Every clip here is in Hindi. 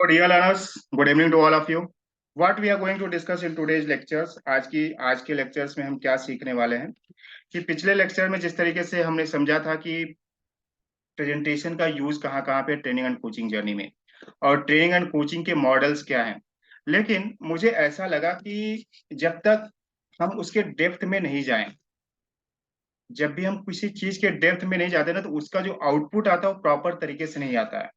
Dear learners, good evening to all of you. What we are going to discuss in today's lectures, आज के लेक्चर्स में हम क्या सीखने वाले हैं कि पिछले लेक्चर में जिस तरीके से हमने समझा था कि प्रेजेंटेशन का यूज कहाँ कहाँ पे ट्रेनिंग एंड कोचिंग जर्नी में और ट्रेनिंग एंड कोचिंग के मॉडल्स क्या हैं। लेकिन मुझे ऐसा लगा कि जब तक हम उसके डेप्थ में नहीं जाएं, जब भी हम किसी चीज के डेप्थ में नहीं जाते ना, तो उसका जो आउटपुट आता है वो प्रॉपर तरीके से नहीं आता है।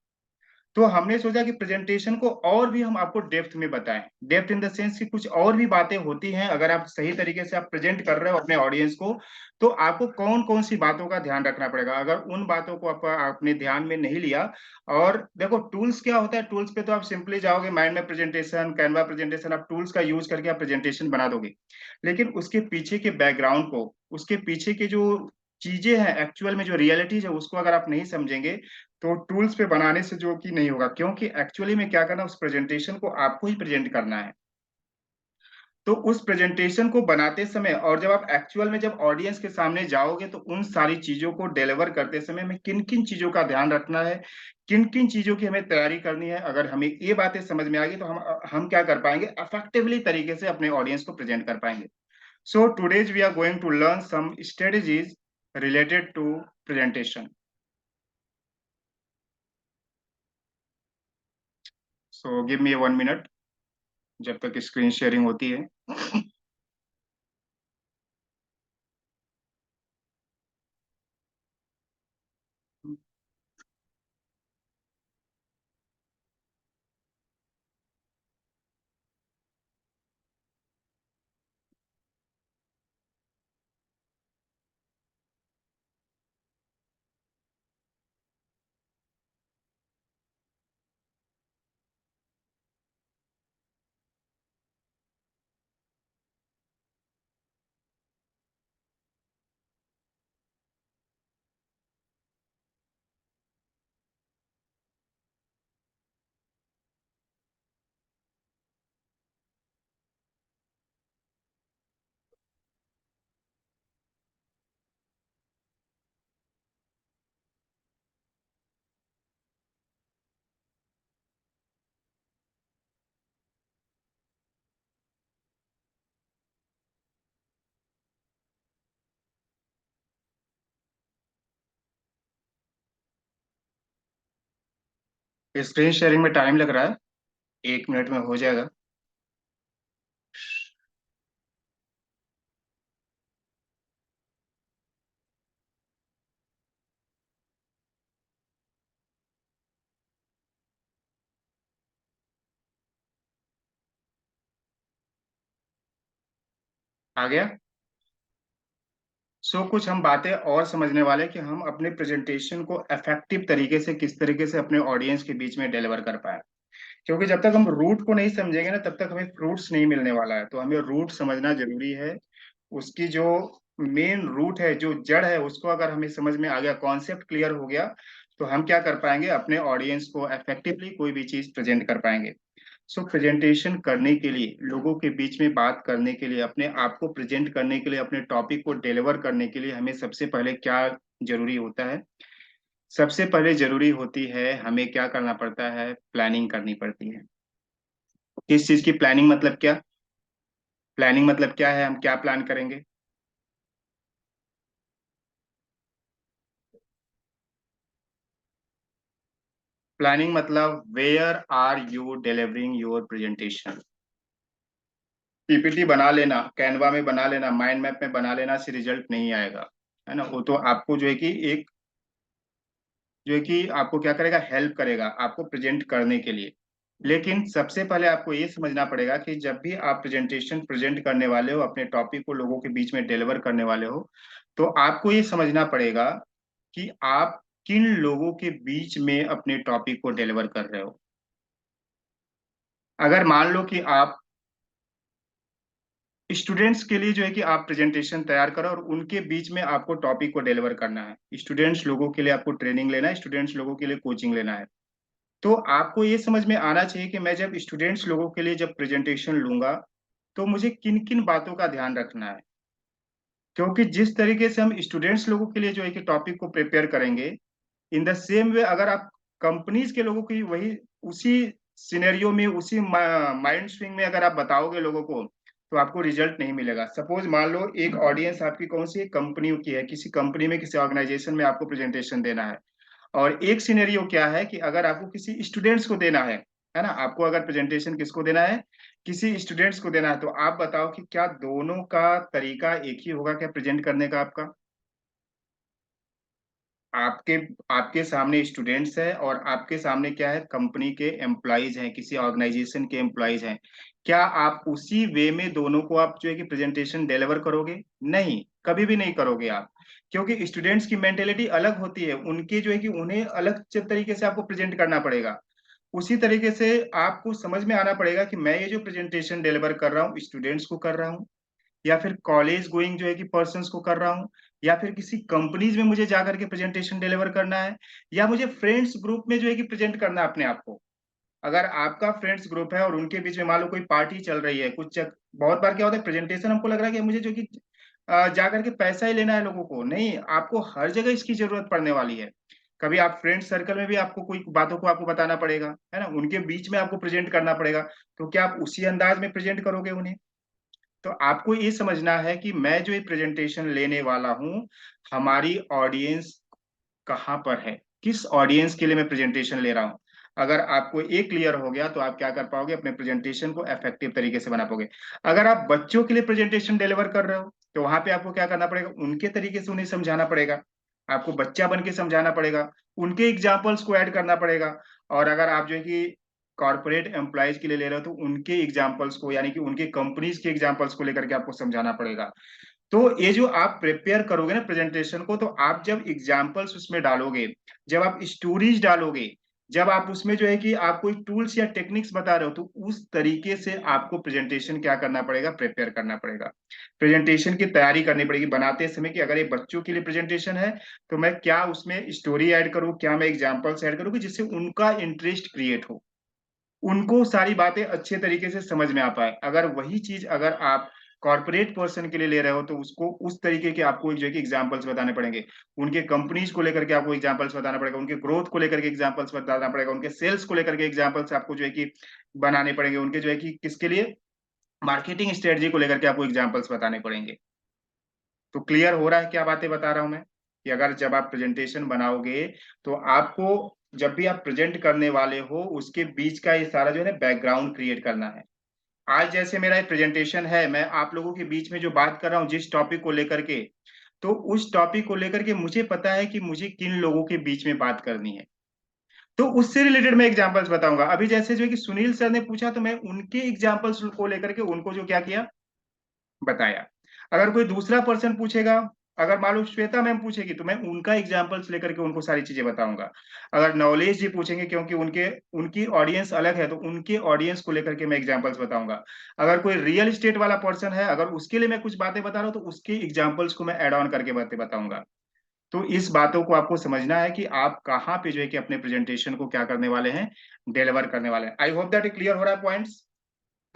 तो हमने सोचा कि प्रेजेंटेशन को और भी हम आपको डेप्थ में बताएं। डेप्थ इन द सेंस कि कुछ और भी बातें होती हैं, अगर आप सही तरीके से आप प्रेजेंट कर रहे हो अपने ऑडियंस को, तो आपको कौन कौन सी बातों का ध्यान रखना पड़ेगा। अगर उन बातों को आपने ध्यान में नहीं लिया, और देखो टूल्स क्या होता है, टूल्स पे तो आप सिंपली जाओगे, माइंड में प्रेजेंटेशन, कैनवा प्रेजेंटेशन, आप टूल्स का यूज करके आप प्रेजेंटेशन बना दोगे। लेकिन उसके पीछे के बैकग्राउंड को, उसके पीछे के जो चीजें हैं, एक्चुअल में जो रियलिटीज है, उसको अगर आप नहीं समझेंगे तो टूल्स पे बनाने से जो कि नहीं होगा। क्योंकि एक्चुअली में क्या करना है, उस प्रेजेंटेशन को आपको ही प्रेजेंट करना है। तो उस प्रेजेंटेशन को बनाते समय और जब आप एक्चुअल में जब ऑडियंस के सामने जाओगे, तो उन सारी चीजों को डिलीवर करते समय हमें किन किन चीजों का ध्यान रखना है, किन किन चीजों की हमें तैयारी करनी है। अगर हमें ये बातें समझ में आ गई तो हम क्या कर पाएंगे, इफेक्टिवली तरीके से अपने ऑडियंस को प्रेजेंट कर पाएंगे। So today's we are going to learn some strategies related to presentation. So give me 1 minute जब तक स्क्रीन शेयरिंग होती है। स्क्रीन शेयरिंग में टाइम लग रहा है, 1 मिनट में हो जाएगा। आ गया। सो कुछ हम बातें और समझने वाले हैं कि हम अपने प्रेजेंटेशन को इफेक्टिव तरीके से किस तरीके से अपने ऑडियंस के बीच में डिलीवर कर पाए। क्योंकि जब तक हम रूट को नहीं समझेंगे ना, तब तक हमें फ्रूट्स नहीं मिलने वाला है। तो हमें रूट समझना जरूरी है। उसकी जो मेन रूट है, जो जड़ है, उसको अगर हमें समझ में आ गया, कॉन्सेप्ट क्लियर हो गया, तो हम क्या कर पाएंगे, अपने ऑडियंस को इफेक्टिवली कोई भी चीज प्रेजेंट कर पाएंगे। सो प्रेजेंटेशन करने के लिए, लोगों के बीच में बात करने के लिए, अपने आप को प्रेजेंट करने के लिए, अपने टॉपिक को डिलीवर करने के लिए हमें सबसे पहले क्या जरूरी होता है। सबसे पहले जरूरी होती है, हमें क्या करना पड़ता है, प्लानिंग करनी पड़ती है। किस चीज की प्लानिंग, मतलब क्या, प्लानिंग मतलब क्या है, हम क्या प्लान करेंगे। प्लानिंग मतलब where are you delivering your presentation. PPT बना लेना, कैनवा में बना लेना, माइंड मैप में बना लेना से रिजल्ट नहीं आएगा, है ना। वो तो आपको जो है कि एक, जो है कि आपको क्या करेगा, हेल्प करेगा आपको प्रेजेंट करने के लिए। लेकिन सबसे पहले आपको ये समझना पड़ेगा कि जब भी आप प्रेजेंटेशन प्रेजेंट करने वाले हो, अपने टॉपिक को लोगों के बीच में डिलीवर करने वाले हो, तो आपको ये समझना पड़ेगा कि आप किन लोगों के बीच में अपने टॉपिक को डिलीवर कर रहे हो। अगर मान लो कि आप स्टूडेंट्स के लिए जो है कि आप प्रेजेंटेशन तैयार करो और उनके बीच में आपको टॉपिक को डिलीवर करना है, स्टूडेंट्स लोगों के लिए आपको ट्रेनिंग लेना है, स्टूडेंट्स लोगों के लिए कोचिंग लेना है, तो आपको ये समझ में आना चाहिए कि मैं जब स्टूडेंट्स लोगों के लिए जब प्रेजेंटेशन लूंगा, तो मुझे किन किन बातों का ध्यान रखना है। क्योंकि जिस तरीके से हम स्टूडेंट्स लोगों के लिए जो है कि टॉपिक को प्रिपेयर करेंगे, इन द सेम वे अगर आप कंपनीज के लोगों की वही, उसी सिनेरियो में, उसी माइंड स्विंग में अगर आप बताओगे लोगों को, तो आपको रिजल्ट नहीं मिलेगा। सपोज मान लो एक ऑडियंस आपकी कौन सी कंपनी की है, किसी कंपनी में, किसी ऑर्गेनाइजेशन में आपको प्रेजेंटेशन देना है। और एक सिनेरियो क्या है कि अगर आपको किसी स्टूडेंट्स को देना है ना, आपको अगर प्रेजेंटेशन किसको देना है, किसी स्टूडेंट्स को देना है, तो आप बताओ कि क्या दोनों का तरीका एक ही होगा क्या प्रेजेंट करने का आपका? आपके आपके सामने स्टूडेंट्स है और आपके सामने क्या है, कंपनी के एम्प्लॉयज हैं, किसी ऑर्गेनाइजेशन के एम्प्लॉयज हैं। क्या आप उसी वे में दोनों को आप जो है कि प्रेजेंटेशन डिलीवर करोगे? नहीं, कभी भी नहीं करोगे आप। क्योंकि स्टूडेंट्स की मेंटेलिटी अलग होती है, उनके जो है कि उन्हें अलग तरीके से आपको प्रेजेंट करना पड़ेगा। उसी तरीके से आपको समझ में आना पड़ेगा कि मैं ये जो प्रेजेंटेशन डिलीवर कर रहा हूँ स्टूडेंट्स को कर रहा हूँ, या फिर कॉलेज गोइंग जो है कि पर्सन्स को कर रहा हूँ, या फिर किसी कंपनीज में मुझे जाकर के प्रेजेंटेशन डिलीवर करना है, या मुझे फ्रेंड्स ग्रुप में जो है कि प्रेजेंट करना है अपने आप को। अगर आपका फ्रेंड्स ग्रुप है और उनके बीच में मान लो कोई पार्टी चल रही है, बहुत बार क्या होता है, प्रेजेंटेशन हमको लग रहा है कि मुझे जो कि जाकर के पैसा ही लेना है लोगों को, नहीं, आपको हर जगह इसकी जरूरत पड़ने वाली है। कभी आप फ्रेंड सर्कल में भी आपको कोई बातों को आपको बताना पड़ेगा, है ना, उनके बीच में आपको प्रेजेंट करना पड़ेगा। तो क्या आप उसी अंदाज में प्रेजेंट करोगे उन्हें? तो आपको ये समझना है कि मैं जो ये प्रेजेंटेशन लेने वाला हूँ, हमारी ऑडियंस कहाँ पर है, किस ऑडियंस के लिए मैं प्रेजेंटेशन ले रहा हूँ। अगर आपको ये क्लियर हो गया तो आप क्या कर पाओगे, अपने प्रेजेंटेशन को इफेक्टिव तरीके से बना पाओगे। अगर आप बच्चों के लिए प्रेजेंटेशन डिलीवर कर रहे हो, तो वहां पे आपको क्या करना पड़ेगा, उनके तरीके से उन्हें समझाना पड़ेगा, आपको बच्चा बन के समझाना पड़ेगा, उनके एग्जाम्पल्स को ऐड करना पड़ेगा। और अगर आप जो है कि कॉर्पोरेट एम्प्लॉयज के लिए ले रहे हो, तो उनके एग्जाम्पल्स को, यानी कि उनके कंपनीज के एग्जाम्पल्स को लेकर के आपको समझाना पड़ेगा। तो ये जो आप प्रिपेयर करोगे ना प्रेजेंटेशन को, तो आप जब एग्जाम्पल्स उसमें डालोगे, जब आप स्टोरीज डालोगे, जब आप उसमें जो है कि आप कोई टूल्स या टेक्निक्स बता रहे हो, तो उस तरीके से आपको प्रेजेंटेशन क्या करना पड़ेगा, प्रिपेयर करना पड़ेगा। प्रेजेंटेशन की तैयारी करनी पड़ेगी बनाते समय कि अगर ये बच्चों के लिए प्रेजेंटेशन है, तो मैं क्या उसमें स्टोरी ऐड करूं, क्या मैं एग्जाम्पल्स ऐड करूं कि जिससे उनका इंटरेस्ट क्रिएट हो, उनको सारी बातें अच्छे तरीके से समझ में आ पाए। अगर वही चीज अगर आप कॉर्पोरेट पर्सन के लिए ले रहे हो, तो उसको उस तरीके के आपको जो है कि एग्जांपल्स बताने पड़ेंगे, उनके कंपनीज को लेकर के आपको एग्जांपल्स बताना पड़ेगा, उनके ग्रोथ को लेकर के एग्जांपल्स बताना पड़ेगा, उनके सेल्स को लेकर के एग्जांपल्स आपको जो है कि बनाने पड़ेंगे, उनके जो है कि किसके लिए, मार्केटिंग स्ट्रेटजी को लेकर के आपको एग्जांपल्स बताने पड़ेंगे। तो क्लियर हो रहा है क्या बातें बता रहा हूं मैं, कि अगर जब आप प्रेजेंटेशन बनाओगे, तो आपको जब भी आप प्रेजेंट करने वाले हो, उसके बीच का ये सारा जो है बैकग्राउंड क्रिएट करना है। आज जैसे मेरा एक प्रेजेंटेशन है, मैं आप लोगों के बीच में जो बात कर रहा हूँ जिस टॉपिक को लेकर के, तो उस टॉपिक को लेकर के मुझे पता है कि मुझे किन लोगों के बीच में बात करनी है, तो उससे रिलेटेड मैं एग्जांपल्स बताऊंगा। अभी जैसे जो है कि सुनील सर ने पूछा, तो मैं उनके एग्जांपल्स को लेकर के उनको जो क्या किया, बताया। अगर कोई दूसरा पर्सन पूछेगा, अगर मान लो श्वेता मैम पूछेगी, तो मैं उनका एग्जांपल्स लेकर के उनको सारी चीजें बताऊंगा। अगर नॉलेज जी पूछेंगे, क्योंकि उनके उनकी ऑडियंस अलग है, तो उनके ऑडियंस को लेकर के मैं एग्जांपल्स बताऊंगा। अगर कोई रियल एस्टेट वाला पर्सन है, अगर उसके लिए मैं कुछ बातें बता रहा हूँ, तो उसके एग्जांपल्स को मैं ऐड ऑन करके बातें बताऊंगा। तो इस बातों को आपको समझना है कि आप कहाँ पे जो है कि अपने प्रेजेंटेशन को क्या करने वाले हैं, डिलीवर करने वाले हैं। आई होप दैट क्लियर हो रहा है पॉइंट्स,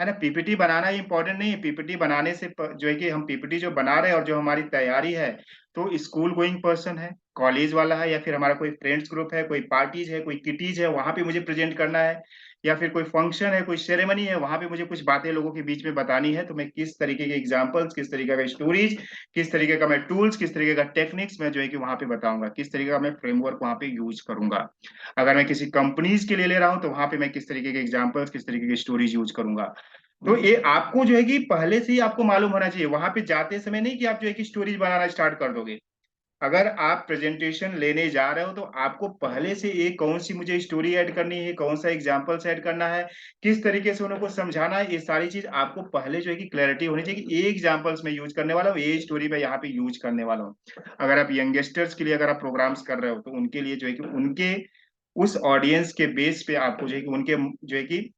है ना। पीपीटी बनाना इंपॉर्टेंट नहीं है, पीपीटी बनाने से जो है कि हम पीपीटी जो बना रहे हैं और जो हमारी तैयारी है, तो स्कूल गोइंग पर्सन है, कॉलेज वाला है, या फिर हमारा कोई फ्रेंड्स ग्रुप है, कोई पार्टीज है, कोई किटीज है, वहां पे मुझे प्रेजेंट करना है, या फिर कोई फंक्शन है, कोई सेरेमनी है, वहां पे मुझे कुछ बातें लोगों के बीच में बतानी है, तो मैं किस तरीके के एग्जाम्पल्स, किस तरीके का स्टोरीज, किस तरीके का मैं टूल्स, किस तरीके का टेक्निक्स मैं जो है कि वहां पे बताऊंगा, किस तरीके का मैं फ्रेमवर्क वहां पे यूज करूंगा। अगर मैं किसी कंपनीज के लिए ले रहा हूं, तो वहां पे मैं किस तरीके के एग्जाम्पल्स, किस तरीके की स्टोरीज यूज करूंगा। तो ये आपको जो है कि पहले से ही आपको मालूम होना चाहिए, वहां पे जाते समय नहीं कि आप जो है कि स्टोरीज बनाना स्टार्ट कर दोगे। अगर आप प्रेजेंटेशन लेने जा रहे हो, तो आपको पहले से ये कौन सी मुझे स्टोरी ऐड करनी है, कौन सा एग्जांपल्स ऐड करना है, किस तरीके से उनको समझाना है, ये सारी चीज आपको पहले जो है कि क्लैरिटी होनी चाहिए कि ये एग्जांपल्स मैं यूज करने वाला हूँ, ये स्टोरी मैं यहाँ पे यूज करने वाला हूँ। अगर आप यंगस्टर्स के लिए अगर आप प्रोग्राम्स कर रहे हो, तो उनके लिए जो है कि उनके उस ऑडियंस के बेस पे आपको जो है कि उनके जो है कि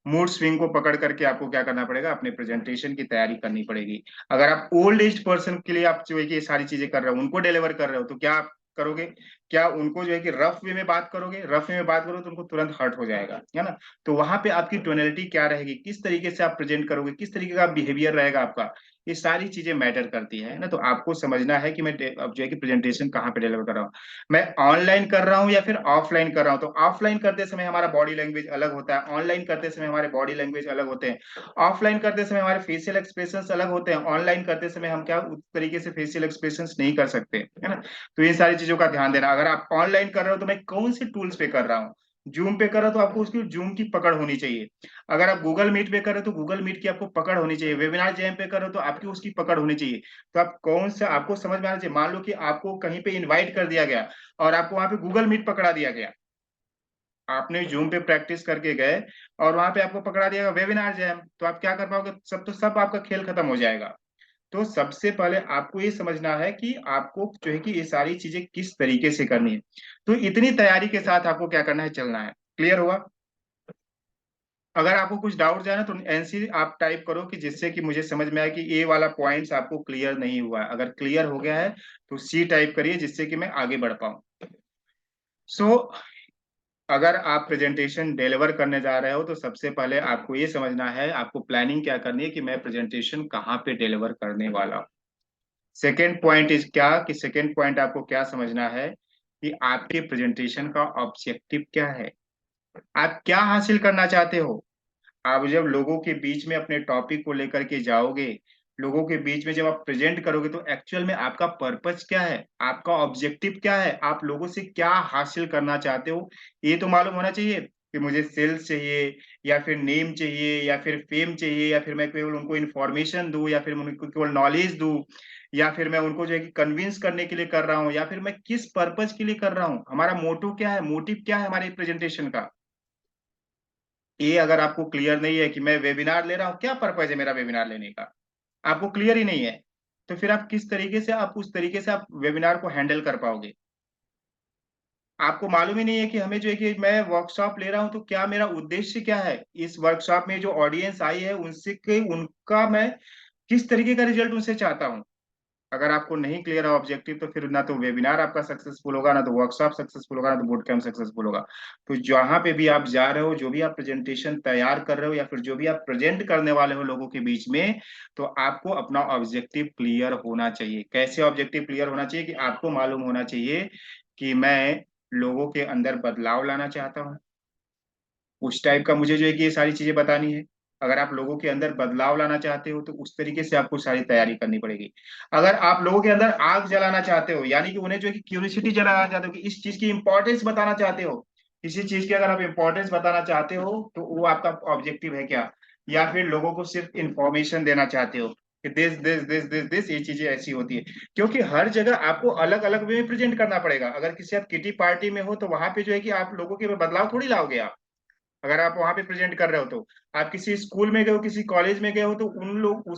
मूड स्विंग को पकड़ करके आपको क्या करना पड़ेगा, अपने प्रेजेंटेशन की तैयारी करनी पड़ेगी। अगर आप ओल्ड एज पर्सन के लिए आप जो है कि ये सारी चीजें कर रहे हो, उनको डिलीवर कर रहे हो, तो क्या आप करोगे, क्या उनको जो है कि रफ वे में बात करोगे, रफ वे में बात करोगे तो उनको तुरंत हर्ट हो जाएगा, है ना? तो वहां पे आपकी टोनैलिटी क्या रहेगी, किस तरीके से आप प्रेजेंट करोगे, किस तरीके का बिहेवियर रहेगा आपका, ये सारी चीजें मैटर करती है ना? तो आपको समझना है कि मैं अब जो है कि प्रेजेंटेशन कहाँ पे डिलीवर कर रहा हूँ, मैं ऑनलाइन कर रहा हूँ या फिर ऑफलाइन कर रहा हूँ। तो ऑफलाइन करते समय हमारा बॉडी लैंग्वेज अलग होता है, ऑनलाइन करते समय हमारे बॉडी लैंग्वेज अलग होते हैं, ऑफलाइन करते समय हमारे फेशियल एक्सप्रेशंस अलग होते हैं, ऑनलाइन करते समय हम क्या उस तरीके से फेशियल एक्सप्रेशंस नहीं कर सकते, है ना? तो इन सारी चीजों का ध्यान देना। अगर आप ऑनलाइन कर रहे हो तो मैं कौन से टूल्स पे कर रहा हूँ, जूम पे कर रहा हो तो आपको उसकी जूम की पकड़ होनी चाहिए। अगर आप गूगल मीट पे कर रहे हो तो गूगल मीट की आपको पकड़ होनी चाहिए। वेबिनार जैम पे कर रहे हो तो आपकी उसकी पकड़ होनी चाहिए। तो आप कौन सा, आपको समझ में आना चाहिए। मान लो कि आपको कहीं पे इनवाइट कर दिया गया और आपको वहां पे गूगल मीट पकड़ा दिया गया, आपने जूम पे प्रैक्टिस करके गए और वहां पे आपको पकड़ा दिया वेबिनार जैम, तो आप क्या कर पाओगे, सब तो सब आपका खेल खत्म हो जाएगा। तो सबसे पहले आपको ये समझना है कि आपको जो है कि ये सारी चीजें किस तरीके से करनी है। तो इतनी तैयारी के साथ आपको क्या करना है, चलना है। क्लियर हुआ? अगर आपको कुछ डाउट जाए ना तो एनसी आप टाइप करो कि जिससे कि मुझे समझ में आए कि ये वाला पॉइंट्स आपको क्लियर नहीं हुआ है। अगर क्लियर हो गया है तो सी टाइप करिए जिससे कि मैं आगे बढ़ पाऊं। सो अगर आप प्रेजेंटेशन डिलीवर करने जा रहे हो तो सबसे पहले आपको ये समझना है, आपको प्लानिंग क्या करनी है कि मैं प्रेजेंटेशन कहाँ पे डिलीवर करने वाला हूँ। सेकेंड पॉइंट इज क्या, कि सेकेंड पॉइंट आपको क्या समझना है कि आपके प्रेजेंटेशन का ऑब्जेक्टिव क्या है, आप क्या हासिल करना चाहते हो। आप जब लोगों के बीच में अपने टॉपिक को लेकर के जाओगे, लोगों के बीच में जब आप प्रेजेंट करोगे तो एक्चुअल में आपका पर्पस क्या है, आपका ऑब्जेक्टिव क्या है, आप लोगों से क्या हासिल करना चाहते हो, ये तो मालूम होना चाहिए। कि मुझे सेल्स चाहिए या फिर नेम चाहिए या फिर फेम चाहिए या फिर मैं केवल उनको इन्फॉर्मेशन दूं या फिर मैं उनको केवल नॉलेज दूं या फिर मैं उनको जो है कि कन्विंस करने के लिए कर रहा हूँ या फिर मैं किस पर्पज के लिए कर रहा हूँ, हमारा मोटिव क्या है, मोटिव क्या है हमारे प्रेजेंटेशन का। ये अगर आपको क्लियर नहीं है कि मैं वेबिनार ले रहा हूँ, क्या पर्पज है मेरा वेबिनार लेने का, आपको क्लियर ही नहीं है, तो फिर आप किस तरीके से, आप उस तरीके से आप वेबिनार को हैंडल कर पाओगे। आपको मालूम ही नहीं है कि हमें जो है कि मैं वर्कशॉप ले रहा हूँ तो क्या मेरा उद्देश्य क्या है, इस वर्कशॉप में जो ऑडियंस आई है उनसे के उनका मैं किस तरीके का रिजल्ट उनसे चाहता हूँ। अगर आपको नहीं क्लियर है ऑब्जेक्टिव तो फिर ना तो वेबिनार आपका सक्सेसफुल होगा, ना तो वर्कशॉप सक्सेसफुल होगा, ना तो बूट कैंप सक्सेसफुल होगा। तो जहां पे भी आप जा रहे हो, जो भी आप प्रेजेंटेशन तैयार कर रहे हो या फिर जो भी आप प्रेजेंट करने वाले हो लोगों के बीच में, तो आपको अपना ऑब्जेक्टिव क्लियर होना चाहिए। कैसे ऑब्जेक्टिव क्लियर होना चाहिए, कि आपको मालूम होना चाहिए कि मैं लोगों के अंदर बदलाव लाना चाहता हूँ, उस टाइप का मुझे जो है कि ये सारी चीजें बतानी है। अगर आप लोगों के अंदर बदलाव लाना चाहते हो तो उस तरीके से आपको सारी तैयारी करनी पड़ेगी। अगर आप लोगों के अंदर आग जलाना चाहते हो, यानी कि उन्हें जो है कि क्यूरियोसिटी जलाना चाहते हो, कि इस चीज की इंपॉर्टेंस बताना चाहते हो, किसी चीज की अगर आप इंपॉर्टेंस बताना चाहते हो तो वो आपका ऑब्जेक्टिव है क्या, या फिर लोगों को सिर्फ इंफॉर्मेशन देना चाहते हो कि दिस ये चीजें ऐसी होती है। क्योंकि हर जगह आपको अलग अलग वे में प्रेजेंट करना पड़ेगा। अगर किसी आप किटी पार्टी में हो तो वहां पे जो है कि आप लोगों के में बदलाव थोड़ी लाओगे आप, अगर आप वहां पे प्रेजेंट कर रहे हो तो। आप किसी स्कूल में गए हो, किसी कॉलेज में गए हो, तो उन लोग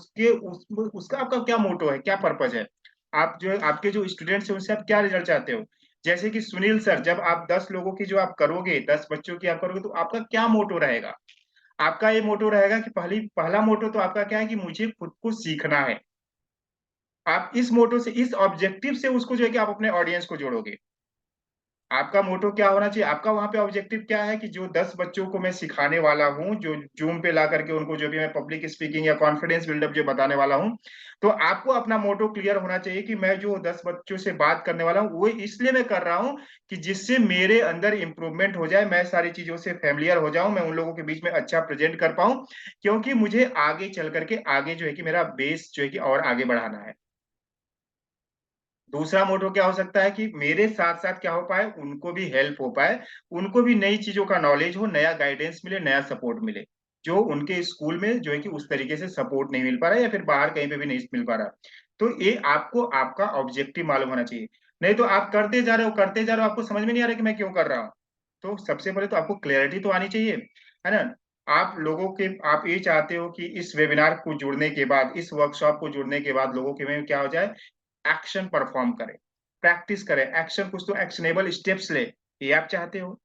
उसका आपका क्या मोटो है, क्या पर्पज है, आप जो आपके जो स्टूडेंट्स हैं उनसे आप क्या रिजल्ट चाहते हो। जैसे कि सुनील सर, जब आप 10 लोगों की जो आप करोगे, 10 बच्चों की आप करोगे, तो आपका क्या मोटो रहेगा। आपका ये मोटो रहेगा कि पहला मोटो तो आपका क्या है कि मुझे खुद को सीखना है। आप इस मोटो से, इस ऑब्जेक्टिव से उसको जो है कि आप अपने ऑडियंस को जोड़ोगे। आपका मोटो क्या होना चाहिए, आपका वहां पे ऑब्जेक्टिव क्या है, कि जो 10 बच्चों को मैं सिखाने वाला हूँ, जो जूम पे ला करके उनको जो भी मैं पब्लिक स्पीकिंग या कॉन्फिडेंस बिल्डअप जो बताने वाला हूँ, तो आपको अपना मोटो क्लियर होना चाहिए कि मैं जो 10 बच्चों से बात करने वाला हूँ वो इसलिए मैं कर रहा हूँ कि जिससे मेरे अंदर इंप्रूवमेंट हो जाए, मैं सारी चीजों से फेमिलियर हो जाऊं, मैं उन लोगों के बीच में अच्छा प्रेजेंट कर पाऊं, क्योंकि मुझे आगे चल करके आगे जो है कि मेरा बेस जो है कि और आगे बढ़ाना है। दूसरा मोटो क्या हो सकता है, कि मेरे साथ साथ क्या हो पाए, उनको भी हेल्प हो पाए, उनको भी नई चीजों का नॉलेज हो, नया गाइडेंस मिले, नया सपोर्ट मिले, जो उनके स्कूल में जो है कि उस तरीके से सपोर्ट नहीं मिल पा रहा है या फिर बाहर कहीं पे भी नहीं मिल पा रहा। तो ये आपको आपका ऑब्जेक्टिव मालूम होना चाहिए। नहीं तो आप करते जा रहे हो, करते जा रहे हो, आपको समझ में नहीं आ रहा कि मैं क्यों कर रहा हूँ। तो सबसे पहले तो आपको क्लैरिटी तो आनी चाहिए, है ना। आप लोगों के, आप ये चाहते हो कि इस वेबिनार को जुड़ने के बाद, इस वर्कशॉप को जुड़ने के बाद लोगों के में क्या हो जाए, एक्शन परफॉर्म करे, प्रैक्टिस करे, एक्शन, कुछ तो एक्शनेबल स्टेप्स ले, ये आप चाहते हो।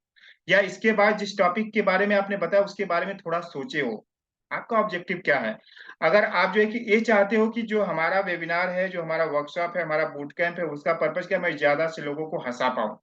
या इसके बाद जिस टॉपिक के बारे में आपने बताया उसके बारे में थोड़ा सोचे हो, आपका ऑब्जेक्टिव क्या है। अगर आप जो है कि ये चाहते हो कि जो हमारा वेबिनार है, जो हमारा वर्कशॉप है, हमारा बूट कैंप है, उसका पर्पज क्या, मैं ज्यादा से लोगों को हंसा पाऊं,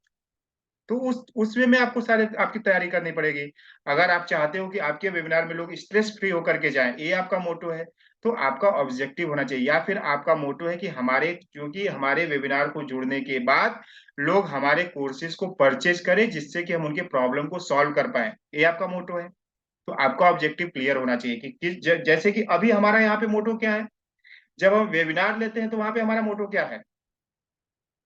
तो उसमें में आपको सारे आपकी तैयारी करनी पड़ेगी। अगर आप चाहते हो कि आपके वेबिनार में लोग स्ट्रेस फ्री होकर के जाएं, ये आपका मोटो है, तो आपका ऑब्जेक्टिव होना चाहिए। या फिर आपका मोटो है कि हमारे, क्योंकि हमारे वेबिनार को जुड़ने के बाद लोग हमारे कोर्सेज को परचेज करें, जिससे कि हम उनके प्रॉब्लम को सॉल्व कर पाए, ये आपका मोटो है। तो आपका ऑब्जेक्टिव क्लियर होना चाहिए कि जैसे कि अभी हमारा यहाँ पे मोटो क्या है। जब हम वेबिनार लेते हैं तो वहां पे हमारा मोटो क्या है।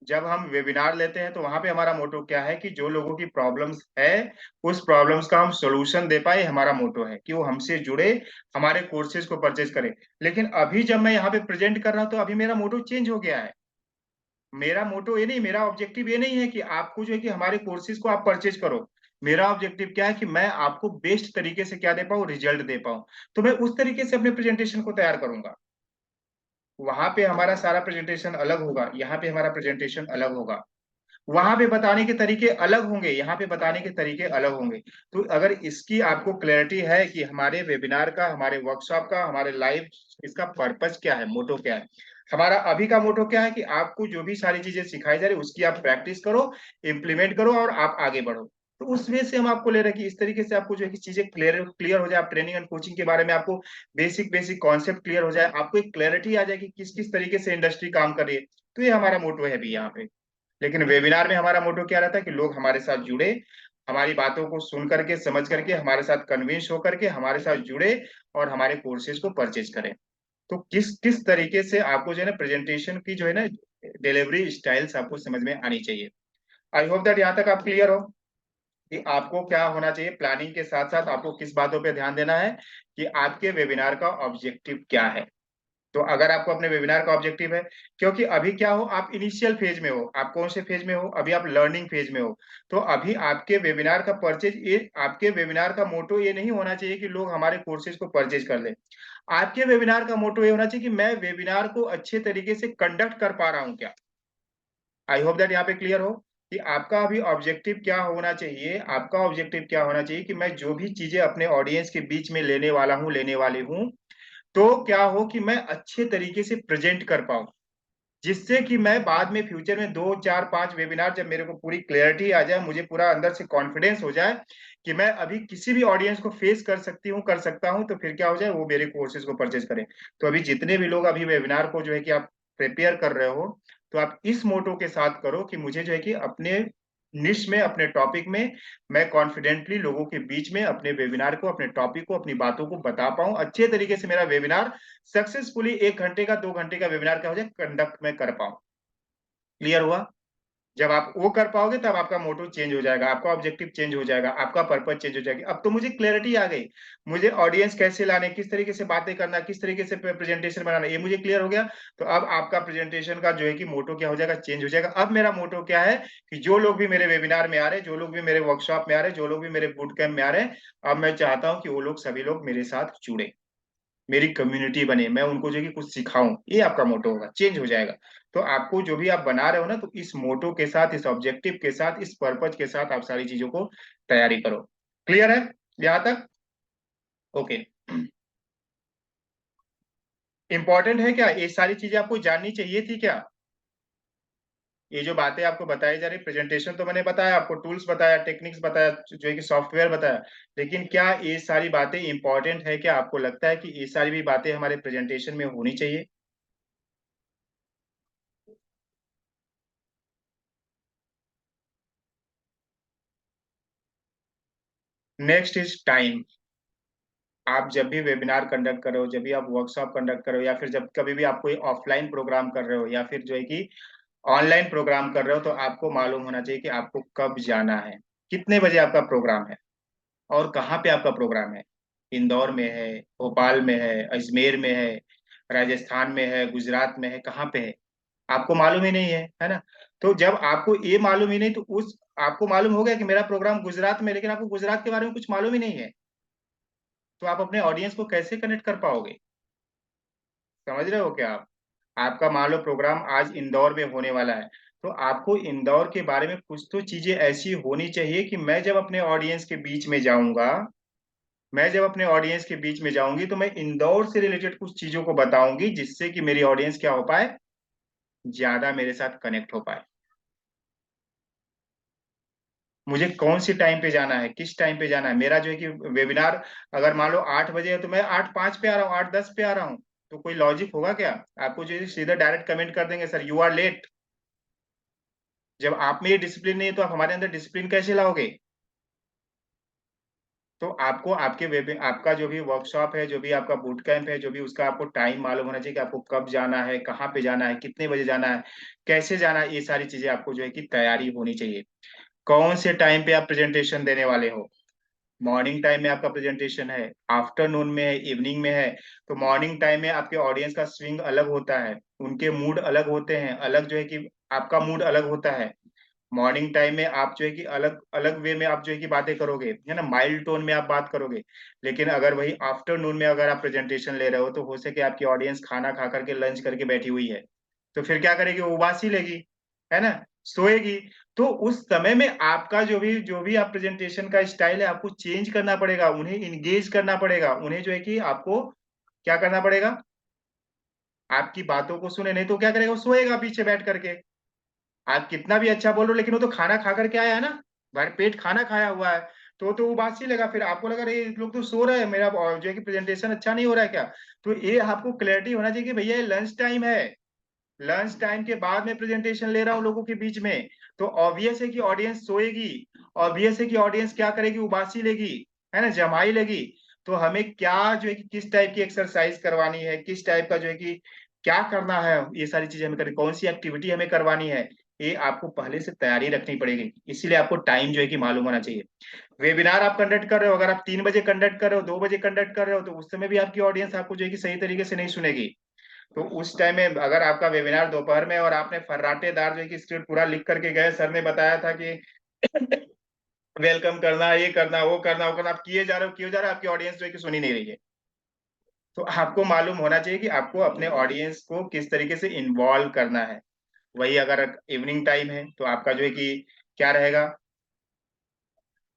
जब हम वेबिनार लेते हैं तो वहां पे हमारा मोटो क्या है कि जो लोगों की प्रॉब्लम्स है, उस प्रॉब्लम्स का हम सॉल्यूशन दे पाए, हमारा मोटो है कि वो हमसे जुड़े, हमारे कोर्सेज को परचेज करें। लेकिन अभी जब मैं यहाँ पे प्रेजेंट कर रहा हूँ तो अभी मेरा मोटो चेंज हो गया है। मेरा मोटो ये नहीं, मेरा ऑब्जेक्टिव ये नहीं है कि आपको जो है कि हमारे कोर्सेज को आप परचेज करो। मेरा ऑब्जेक्टिव क्या है कि मैं आपको बेस्ट तरीके से क्या दे पाऊँ, रिजल्ट दे पाऊँ। तो मैं उस तरीके से अपने प्रेजेंटेशन को तैयार करूंगा। वहां पे हमारा सारा प्रेजेंटेशन अलग होगा, यहाँ पे हमारा प्रेजेंटेशन अलग होगा। वहां पे बताने के तरीके अलग होंगे, यहाँ पे बताने के तरीके अलग होंगे। तो अगर इसकी आपको क्लैरिटी है कि हमारे वेबिनार का, हमारे वर्कशॉप का, हमारे लाइव, इसका पर्पस क्या है, मोटो क्या है। हमारा अभी का मोटो क्या है कि आपको जो भी सारी चीजें सिखाई जा रही है उसकी आप प्रैक्टिस करो, इम्प्लीमेंट करो और आप आगे बढ़ो। तो उस वे से हम आपको ले रहे हैं कि इस तरीके से आपको जो है कि चीजें क्लियर क्लियर हो जाए। आप ट्रेनिंग एंड कोचिंग के बारे में आपको बेसिक बेसिक कॉन्सेप्ट क्लियर हो जाए, आपको एक क्लैरिटी आ जाए कि किस किस तरीके से इंडस्ट्री काम कर रही है। तो ये हमारा मोटो है अभी यहाँ पे। लेकिन वेबिनार में हमारा मोटो क्या रहता है कि लोग हमारे साथ जुड़े, हमारी बातों को सुन करके, समझ करके, हमारे साथ कन्विंस होकर के हमारे साथ जुड़े और हमारे कोर्सेज को परचेज करें। तो किस किस तरीके से आपको जो है ना प्रेजेंटेशन की जो है ना डिलीवरी स्टाइल्स आपको समझ में आनी चाहिए। आई होप दैट यहाँ तक आप क्लियर हो कि आपको क्या होना चाहिए। प्लानिंग के साथ साथ आपको किस बातों पे ध्यान देना है कि आपके वेबिनार का ऑब्जेक्टिव क्या है। तो अगर आपको अपने वेबिनार का ऑब्जेक्टिव है, क्योंकि अभी क्या हो, आप इनिशियल फेज में हो। आप कौन से फेज में हो, अभी आप लर्निंग फेज में हो। तो अभी आपके वेबिनार का परचेज, ये आपके वेबिनार का मोटो ये नहीं होना चाहिए कि लोग हमारे कोर्सेज को परचेज कर ले। आपके वेबिनार का मोटो ये होना चाहिए कि मैं वेबिनार को अच्छे तरीके से कंडक्ट कर पा रहा हूं क्या। आई होप दैट यहाँ पे क्लियर हो कि आपका अभी ऑब्जेक्टिव क्या होना चाहिए। आपका ऑब्जेक्टिव क्या होना चाहिए कि मैं जो भी चीजें अपने ऑडियंस के बीच में लेने वाला हूं, लेने वाली हूं, तो क्या हो कि मैं अच्छे तरीके से प्रेजेंट कर पाऊं, जिससे कि मैं बाद में फ्यूचर में 2 4 5 वेबिनार जब मेरे को पूरी क्लैरिटी आ जाए, मुझे पूरा अंदर से कॉन्फिडेंस हो जाए कि मैं अभी किसी भी ऑडियंस को फेस कर सकती हूँ, कर सकता हूँ, तो फिर क्या हो जाए, वो मेरे कोर्सेज को परचेज करें। तो अभी जितने भी लोग अभी वेबिनार को जो है कि आप प्रिपेयर कर रहे हो, तो आप इस मोटो के साथ करो कि मुझे जो है कि अपने निश में, अपने टॉपिक में मैं कॉन्फिडेंटली लोगों के बीच में अपने वेबिनार को, अपने टॉपिक को, अपनी बातों को बता पाऊं अच्छे तरीके से। मेरा वेबिनार सक्सेसफुली 1 घंटे का, 2 घंटे का वेबिनार क्या हो जाए, कंडक्ट में कर पाऊं। क्लियर हुआ। जब आप वो कर पाओगे तब आपका मोटो चेंज हो जाएगा, आपका ऑब्जेक्टिव चेंज हो जाएगा, आपका पर्पज चेंज हो जाएगी। अब तो मुझे क्लैरिटी आ गई, मुझे ऑडियंस कैसे लाने, किस तरीके से बातें करना, किस तरीके से प्रेजेंटेशन बनाना, ये मुझे क्लियर हो गया। तो अब आपका प्रेजेंटेशन का जो है कि मोटो क्या हो जाएगा, चेंज हो जाएगा। अब मेरा मोटो क्या है कि जो लोग भी मेरे वेबिनार में आ रहे हैं, जो लोग भी मेरे वर्कशॉप में आ रहे हैं, जो लोग भी मेरे बूट कैंप में आ रहे हैं, अब मैं चाहता हूं कि वो लोग, सभी लोग मेरे साथ जुड़े, मेरी कम्युनिटी बने, मैं उनको जो है कि कुछ सिखाऊं। ये आपका मोटो होगा, चेंज हो जाएगा। तो आपको जो भी आप बना रहे हो ना, तो इस मोटो के साथ, इस ऑब्जेक्टिव के साथ, इस पर्पज के साथ आप सारी चीजों को तैयारी करो। क्लियर है यहां तक। ओके। इंपॉर्टेंट है क्या, ये सारी चीजें आपको जाननी चाहिए थी क्या। ये जो बातें आपको बताई जा रही, प्रेजेंटेशन तो मैंने बताया आपको, टूल्स बताया, टेक्निक्स बताया, जो है कि सॉफ्टवेयर बताया, लेकिन क्या ये सारी बातें इंपॉर्टेंट है क्या। आपको लगता है कि ये सारी भी बातें हमारे प्रेजेंटेशन में होनी चाहिए। Next is time. आप जब भी वेबिनार कंडक्ट कर रहे हो, जब भी आप वर्कशॉप कंडक्ट कर रहे हो, या फिर जब कभी भी आप कोई ऑफलाइन प्रोग्राम कर रहे हो, या फिर जो है कि ऑनलाइन प्रोग्राम कर रहे हो, तो आपको मालूम होना चाहिए कि आपको कब जाना है, कितने बजे आपका प्रोग्राम है, और कहाँ पे आपका प्रोग्राम है। इंदौर में है, भोपाल में है, अजमेर में है, राजस्थान में है, गुजरात में है, कहाँ पे है, आपको मालूम ही नहीं है ना। तो जब आपको ये मालूम ही नहीं, तो उस आपको मालूम हो गया कि मेरा प्रोग्राम गुजरात में, लेकिन आपको गुजरात के बारे में कुछ मालूम ही नहीं है, तो आप अपने ऑडियंस को कैसे कनेक्ट कर पाओगे। समझ रहे हो क्या आप। आपका मान लो प्रोग्राम आज इंदौर में होने वाला है, तो आपको इंदौर के बारे में कुछ तो चीजें ऐसी होनी चाहिए कि मैं जब अपने ऑडियंस के बीच में जाऊंगा, मैं जब अपने ऑडियंस के बीच में जाऊंगी, तो मैं इंदौर से रिलेटेड कुछ चीजों को बताऊंगी, जिससे कि मेरी ऑडियंस क्या हो पाए, ज्यादा मेरे साथ कनेक्ट हो पाए। मुझे कौन सी टाइम पे जाना है, किस टाइम पे जाना है। मेरा जो है कि वेबिनार अगर मान लो 8 बजे है तो मैं 8:05 पे आ रहा हूँ, 8:10 पे आ रहा हूँ, तो कोई लॉजिक होगा क्या? आपको जो है सीधा डायरेक्ट कमेंट कर देंगे, सर यू आर लेट। जब आप में ये डिसिप्लिन नहीं है तो आप हमारे अंदर डिसिप्लिन कैसे लाओगे? तो आपको आपके वेब आपका जो भी वर्कशॉप है, जो भी आपका बूट कैंप है, जो भी उसका आपको टाइम मालूम होना चाहिए कि आपको कब जाना है, कहाँ पे जाना है, कितने बजे जाना है, कैसे जाना है। ये सारी चीजें आपको जो है कि तैयारी होनी चाहिए। कौन से टाइम पे आप प्रेजेंटेशन देने वाले हो? मॉर्निंग टाइम में आपका प्रेजेंटेशन है, आफ्टरनून में है, इवनिंग में है। तो मॉर्निंग टाइम में आपके ऑडियंस का स्विंग अलग होता है, उनके मूड अलग होते हैं, अलग जो है कि आपका मूड अलग होता है। मॉर्निंग टाइम में आप जो है कि अलग अलग वे में आप जो है कि बातें करोगे, है ना, माइल्ड टोन में आप बात करोगे। लेकिन अगर वही आफ्टरनून में अगर आप प्रेजेंटेशन ले रहे हो, तो हो सके आपकी ऑडियंस खाना खा करके लंच करके बैठी हुई है, तो फिर क्या करेगी? वो उबासी लेगी, है ना, सोएगी। तो उस समय में आपका जो भी आप प्रेजेंटेशन का स्टाइल है, आपको चेंज करना पड़ेगा, उन्हें इंगेज करना पड़ेगा, उन्हें जो है कि आपको क्या करना पड़ेगा? आपकी बातों को सुने, नहीं तो क्या करेगा? वो सोएगा पीछे बैठ करके। आप कितना भी अच्छा बोल रहे हो, लेकिन वो तो खाना खा करके आया है ना, भर पेट खाना खाया हुआ है। तो वो बासी लगा, फिर आपको लगा अरे ये लोग तो सो रहे हैं, मेरा जो है कि प्रेजेंटेशन अच्छा नहीं हो रहा है क्या? तो ये आपको क्लैरिटी होना चाहिए कि भैया ये लंच टाइम है, लंच टाइम के बाद में प्रेजेंटेशन ले रहा हूँ लोगों के बीच में। तो ऑब्वियस है कि ऑडियंस सोएगी, ऑब्वियस है कि ऑडियंस क्या करेगी? उबासी लेगी, है ना, जमाई लेगी। तो हमें क्या जो है कि किस टाइप की एक्सरसाइज करवानी है, किस टाइप का जो है कि क्या करना है, ये सारी चीजें हमें करनी, कौन सी एक्टिविटी हमें करवानी है, ये आपको पहले से तैयारी रखनी पड़ेगी। इसीलिए आपको टाइम जो है कि मालूम होना चाहिए। वेबिनार आप कंडक्ट कर रहे हो, अगर आप 3 बजे कंडक्ट कर रहे हो, 2 बजे कंडक्ट कर रहे हो, तो उस समय भी आपकी ऑडियंस आपको जो है कि सही तरीके से नहीं सुनेगी। तो उस टाइम में अगर आपका वेबिनार दोपहर में और आपने फर्राटेदार जो है कि स्क्रिप्ट पूरा लिख करके गए, सर ने बताया था कि वेलकम करना, ये करना, वो करना, वो करना, आप किए जा रहे हो, किए जा रहे हो, आपकी ऑडियंस जो है कि सुनी नहीं रही है। तो आपको मालूम होना चाहिए कि आपको अपने ऑडियंस को किस तरीके से इन्वॉल्व करना है। वही अगर इवनिंग टाइम है तो आपका जो है कि क्या रहेगा?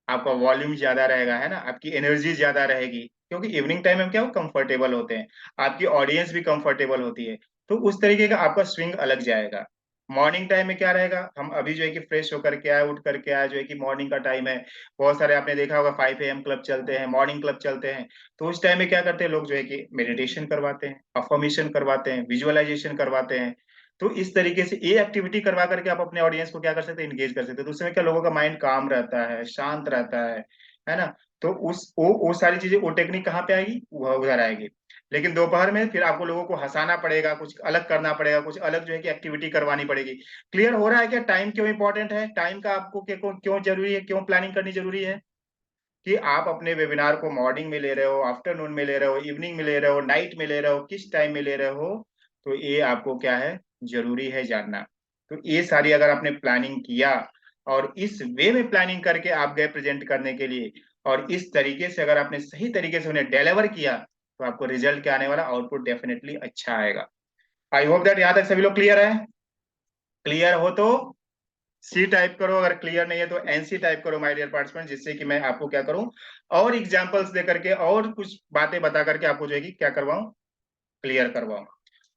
आपका वॉल्यूम ज्यादा रहेगा, है ना, आपकी एनर्जी ज्यादा रहेगी, क्योंकि इवनिंग टाइम में क्या हो, कंफर्टेबल होते हैं, आपकी ऑडियंस भी कंफर्टेबल होती है। तो उस तरीके का आपका स्विंग अलग जाएगा। मॉर्निंग टाइम में क्या रहेगा? हम अभी जो है कि फ्रेश होकर के आए, उठ करके आए, जो है कि मॉर्निंग का टाइम है। बहुत सारे आपने देखा होगा 5 AM क्लब चलते हैं, मॉर्निंग क्लब चलते हैं। तो उस टाइम में क्या करते हैं लोग? जो है कि मेडिटेशन करवाते हैं, अफर्मेशन करवाते हैं, विजुअलाइजेशन करवाते हैं। तो इस तरीके से ये एक्टिविटी करवा करके आप अपने ऑडियंस को क्या कर सकते हैं? इंगेज कर सकते हैं। तो उसमें क्या, लोगों का माइंड काम रहता है, शांत रहता है ना। तो वो सारी चीजें, वो टेक्निक कहाँ पे आएगी? वह उधर आएगी। लेकिन दोपहर में फिर आपको लोगों को हंसाना पड़ेगा, कुछ अलग करना पड़ेगा, कुछ अलग जो है कि एक्टिविटी करवानी पड़ेगी। क्लियर हो रहा है क्या? टाइम क्यों इंपॉर्टेंट है, टाइम का आपको क्यों जरूरी है, क्यों प्लानिंग करनी जरूरी है? कि आप अपने वेबिनार को मॉर्निंग में ले रहे हो, आफ्टरनून में ले रहे हो, इवनिंग में ले रहे हो, नाइट में ले रहे हो, किस टाइम में ले रहे हो, तो ये आपको क्या है, जरूरी है जानना। तो ये सारी अगर आपने प्लानिंग किया और इस वे में प्लानिंग करके आप गए प्रेजेंट करने के लिए, और इस तरीके से अगर आपने सही तरीके से उन्हें डिलीवर किया, तो आपको रिजल्ट के आने वाला आउटपुट डेफिनेटली अच्छा आएगा। आई होप दैट यहाँ तक सभी लोग क्लियर है। क्लियर हो तो सी टाइप करो, अगर क्लियर नहीं है तो एनसी टाइप करो माय डियर पार्टिसिपेंट, जिससे कि मैं आपको क्या करूं, और एग्जांपल्स दे करके और कुछ बातें बता करके आपको जो है कि क्या करवाऊं, क्लियर करवाऊं।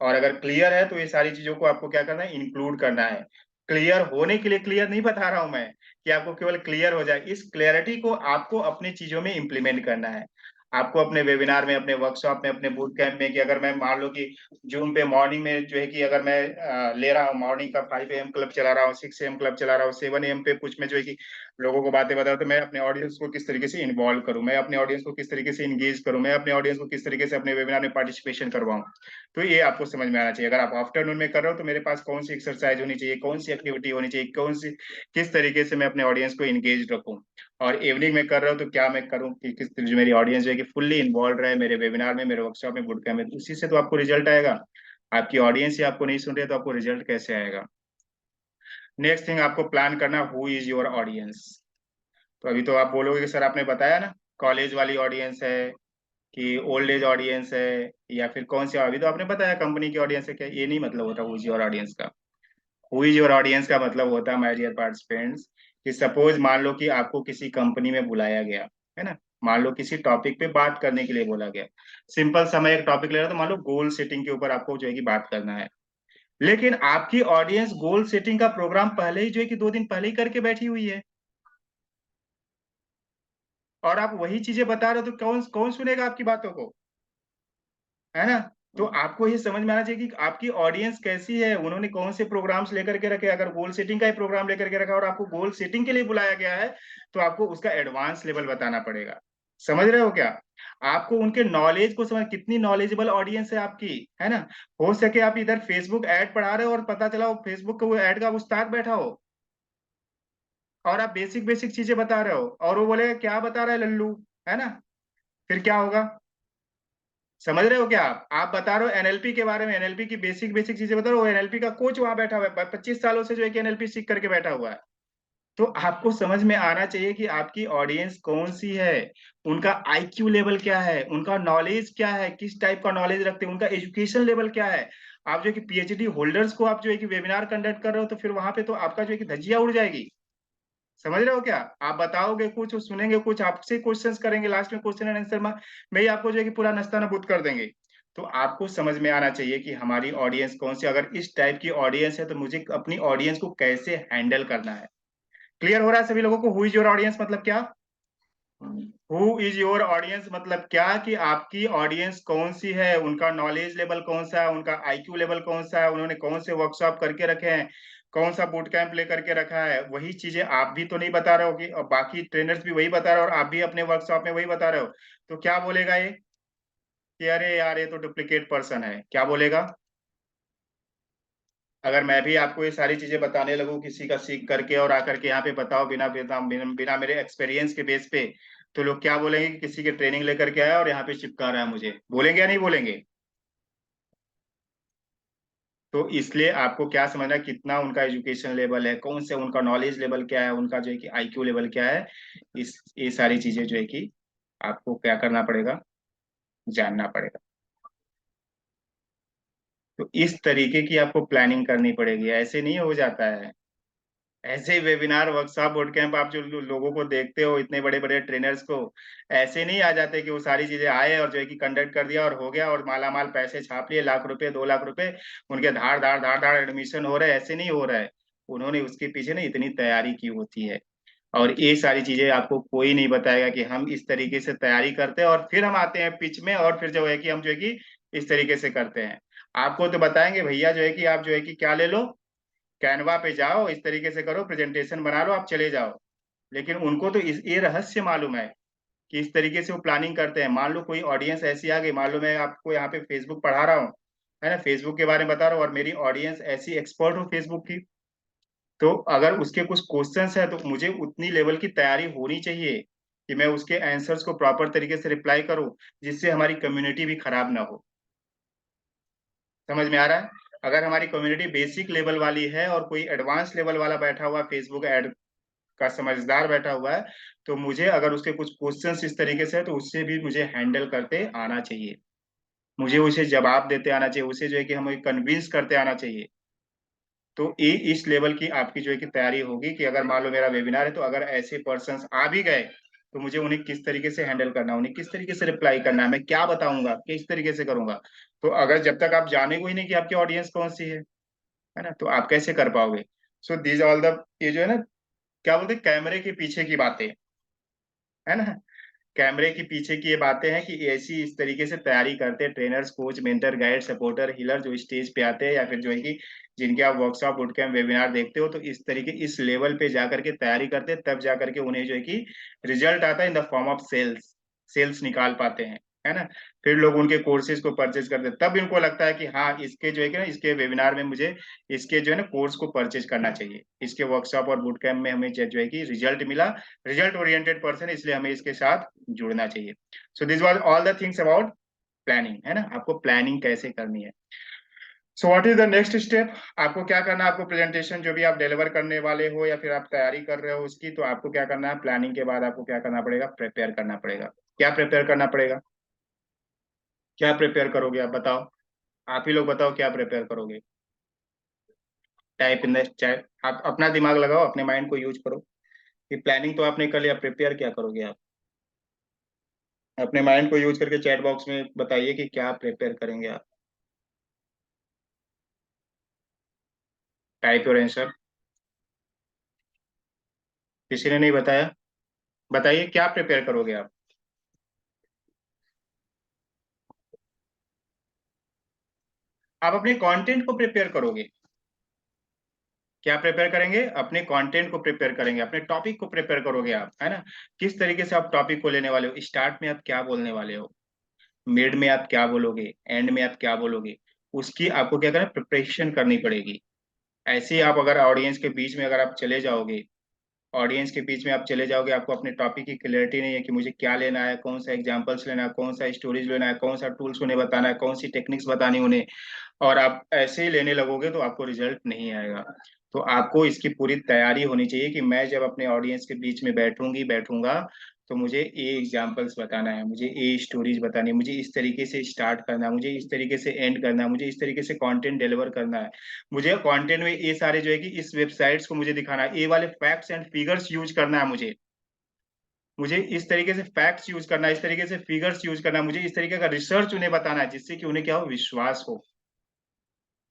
और अगर क्लियर है तो ये सारी चीजों को आपको क्या करना है? इंक्लूड करना है। क्लियर होने के लिए क्लियर नहीं बता रहा हूं मैं कि आपको केवल क्लियर हो जाए, इस क्लियरिटी को आपको अपनी चीजों में इंप्लीमेंट करना है। आपको अपने वेबिनार में, अपने वर्कशॉप में, अपने बूट कैंप में, कि अगर मैं मान लो कि जूम पे मॉर्निंग में जो है कि अगर मैं ले रहा हूँ मॉर्निंग का 5 AM क्लब चला रहा हूँ, 6 AM क्लब चला रहा हूँ, 7 AM पे कुछ मैं जो है कि लोगों को बातें बता रहा हूँ, तो मैं अपने ऑडियंस को किस तरीके से इन्वॉल्व करूँ, मैं अपने ऑडियंस को किस तरीके से इंगेज करूँ, मैं अपने ऑडियंस को किस तरीके से अपने वेबिनार में पार्टिसिपेशन करवाऊँ। तो ये आपको समझ में आना चाहिए। अगर आप आफ्टरनून में कर रहे हो तो मेरे पास कौन सी एक्सरसाइज होनी चाहिए, कौन सी एक्टिविटी होनी चाहिए, कौन सी, किस तरीके से मैं अपने ऑडियंस को इंगेज रखूं। और इवनिंग में कर रहा हूँ तो क्या मैं करूँ कि किस जो मेरी ऑडियंस जो है कि फुल्ली इन्वॉल्व रहे मेरे वेबिनार में, मेरे वर्कशॉप में, बुट कैंप में। उसी से तो आपको रिजल्ट आएगा। आपकी ऑडियंस ही आपको नहीं सुन रही है तो आपको रिजल्ट कैसे आएगा? नेक्स्ट थिंग आपको प्लान करना, हु इज योर ऑडियंस। तो अभी तो आप बोलोगे कि सर आपने बताया ना, कॉलेज वाली ऑडियंस है कि ओल्ड एज ऑडियंस है, या फिर कौन सी, अभी तो आपने बताया कंपनी की ऑडियंस है। क्या ये नहीं मतलब होता हु इज योर ऑडियंस का? हु इज योर ऑडियंस का मतलब होता है माय डियर पार्टिसिपेंट्स, कि सपोज मान लो कि आपको किसी कंपनी में बुलाया गया, है ना, मान लो किसी टॉपिक पे बात करने के लिए बोला गया। सिंपल सा मैं एक टॉपिक ले रहा हूं, तो मान लो गोल सेटिंग के ऊपर आपको जो है कि बात करना है। लेकिन आपकी ऑडियंस गोल सेटिंग का प्रोग्राम पहले ही जो है कि 2 दिन पहले ही करके बैठी हुई है। और आप वही चीजें बता रहे हो तो कौन कौन सुनेगा आपकी बातों को, है ना। तो आपको ये समझ में आना चाहिए कि आपकी ऑडियंस कैसी है, उन्होंने कौन से प्रोग्राम्स लेकर के रखे। अगर गोल सेटिंग का ही प्रोग्राम लेकर के रखा और आपको गोल सेटिंग के लिए बुलाया गया है, तो आपको उसका एडवांस लेवल बताना पड़ेगा। समझ रहे हो क्या? आपको उनके नॉलेज को समझ, कितनी नॉलेजेबल ऑडियंस है आपकी, है ना। हो सके आप इधर फेसबुक ऐड पढ़ा रहे हो और पता चला वो फेसबुक का वो ऐड का उस्ताद बैठा हो, और आप बेसिक बेसिक चीजें बता रहे हो और वो बोलेगा क्या बता रहा है लल्लू, है ना। फिर क्या होगा? समझ रहे हो क्या? आप बता रहे हो एनएलपी के बारे में, एनएलपी की बेसिक बेसिक चीजें बता रहे हो, एनएलपी का कोच वहां बैठा हुआ है, 25 सालों से जो है कि एनएलपी सीख करके बैठा हुआ है। तो आपको समझ में आना चाहिए कि आपकी ऑडियंस कौन सी है, उनका आईक्यू लेवल क्या है, उनका नॉलेज क्या है, किस टाइप का नॉलेज रखते हैं, उनका एजुकेशन लेवल क्या है। आप जो है कि पीएचडी होल्डर्स को आप जो है कि वेबिनार कंडक्ट कर रहे हो, तो फिर वहां पे तो आपका जो है कि धज्जियां उड़ जाएगी। समझ रहे हो क्या? आप बताओगे कुछ, वो सुनेंगे कुछ, आपसे क्वेश्चंस करेंगे, लास्ट में क्वेश्चन एंड आंसर में ही आपको जो है कि पूरा नाश्ता नबूद कर देंगे। तो आपको समझ में आना चाहिए कि हमारी ऑडियंस कौन सी, अगर इस टाइप की ऑडियंस है तो मुझे अपनी ऑडियंस को कैसे हैंडल करना है। क्लियर हो रहा है सभी लोगों को? हु इज योर ऑडियंस मतलब क्या? हु इज योर ऑडियंस मतलब क्या, कि आपकी ऑडियंस कौन सी है, उनका नॉलेज लेवल कौन सा है, उनका आईक्यू लेवल कौन सा है, उन्होंने कौन से वर्कशॉप करके रखे हैं, कौन सा बूट कैंप ले करके रखा है। वही चीजें आप भी तो नहीं बता रहे हो कि, और बाकी ट्रेनर्स भी वही बता रहे हो और आप भी अपने वर्कशॉप में वही बता रहे हो। तो क्या बोलेगा ये कि अरे यार ये तो डुप्लीकेट पर्सन है, क्या बोलेगा? अगर मैं भी आपको ये सारी चीजें बताने लगूं किसी का सीख करके और आकर के यहाँ पे बताओ बिना बिना बिना मेरे एक्सपीरियंस के बेस पे, तो लोग क्या बोलेंगे कि किसी की ट्रेनिंग लेकर के आया और यहाँ पे चिपका रहा है मुझे, बोलेंगे या नहीं बोलेंगे? तो इसलिए आपको क्या समझना है, कितना उनका एजुकेशन लेवल है, कौन से उनका नॉलेज लेवल क्या है, उनका जो है कि आईक्यू लेवल क्या है। इस ये सारी चीजें जो है कि आपको क्या करना पड़ेगा, जानना पड़ेगा। तो इस तरीके की आपको प्लानिंग करनी पड़ेगी, ऐसे नहीं हो जाता है। ऐसे ही वेबिनार वर्कशॉप बोट कैंप आप जो लोगों को देखते हो, इतने बड़े बड़े ट्रेनर्स को, ऐसे नहीं आ जाते कि वो सारी चीजें आए और जो है कि कंडक्ट कर दिया और हो गया और माला माल पैसे छाप लिए, लाख रुपए 2 लाख रुपए उनके धाड़ धाड़ धाड़ धाड़ एडमिशन हो रहे हैं, ऐसे नहीं हो रहा है। उन्होंने उसके पीछे ना इतनी तैयारी की होती है। और ये सारी चीजें आपको कोई नहीं बताएगा कि हम इस तरीके से तैयारी करते हैं और फिर हम आते हैं पिच में और फिर जो है कि हम जो है कि इस तरीके से करते हैं। आपको तो बताएंगे भैया जो है कि आप जो है कि क्या ले लो, कैनवा पे जाओ, इस तरीके से करो, प्रेजेंटेशन बना लो, आप चले जाओ। लेकिन उनको तो ये रहस्य मालूम है कि इस तरीके से वो प्लानिंग करते हैं। मान लो कोई ऑडियंस ऐसी आ गई, मान लो मैं आपको यहाँ पे फेसबुक पढ़ा रहा हूँ, है ना, फेसबुक के बारे में बता रहा हूँ और मेरी ऑडियंस ऐसी एक्सपर्ट हो फेसबुक की, तो अगर उसके कुछ क्वेश्चंस है तो मुझे उतनी लेवल की तैयारी होनी चाहिए कि मैं उसके आंसर्स को प्रॉपर तरीके से रिप्लाई करूं, जिससे हमारी कम्युनिटी भी खराब ना हो। समझ में आ रहा है? अगर हमारी कम्युनिटी बेसिक लेवल वाली है और कोई एडवांस लेवल वाला बैठा हुआ फेसबुक ऐड का समझदार बैठा हुआ है, तो मुझे अगर उसके कुछ क्वेश्चंस इस तरीके से है तो उससे भी मुझे हैंडल करते आना चाहिए, मुझे उसे जवाब देते आना चाहिए, उसे जो है कि हमें कन्विंस करते आना चाहिए। तो ये इस लेवल की आपकी जो है कि तैयारी होगी कि अगर मान लो मेरा वेबिनार है तो अगर ऐसे पर्सन्स आ भी गए तो मुझे उन्हें किस तरीके से हैंडल करना है, उन्हें किस तरीके से रिप्लाई करना है, मैं क्या बताऊंगा, किस तरीके से करूंगा। तो अगर जब तक आप जाने को ही नहीं कि आपकी ऑडियंस कौन सी है ना, तो आप कैसे कर पाओगे? सो दीज ऑल द, ये जो है ना, क्या बोलते हैं, कैमरे के पीछे की बातें, है ना। कैमरे के पीछे की ये बातें हैं कि ऐसी इस तरीके से तैयारी करते हैं trainers, coach, mentor, guide, supporter, healer जो स्टेज पे आते हैं या फिर जो है कि जिनके आप वर्कशॉप बूट कैंप वेबिनार देखते हो, तो इस तरीके इस लेवल पे जाकर के तैयारी करते हैं, तब जाकर के उन्हें जो है कि रिजल्ट आता है in the form of sales, sales निकाल पाते हैं, है ना। फिर लोग उनके कोर्सेज को परचेज करते हैं, तब इनको लगता है कि हाँ इसके जो है कि ना, इसके वेबिनार में मुझे इसके जो है ना कोर्स को परचेज करना चाहिए, इसके वर्कशॉप और बूट कैंप में हमें जो है कि रिजल्ट मिला, रिजल्ट ओरिएंटेड पर्सन, इसलिए हमें इसके साथ जुड़ना चाहिए। So this was all the things about planning, है ना, आपको प्लानिंग कैसे करनी है। So what is the next step? आपको क्या करना है, आपको प्रेजेंटेशन जो भी आप डिलीवर करने वाले हो या फिर आप तैयारी कर रहे हो उसकी, तो आपको क्या करना है, प्लानिंग के बाद आपको क्या करना पड़ेगा, प्रिपेयर करना पड़ेगा। क्या प्रिपेयर करना पड़ेगा? क्या प्रिपेयर करोगे आप बताओ, आप ही लोग बताओ क्या प्रिपेयर करोगे। टाइप इन द चैट, आप अपना दिमाग लगाओ, अपने माइंड को यूज करो कि प्लानिंग तो आपने कर लिया, प्रिपेयर क्या करोगे आप। अपने माइंड को यूज करके चैट बॉक्स में बताइए कि क्या प्रिपेयर करेंगे आप। Type your answer. किसी ने नहीं बताया? बताइए क्या प्रिपेयर करोगे आप? आप अपने कंटेंट को प्रिपेयर करोगे। क्या प्रिपेयर करेंगे? अपने कंटेंट को प्रिपेयर करेंगे, अपने टॉपिक को प्रिपेयर करोगे आप, है ना? किस तरीके से आप टॉपिक को लेने वाले हो, स्टार्ट में आप क्या बोलने वाले हो, मिड में आप क्या बोलोगे, एंड में आप क्या बोलोगे, उसकी आपको क्या करना, प्रिपरेशन करनी पड़ेगी। ऐसे ही आप अगर ऑडियंस के बीच में अगर आप चले जाओगे, ऑडियंस के बीच में आप चले जाओगे, आपको अपने टॉपिक की क्लैरिटी नहीं है कि मुझे क्या लेना है, कौन सा एग्जांपल्स लेना है, कौन सा स्टोरेज लेना है, कौन सा टूल्स उन्हें बताना है, कौन सी टेक्निक्स बतानी उन्हें, और आप ऐसे ही लेने लगोगे तो आपको रिजल्ट नहीं आएगा। तो आपको इसकी पूरी तैयारी होनी चाहिए कि मैं जब अपने ऑडियंस के बीच में बैठूंगा तो मुझे ए एग्जाम्पल्स बताना है, मुझे ए स्टोरीज बतानी है, मुझे इस तरीके से स्टार्ट करना है, मुझे इस तरीके से एंड करना है, मुझे इस तरीके से कंटेंट डिलीवर करना है, मुझे कंटेंट में ये सारे जो है कि इस वेबसाइट्स को मुझे दिखाना है, ये वाले फैक्ट्स एंड फिगर्स यूज करना है, मुझे इस तरीके से फैक्ट्स यूज करना है, इस तरीके से फिगर्स यूज करना है, मुझे इस तरीके का रिसर्च उन्हें बताना है, जिससे कि उन्हें क्या हो, विश्वास हो,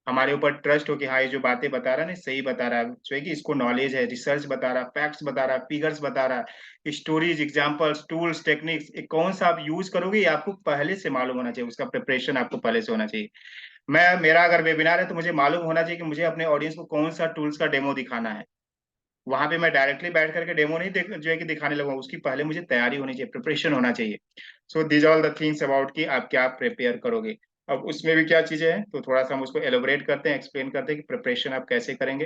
हमारे ऊपर ट्रस्ट हो कि हाँ ये जो बातें बता रहा है ना सही बता रहा है, जो है कि इसको नॉलेज है, रिसर्च बता रहा है, फैक्ट्स बता रहा है, फिगर्स बता रहा है, स्टोरीज, एग्जांपल्स, टूल्स, टेक्निक्स, कौन सा आप यूज करोगे ये आपको पहले से मालूम होना चाहिए, उसका प्रिपरेशन आपको पहले से होना चाहिए। मैं मेरा अगर वेबिनार है तो मुझे मालूम होना चाहिए कि मुझे अपने ऑडियंस को कौन सा टूल्स का डेमो दिखाना है। वहां पे मैं डायरेक्टली बैठ करके डेमो नहीं जो है कि दिखाने लगूंगा, उसकी पहले मुझे तैयारी होनी चाहिए, प्रिपरेशन होना चाहिए। So these all the things about कि आप क्या प्रिपेयर करोगे। अब उसमें भी क्या चीजें हैं तो थोड़ा सा हम उसको एलोबरेट करते हैं, एक्सप्लेन करते हैं कि प्रिपरेशन आप कैसे करेंगे।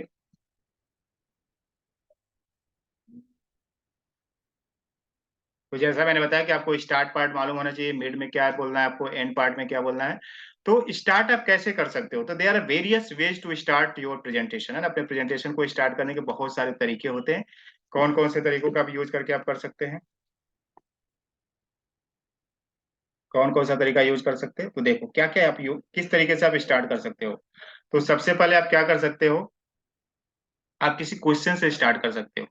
तो जैसा मैंने बताया कि आपको स्टार्ट पार्ट मालूम होना चाहिए, मिड में क्या बोलना है आपको, एंड पार्ट में क्या बोलना है। तो स्टार्ट आप कैसे कर सकते हो, तो there are various ways to start your presentation, है ना? अपने प्रेजेंटेशन को स्टार्ट करने के बहुत सारे तरीके होते हैं। कौन कौन से तरीकों का आप यूज करके आप कर सकते हैं? कौन कौन सा तरीका यूज कर सकते हैं, तो देखो क्या क्या आप किस तरीके से आप स्टार्ट कर सकते हो। तो सबसे पहले आप क्या कर सकते हो, आप किसी क्वेश्चन से स्टार्ट कर सकते हो,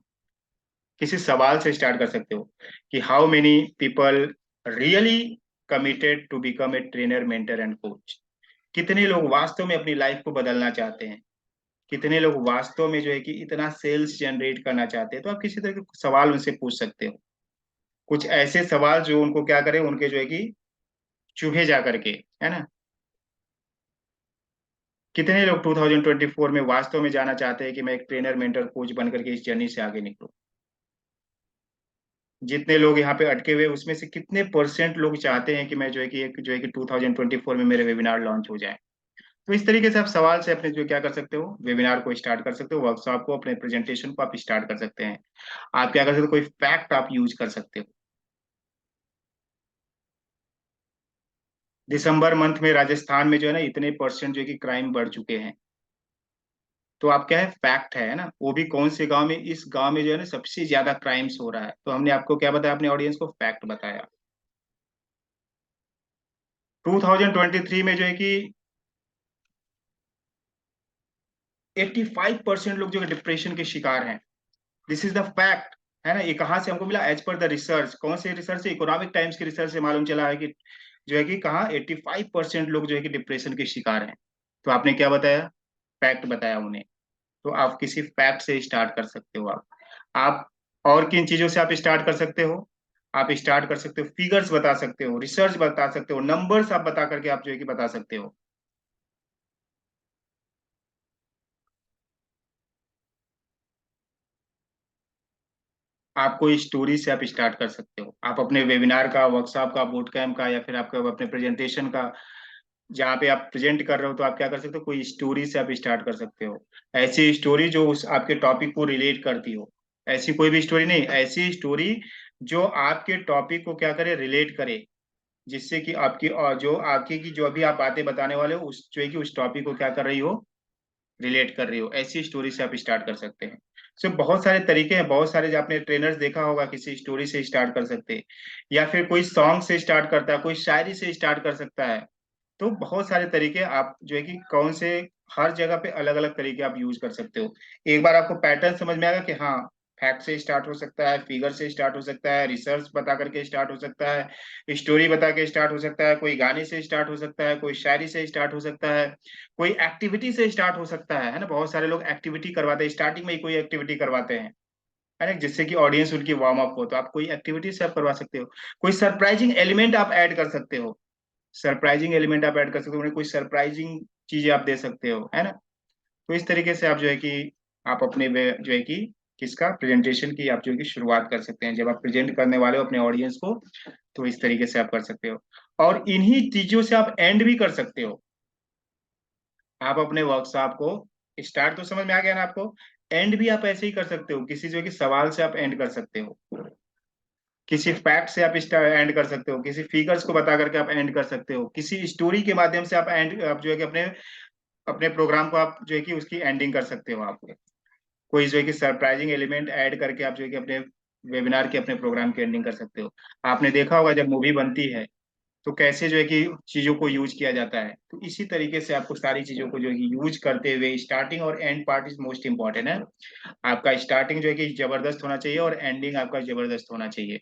किसी सवाल से स्टार्ट कर सकते हो कि how many people really committed to become a trainer, mentor and coach. कितने लोग वास्तव में अपनी लाइफ को बदलना चाहते हैं, कितने लोग वास्तव में जो है कि इतना सेल्स जनरेट करना चाहते हैं। तो आप किसी तरह के सवाल उनसे पूछ सकते हो, कुछ ऐसे सवाल जो उनको क्या करे, उनके जो है कि चुभे जा करके, है ना? कितने लोग 2024 में वास्तव में जाना चाहते हैं कि मैं एक ट्रेनर, मेंटर, कोच बन करके इस जर्नी से आगे निकलूं। जितने लोग यहाँ पे अटके हुए उसमें से कितने परसेंट लोग चाहते हैं कि मैं जो है कि एक जो है कि 2024 में मेरे वेबिनार लॉन्च हो जाए। तो इस तरीके से आप सवाल से अपने जो क्या कर सकते हो, वेबिनार को स्टार्ट कर सकते हो, वर्कशॉप को, अपने प्रेजेंटेशन को आप स्टार्ट कर सकते हैं। आप क्या कर सकते हो, कोई फैक्ट आप यूज कर सकते हो। दिसंबर मंथ में राजस्थान में जो है ना इतने परसेंट जो है कि क्राइम बढ़ चुके हैं। तो आप क्या है, फैक्ट है ना, वो भी कौन से गांव में, इस गांव में जो है ना सबसे ज्यादा क्राइम्स हो रहा है, तो हमने आपको क्या बताया, अपने ऑडियंस को फैक्ट बताया। 2023 में जो है कि 85% लोग जो है डिप्रेशन के शिकार हैं। दिस इज द फैक्ट, है ना? ये कहाँ से हमको मिला, एज पर द रिसर्च। कौन से रिसर्च से? इकोनॉमिक टाइम्स के रिसर्च से मालूम चला है कि जो है कि कहाँ 85% लोग जो है कि डिप्रेशन के शिकार हैं। तो आपने क्या बताया, फैक्ट बताया उन्हें। तो आप किसी फैक्ट से स्टार्ट कर सकते हो। आप और किन चीजों से आप स्टार्ट कर सकते हो, आप स्टार्ट कर सकते हो, फिगर्स बता सकते हो, रिसर्च बता सकते हो, नंबर्स आप बता करके आप जो है कि बता सकते हो। आप कोई स्टोरी से आप स्टार्ट कर सकते हो, आप अपने वेबिनार का, वर्कशॉप का, बूट कैम्प का, या फिर आपका अपने प्रेजेंटेशन का, जहाँ पे आप प्रेजेंट कर रहे हो, तो आप क्या कर सकते हो, कोई स्टोरी से आप स्टार्ट कर सकते हो। ऐसी स्टोरी जो उस आपके टॉपिक को रिलेट करती हो, ऐसी कोई भी स्टोरी नहीं, ऐसी स्टोरी जो आपके टॉपिक को क्या करे, रिलेट करे, जिससे कि आपकी, और जो आपकी की जो अभी आप बातें बताने वाले हो उस जो है कि उस टॉपिक को क्या कर रही हो, रिलेट कर रही हो, ऐसी स्टोरी से आप स्टार्ट कर सकते हैं। सो बहुत सारे तरीके हैं, बहुत सारे, जो आपने ट्रेनर्स देखा होगा किसी स्टोरी से स्टार्ट कर सकते हैं, या फिर कोई सॉन्ग से स्टार्ट करता है, कोई शायरी से स्टार्ट कर सकता है। तो बहुत सारे तरीके आप जो है कि कौन से, हर जगह पे अलग अलग तरीके आप यूज कर सकते हो। एक बार आपको पैटर्न समझ में आएगा कि हाँ, फैक्ट से स्टार्ट हो सकता है, फिगर से स्टार्ट हो सकता है, रिसर्च बता करके स्टार्ट हो सकता है, स्टोरी बता के स्टार्ट हो सकता है, कोई गाने से स्टार्ट हो सकता है, कोई शायरी से स्टार्ट हो सकता है, कोई एक्टिविटी से स्टार्ट हो सकता है ना? बहुत सारे लोग एक्टिविटी करवाते हैं, स्टार्टिंग में ही कोई एक्टिविटी करवाते हैं, है ना, जिससे कि ऑडियंस उनकी वार्म अप हो। तो आप कोई एक्टिविटी से आप करवा सकते हो, कोई सरप्राइजिंग एलिमेंट आप ऐड कर सकते हो, सरप्राइजिंग एलिमेंट आप ऐड कर सकते हो, उन्हें कोई सरप्राइजिंग चीजें आप दे सकते हो, है ना। तो इस तरीके से आप जो है कि आप अपने जो है कि किसका प्रेजेंटेशन की आप जो है कि शुरुआत कर सकते हैं। जब आप प्रेजेंट करने वाले हो अपने ऑडियंस को, तो इस तरीके से आप कर सकते हो। और इन्हीं चीजों से आप एंड भी कर सकते हो। आप अपने वर्कशॉप को स्टार्ट तो समझ में आ गया ना आपको, एंड भी आप ऐसे ही कर सकते हो, किसी जो है कि सवाल से आप एंड कर सकते हो, किसी फैक्ट से आप एंड कर सकते हो, किसी फिगर्स को बता करके आप एंड कर सकते हो, किसी स्टोरी के माध्यम से आप एंड, आप जो है कि अपने अपने प्रोग्राम को आप जो है कि उसकी एंडिंग कर सकते हो। आप कोई जो है कि सरप्राइजिंग एलिमेंट ऐड करके आप जो है कि अपने वेबिनार के अपने प्रोग्राम की एंडिंग कर सकते हो। आपने देखा होगा जब मूवी बनती है तो कैसे जो है कि चीजों को यूज किया जाता है, तो इसी तरीके से आपको सारी चीजों को जो है कि यूज करते हुए स्टार्टिंग और and part is most important है। आपका स्टार्टिंग जो है कि जबरदस्त होना चाहिए और एंडिंग आपका जबरदस्त होना चाहिए।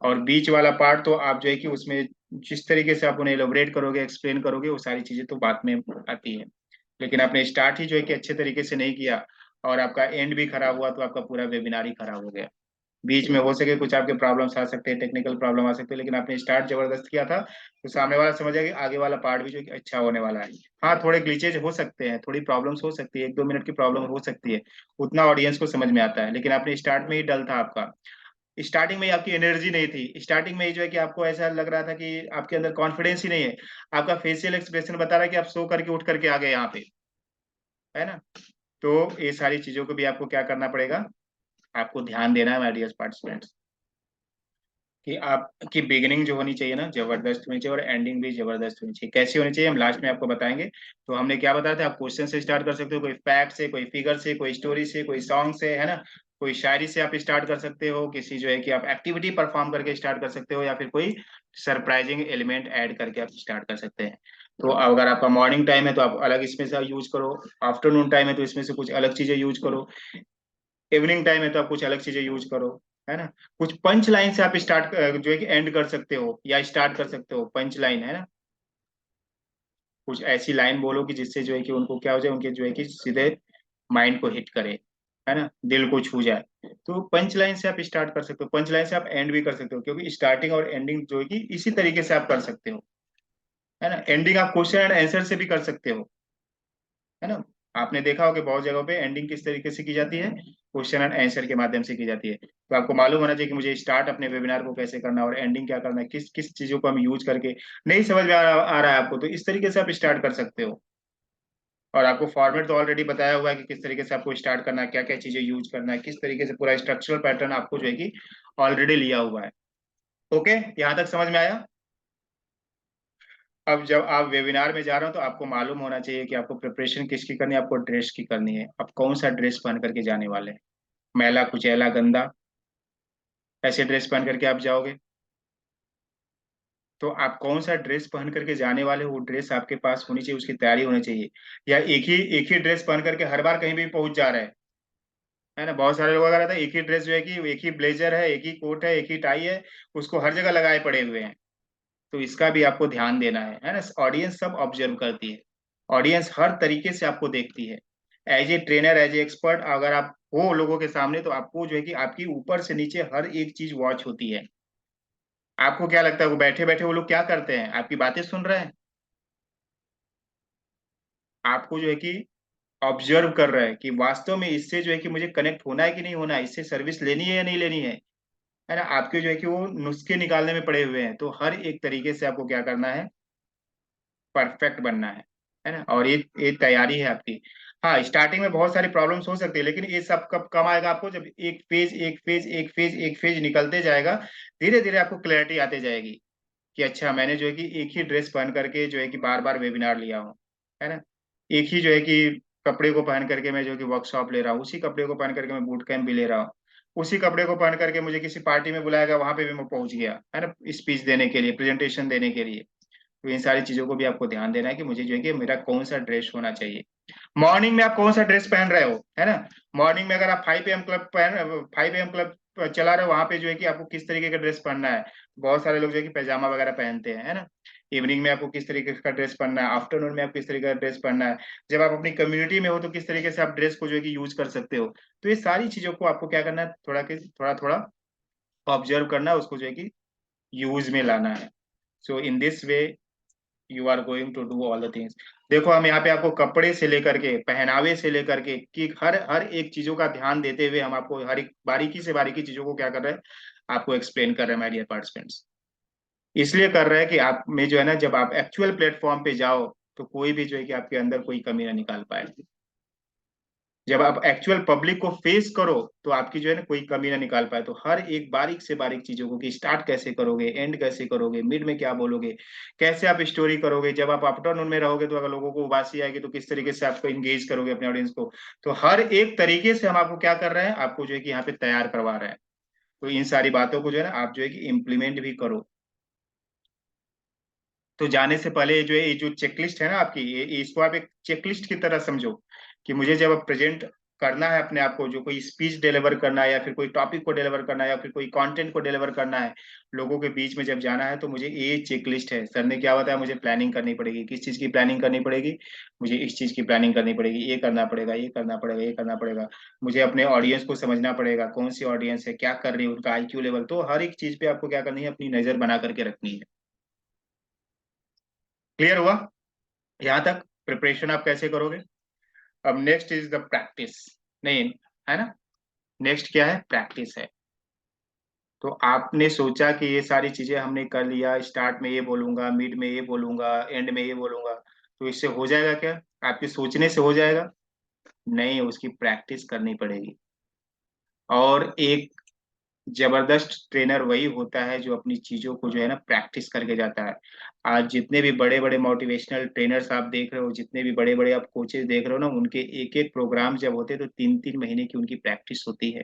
और बीच वाला पार्ट तो आप जो है कि उसमें जिस तरीके से आप उन्हें एलोबरेट करोगे, एक्सप्लेन करोगे, वो सारी चीजें तो बाद में आती है। लेकिन आपने स्टार्ट ही जो है कि अच्छे तरीके से नहीं किया और आपका एंड भी खराब हुआ, तो आपका पूरा वेबिनार ही खराब हो गया। बीच में हो सके कुछ आपके प्रॉब्लम्स आ सकते हैं, टेक्निकल प्रॉब्लम आ सकते हैं, लेकिन आपने स्टार्ट जबरदस्त किया था, तो सामने वाला समझ कि आगे वाला पार्ट भी जो है कि अच्छा होने वाला है। हाँ, थोड़े ग्लिचेज हो सकते हैं, थोड़ी प्रॉब्लम्स हो सकती है, 1-2 मिनट की प्रॉब्लम हो सकती है, उतना ऑडियंस को समझ में आता है। लेकिन आपने स्टार्ट में ही डल था आपका, स्टार्टिंग में ही आपकी एनर्जी नहीं थी, स्टार्टिंग में ही जो है कि आपको ऐसा लग रहा था कि आपके अंदर कॉन्फिडेंस ही नहीं है। आपका फेशियल एक्सप्रेशन बता रहा है कि आप सो करके उठ करके आ गए यहाँ पे, है ना। तो ये सारी चीजों को भी आपको क्या करना पड़ेगा, आपको ध्यान देना है माय डियर पार्टिसिपेंट्स, कि आपकी बिगिनिंग जो होनी चाहिए ना जबरदस्त होनी चाहिए और एंडिंग भी जबरदस्त होनी चाहिए। कैसी होनी चाहिए हम लास्ट में आपको बताएंगे। तो हमने क्या बताया था, आप क्वेश्चन से स्टार्ट कर सकते हो, कोई फैक्ट से, कोई फिगर से, कोई स्टोरी से, कोई सॉन्ग से, है ना, कोई शायरी से आप स्टार्ट कर सकते हो, किसी जो है कि आप एक्टिविटी परफॉर्म करके स्टार्ट कर सकते हो, या फिर कोई सरप्राइजिंग एलिमेंट ऐड करके आप स्टार्ट कर सकते हैं। तो अगर आपका मॉर्निंग टाइम है तो आप अलग इसमें से यूज करो, आफ्टरनून टाइम है तो इसमें से कुछ अलग चीजें यूज करो, इवनिंग टाइम है तो आप कुछ अलग चीजें यूज करो, है ना। कुछ पंच लाइन से आप स्टार्ट जो है कि एंड कर सकते हो या स्टार्ट कर सकते हो, पंच लाइन, है ना। कुछ ऐसी लाइन बोलो कि जिससे जो है कि उनको क्या हो जाए, उनके जो है कि सीधे माइंड को हिट करे, है ना, दिल को छू जाए। तो पंच लाइन से आप स्टार्ट कर सकते हो, पंच लाइन से आप एंड भी कर सकते हो, क्योंकि स्टार्टिंग और एंडिंग जो है कि इसी तरीके से आप कर सकते हो, है ना। एंडिंग आप क्वेश्चन एंड आंसर से भी कर सकते हो, है ना। आपने देखा होगा कि बहुत जगहों पे एंडिंग किस तरीके से की जाती है, क्वेश्चन एंड आंसर के माध्यम से की जाती है। तो आपको मालूम होना चाहिए कि मुझे स्टार्ट अपने वेबिनार को कैसे करना है और एंडिंग क्या करना है, किस किस चीजों को हम यूज करके, नहीं समझ में आ रहा है आपको, तो इस तरीके से आप स्टार्ट कर सकते हो। और आपको फॉर्मेट तो ऑलरेडी बताया हुआ है कि किस तरीके से आपको स्टार्ट करना है, क्या क्या चीजें यूज करना है, किस तरीके से पूरा स्ट्रक्चरल पैटर्न आपको जो है कि ऑलरेडी लिया हुआ है। ओके, यहाँ तक समझ में आया। अब जब आप वेबिनार में जा रहे हो तो आपको मालूम होना चाहिए कि आपको प्रिपरेशन किसकी करनी है, आपको ड्रेस की करनी है। आप कौन सा ड्रेस पहन करके जाने वाले हैं, मैला कुचैला गंदा ऐसे ड्रेस पहन करके आप जाओगे? तो आप कौन सा ड्रेस पहन करके जाने वाले हो, वो ड्रेस आपके पास होनी चाहिए, उसकी तैयारी होनी चाहिए। या एक ही ड्रेस पहन करके हर बार कहीं भी पहुंच जा रहे हैं, है ना। बहुत सारे लोग अगर रहता है एक ही ड्रेस जो है कि एक ही ब्लेजर है, एक ही कोट है, एक ही टाई है, उसको हर जगह लगाए पड़े हुए हैं। तो इसका भी आपको ध्यान देना है ना। ऑडियंस सब ऑब्जर्व करती है, ऑडियंस हर तरीके से आपको देखती है। As a trainer, as a expert अगर आप हो लोगों के सामने, तो आपको जो है कि आपकी ऊपर से नीचे हर एक चीज वॉच होती है। आपको क्या लगता है वो बैठे बैठे वो लोग क्या करते हैं, आपकी बातें सुन रहे हैं? आपको जो है कि ऑब्जर्व कर रहे हैं कि वास्तव में इससे जो है कि मुझे कनेक्ट होना है कि नहीं होना है, इससे सर्विस लेनी है या नहीं लेनी है ना। आपके जो है कि वो नुस्खे निकालने में पड़े हुए हैं। तो हर एक तरीके से आपको क्या करना है, परफेक्ट बनना है ना। और ये तैयारी है आपकी। हाँ, स्टार्टिंग में बहुत सारी प्रॉब्लम्स हो सकती है, लेकिन ये सब कब कम आएगा आपको, जब एक फेज एक फेज एक फेज एक फेज निकलते जाएगा, धीरे धीरे आपको क्लैरिटी आते जाएगी कि अच्छा मैंने जो है कि एक ही ड्रेस पहन करके जो है कि बार बार वेबिनार लिया हूँ, है ना। एक ही जो है कि कपड़े को पहन करके मैं जो है कि वर्कशॉप ले रहा हूँ, उसी कपड़े को पहन करके मैं बूट कैंप भी ले रहा हूँ, उसी कपड़े को पहन करके मुझे किसी पार्टी में बुलाया गया, वहां पे भी मैं पहुंच गया, है ना, स्पीच देने के लिए, प्रेजेंटेशन देने के लिए। तो इन सारी चीजों को भी आपको ध्यान देना है कि मुझे जो है कि मेरा कौन सा ड्रेस होना चाहिए। मॉर्निंग में आप कौन सा ड्रेस पहन रहे हो, है ना। मॉर्निंग में अगर आप 5 AM क्लब चला रहे हो वहां पे जो है कि आपको किस तरीके का ड्रेस पहनना है। बहुत सारे लोग जो है कि पैजामा वगैरह पहनते हैं, है ना। इवनिंग में आपको किस तरीके का ड्रेस पहनना है, आफ्टरनून में आपको किस तरीके का ड्रेस पहनना है, जब आप अपनी कम्युनिटी में हो तो किस तरीके से आप ड्रेस को जो है कि यूज कर सकते हो। तो ये सारी चीजों को आपको क्या करना है, थोड़ा थोड़ा ऑब्जर्व करना है, उसको जो है कि यूज में लाना है। So in this way you are going to do all the things. देखो हम यहाँ पे आपको कपड़े से लेकर के पहनावे से लेकर के कि हर हर एक चीजों का ध्यान देते हुए हम आपको हर एक बारीकी से बारीकी चीजों को क्या कर रहे हैं, आपको एक्सप्लेन कर रहे हैं माय डियर पार्टिसिपेंट्स। इसलिए कर रहे हैं कि आप में जो है ना, जब आप एक्चुअल प्लेटफॉर्म पे जाओ तो कोई भी जो है कि आपके अंदर कोई कमी ना निकाल पाए। जब आप एक्चुअल पब्लिक को फेस करो तो आपकी जो है ना कोई कमी ना निकाल पाए। तो हर एक बारीक से बारीक चीजों को कि स्टार्ट कैसे करोगे, एंड कैसे करोगे, मिड में क्या बोलोगे, कैसे आप स्टोरी करोगे, जब आप आफ्टरनून में रहोगे तो अगर लोगों को उबासी आएगी तो किस तरीके से आपको इंगेज करोगे अपने ऑडियंस को। तो हर एक तरीके से हम आपको क्या कर रहे हैं, आपको जो है कि यहाँ पे तैयार करवा रहे हैं। तो इन सारी बातों को जो है ना आप जो है कि इम्प्लीमेंट भी करो। तो जाने से पहले जो है ये जो चेकलिस्ट है ना आपकी, ये इसको आप एक चेकलिस्ट की तरह समझो कि मुझे जब प्रेजेंट करना है अपने आप को, जो कोई स्पीच डिलीवर करना है या फिर कोई टॉपिक को डिलीवर करना है या फिर कोई कंटेंट को डिलीवर करना है, लोगों के बीच में जब जाना है, तो मुझे ये चेकलिस्ट है। सर ने क्या बताया, मुझे प्लानिंग करनी पड़ेगी। किस चीज की प्लानिंग करनी पड़ेगी, मुझे इस चीज की प्लानिंग करनी पड़ेगी, ये करना पड़ेगा, ये करना पड़ेगा, ये करना पड़ेगा। मुझे अपने ऑडियंस को समझना पड़ेगा, कौन सी ऑडियंस है, क्या कर रही है, उनका आईक्यू लेवल। तो हर एक चीज पे आपको क्या करनी है, अपनी नजर बना करके रखनी है। क्लियर हुआ यहाँ तक? प्रिपरेशन आप कैसे करोगे। अब नेक्स्ट इज द प्रैक्टिस। नहीं, है ना। नेक्स्ट क्या है, प्रैक्टिस है। तो आपने सोचा कि ये सारी चीजें हमने कर लिया, स्टार्ट में ये बोलूंगा, मिड में ये बोलूंगा, एंड में ये बोलूंगा, तो इससे हो जाएगा क्या, आपके सोचने से हो जाएगा? नहीं, उसकी प्रैक्टिस करनी पड़ेगी। और एक जबरदस्त ट्रेनर वही होता है जो अपनी चीजों को जो है ना प्रैक्टिस करके जाता है। आज जितने भी बड़े बड़े मोटिवेशनल ट्रेनर्स आप देख रहे हो, जितने भी बड़े बड़े आप कोचेज देख रहे हो ना, उनके एक एक प्रोग्राम जब होते हैं तो 3 3 महीने की उनकी प्रैक्टिस होती है।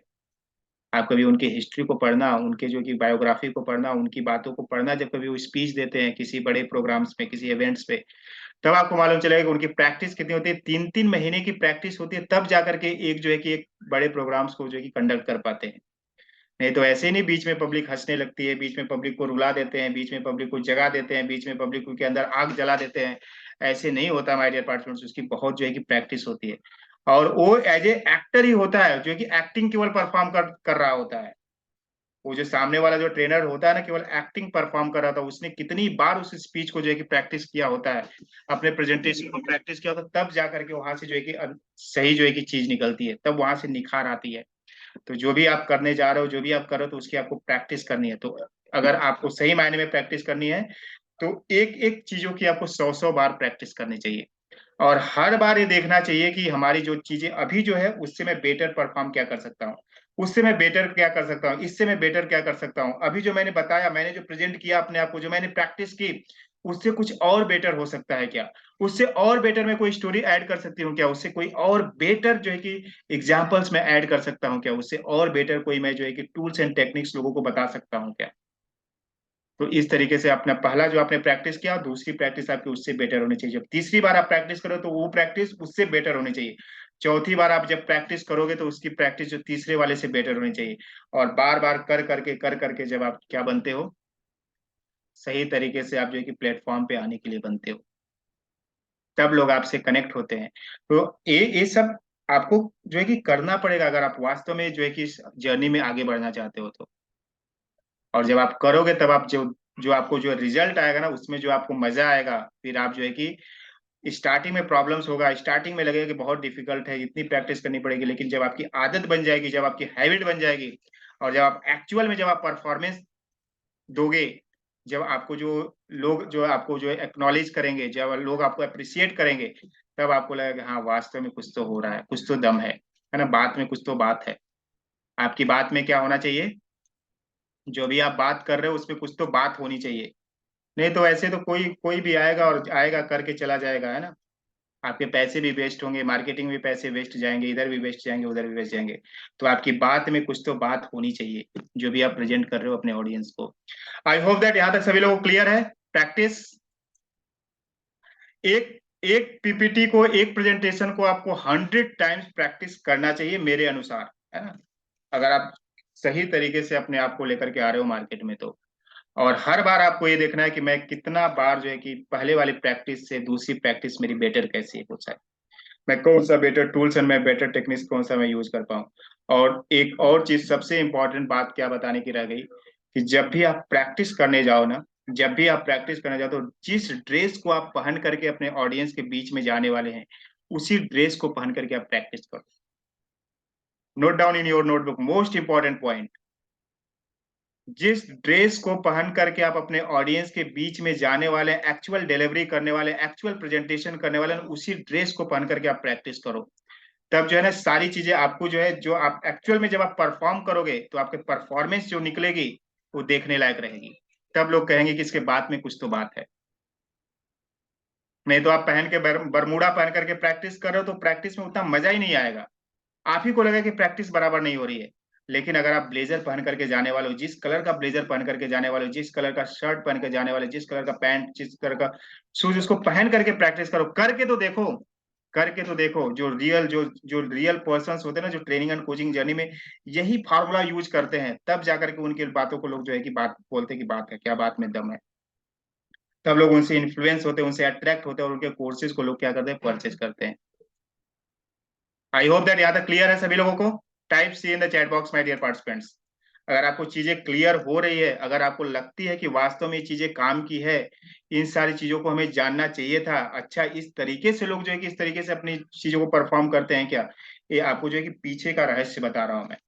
आप कभी उनकी हिस्ट्री को पढ़ना, उनके जो कि बायोग्राफी को पढ़ना, उनकी बातों को पढ़ना, जब कभी वो स्पीच देते हैं किसी बड़े प्रोग्राम्स में, किसी इवेंट्स पे, तब आपको मालूम चलेगा कि उनकी प्रैक्टिस कितनी होती है। 3 3 महीने की प्रैक्टिस होती है, तब जाकर के एक जो है कि एक बड़े प्रोग्राम्स को जो है कि कंडक्ट कर पाते हैं। नहीं तो ऐसे नहीं, बीच में पब्लिक हंसने लगती है, बीच में पब्लिक को रुला देते हैं, बीच में पब्लिक को जगा देते हैं, बीच में पब्लिक के अंदर आग जला देते हैं। ऐसे नहीं होता माय डियर पार्टिसिपेंट्स, उसकी बहुत जो है कि प्रैक्टिस होती है। और वो एज ए एक्टर ही होता है जो है कि एक्टिंग केवल परफॉर्म कर रहा होता है। वो जो सामने वाला जो ट्रेनर होता है ना, केवल एक्टिंग परफॉर्म कर रहा था, उसने कितनी बार उस स्पीच को जो है कि प्रैक्टिस किया होता है, अपने प्रेजेंटेशन को प्रैक्टिस किया होता है, तब जाकर के वहां से जो है कि सही जो है कि चीज निकलती है, तब वहां से निखार आती है। तो जो भी आप करने जा रहे हो, जो भी आप कर रहे हो, तो उसकी आपको प्रैक्टिस करनी है। तो अगर आपको सही मायने में प्रैक्टिस करनी है तो एक एक चीजों की आपको 100 100 बार प्रैक्टिस करनी चाहिए। और हर बार ये देखना चाहिए कि हमारी जो चीजें अभी जो है उससे मैं बेटर परफॉर्म क्या कर सकता हूँ, उससे मैं बेटर क्या कर सकता हूँ, इससे मैं बेटर क्या कर सकता हूँ। अभी जो मैंने बताया, मैंने जो प्रेजेंट किया अपने आप को, जो मैंने प्रैक्टिस की, उससे कुछ और बेटर हो सकता है क्या, उससे और बेटर मैं कोई स्टोरी ऐड कर सकती हूँ क्या, उससे कोई और बेटर जो है कि एग्जाम्पल्स मैं ऐड कर सकता हूँ क्या, उससे और बेटर कोई मैं जो है कि टूल्स एंड टेक्निक्स लोगों को बता सकता हूँ क्या। तो इस तरीके से अपना पहला जो आपने प्रैक्टिस किया, दूसरी प्रैक्टिस आपकी उससे बेटर होनी चाहिए। जब तीसरी बार आप प्रैक्टिस करो तो वो प्रैक्टिस उससे बेटर होनी चाहिए। चौथी बार आप जब प्रैक्टिस करोगे तो उसकी प्रैक्टिस जो तीसरे वाले से बेटर होनी चाहिए। और बार बार कर करके जब आप क्या बनते हो, सही तरीके से आप जो है कि प्लेटफॉर्म पे आने के लिए बनते हो, तब लोग आपसे कनेक्ट होते हैं। तो ये सब आपको जो है कि करना पड़ेगा अगर आप वास्तव में जो है कि इस जर्नी में आगे बढ़ना चाहते हो तो। और जब आप करोगे तब आप जो जो आपको जो रिजल्ट आएगा ना, उसमें जो आपको मजा आएगा, फिर आप जो है कि स्टार्टिंग में प्रॉब्लम्स होगा, स्टार्टिंग में लगेगा कि बहुत डिफिकल्ट है, इतनी प्रैक्टिस करनी पड़ेगी, लेकिन जब आपकी आदत बन जाएगी, जब आपकी हैबिट बन जाएगी, और जब आप एक्चुअल में जब आप परफॉर्मेंस दोगे, जब आपको जो लोग जो आपको जो एक्नॉलेज करेंगे, जब लोग आपको अप्रिसिएट करेंगे, तब आपको लगेगा हाँ वास्तव में कुछ तो हो रहा है, कुछ तो दम है ना, बात में कुछ तो बात है। आपकी बात में क्या होना चाहिए, जो भी आप बात कर रहे हो उसमें कुछ तो बात होनी चाहिए। नहीं तो ऐसे तो कोई कोई भी आएगा और आएगा करके चला जाएगा, है ना। आपके पैसे भी वेस्ट होंगे, मार्केटिंग में पैसे वेस्ट जाएंगे, इधर भी वेस्ट जाएंगे, उधर भी वेस्ट जाएंगे। तो आपकी बात में कुछ तो बात होनी चाहिए, जो भी आप प्रेजेंट कर रहे हो अपने ऑडियंस को। आई होप दैट यहाँ तक सभी लोगों को क्लियर है। प्रैक्टिस, एक एक पीपीटी को, एक प्रेजेंटेशन को आपको 100 टाइम्स प्रैक्टिस करना चाहिए मेरे अनुसार, है ना। अगर आप सही तरीके से अपने आप को लेकर के आ रहे हो मार्केट में तो। और हर बार आपको ये देखना है कि मैं कितना बार जो है कि पहले वाली प्रैक्टिस से दूसरी प्रैक्टिस मेरी बेटर कैसी हो जाए, मैं कौन सा बेटर टूल्स एंड मैं बेटर टेक्निक्स कौन सा मैं यूज कर पाऊँ। और एक और चीज सबसे इंपॉर्टेंट बात क्या बताने की रह गई कि जब भी आप प्रैक्टिस करने जाओ ना, जब भी आप प्रैक्टिस करने जाओ तो जिस ड्रेस को आप पहन करके अपने ऑडियंस के बीच में जाने वाले हैं उसी ड्रेस को पहन करके आप प्रैक्टिस करो। Note down in your notebook, most important point. जिस ड्रेस को पहन करके आप अपने ऑडियंस के बीच में जाने वाले, एक्चुअल डिलीवरी करने वाले, एक्चुअल प्रेजेंटेशन करने वाले, उसी ड्रेस को पहन करके आप प्रैक्टिस करो। तब जो है ना सारी चीजें आपको जो है, जो आप एक्चुअल में जब आप परफॉर्म करोगे तो आपके परफॉर्मेंस जो निकलेगी वो देखने लायक रहेगी। तब लोग कहेंगे कि इसके बात में कुछ तो बात है। नहीं तो आप पहन के बरमूडा पहन करके प्रैक्टिस कर रहे हो तो प्रैक्टिस में उतना मजा ही नहीं आएगा। आप ही को लगेगा कि प्रैक्टिस बराबर नहीं हो रही है। लेकिन अगर आप ब्लेजर पहन करके जाने वाले हो, जिस कलर का ब्लेजर पहन करके जाने वाले हो, जिस कलर का शर्ट पहन के जाने वाले, जिस कलर का पैंट, जिस कलर का शूज, उसको पहन करके प्रैक्टिस करो। करके तो देखो, करके तो देखो। जो रियल पर्सन होते हैं ना, जो ट्रेनिंग एंड कोचिंग जर्नी में यही फार्मूला यूज करते हैं, तब जाकर के उनकी बातों को लोग जो है कि बात बोलते हैं कि बात है क्या, बात में दम है। तब लोग उनसे इन्फ्लुएंस होते हैं, उनसे अट्रैक्ट होते हैं और उनके कोर्सेज को लोग क्या करते हैं, परचेज करते हैं। आई होप दैट यहाँ तक क्लियर है सभी लोगों को। Type C in the chat box my dear participants. अगर आपको चीजें क्लियर हो रही है, अगर आपको लगती है कि वास्तव में ये चीजें काम की है, इन सारी चीजों को हमें जानना चाहिए था, अच्छा इस तरीके से लोग जो है कि इस तरीके से अपनी चीजों को परफॉर्म करते हैं क्या, ये आपको जो है कि पीछे का रहस्य बता रहा हूं मैं,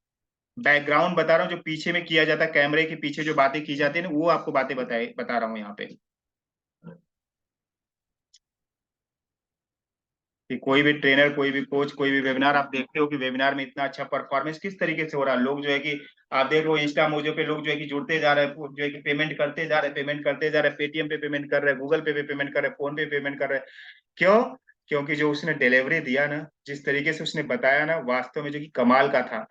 बैकग्राउंड बता रहा हूँ, जो पीछे में किया जाता है, कैमरे के पीछे जो बातें की जाती है ना, वो आपको बातें बता रहा हूँ यहाँ पे। कि कोई भी ट्रेनर, कोई भी कोच, कोई भी वेबिनार आप देखते हो कि वेबिनार में इतना अच्छा परफॉर्मेंस किस तरीके से हो रहा है। लोग जो है कि आप देख लो इंस्टा मोजो पे लोग जो है कि जुड़ते जा रहे हैं, जो है कि पेमेंट करते जा रहे हैं, पेमेंट करते जा रहे हैं, पेटीएम पे पेमेंट कर रहे हैं, गूगल पे पे पेमेंट कर रहे हैं, फोन पे पेमेंट कर रहे हैं। क्यों? क्योंकि जो उसने डिलीवरी दिया ना, जिस तरीके से उसने बताया ना, वास्तव में जो कि कमाल का था।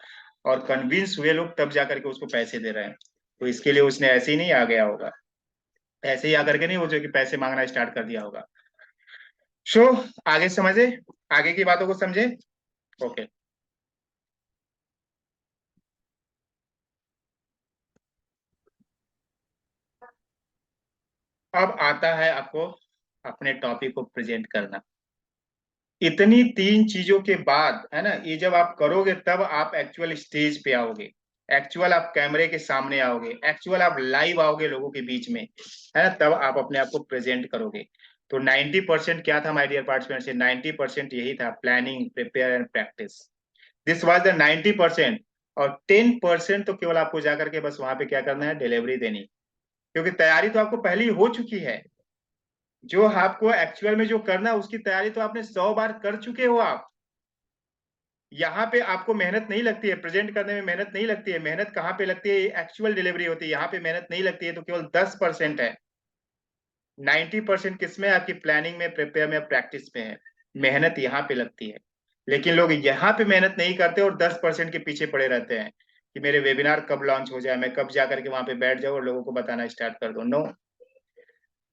और कन्विंस हुए लोग, तब जाकर के उसको पैसे दे रहे हैं। तो इसके लिए उसने ऐसे ही नहीं आ गया होगा, ऐसे ही आकर के नहीं वो जो है कि पैसे मांगना स्टार्ट कर दिया होगा। शो, आगे समझे, आगे की बातों को समझे। ओके। अब आता है आपको अपने टॉपिक को प्रेजेंट करना। इतनी तीन चीजों के बाद है ना, ये जब आप करोगे तब आप एक्चुअल स्टेज पे आओगे, एक्चुअल आप कैमरे के सामने आओगे, एक्चुअल आप लाइव आओगे लोगों के बीच में, है ना, तब आप अपने आप को प्रेजेंट करोगे। तो 90% क्या था माय डियर पार्टिसिपेंट्स, 90% यही था, planning, prepare and practice. This was the 90%। और 10% तो केवल आपको जाकर के बस वहां पे क्या करना है, डिलीवरी देनी। क्योंकि तैयारी तो आपको पहले ही हो चुकी है। जो आपको एक्चुअल में जो करना है उसकी तैयारी तो आपने 100 बार कर चुके हो आप। यहाँ पे आपको मेहनत नहीं लगती है, प्रेजेंट करने में मेहनत नहीं लगती है। मेहनत कहाँ पे लगती है, एक्चुअल डिलीवरी होती है, यहाँ पे मेहनत नहीं लगती है, तो केवल 10% है। 90% किसमें, आपकी प्लानिंग में, प्रिपेयर में, प्रैक्टिस में है। मेहनत यहाँ पे लगती है। लेकिन लोग यहाँ पे मेहनत नहीं करते और 10% के पीछे पड़े रहते हैं कि मेरे वेबिनार कब लॉन्च हो जाए, मैं कब जाकर के वहां पे बैठ जाऊं और लोगों को बताना स्टार्ट कर दो। नो,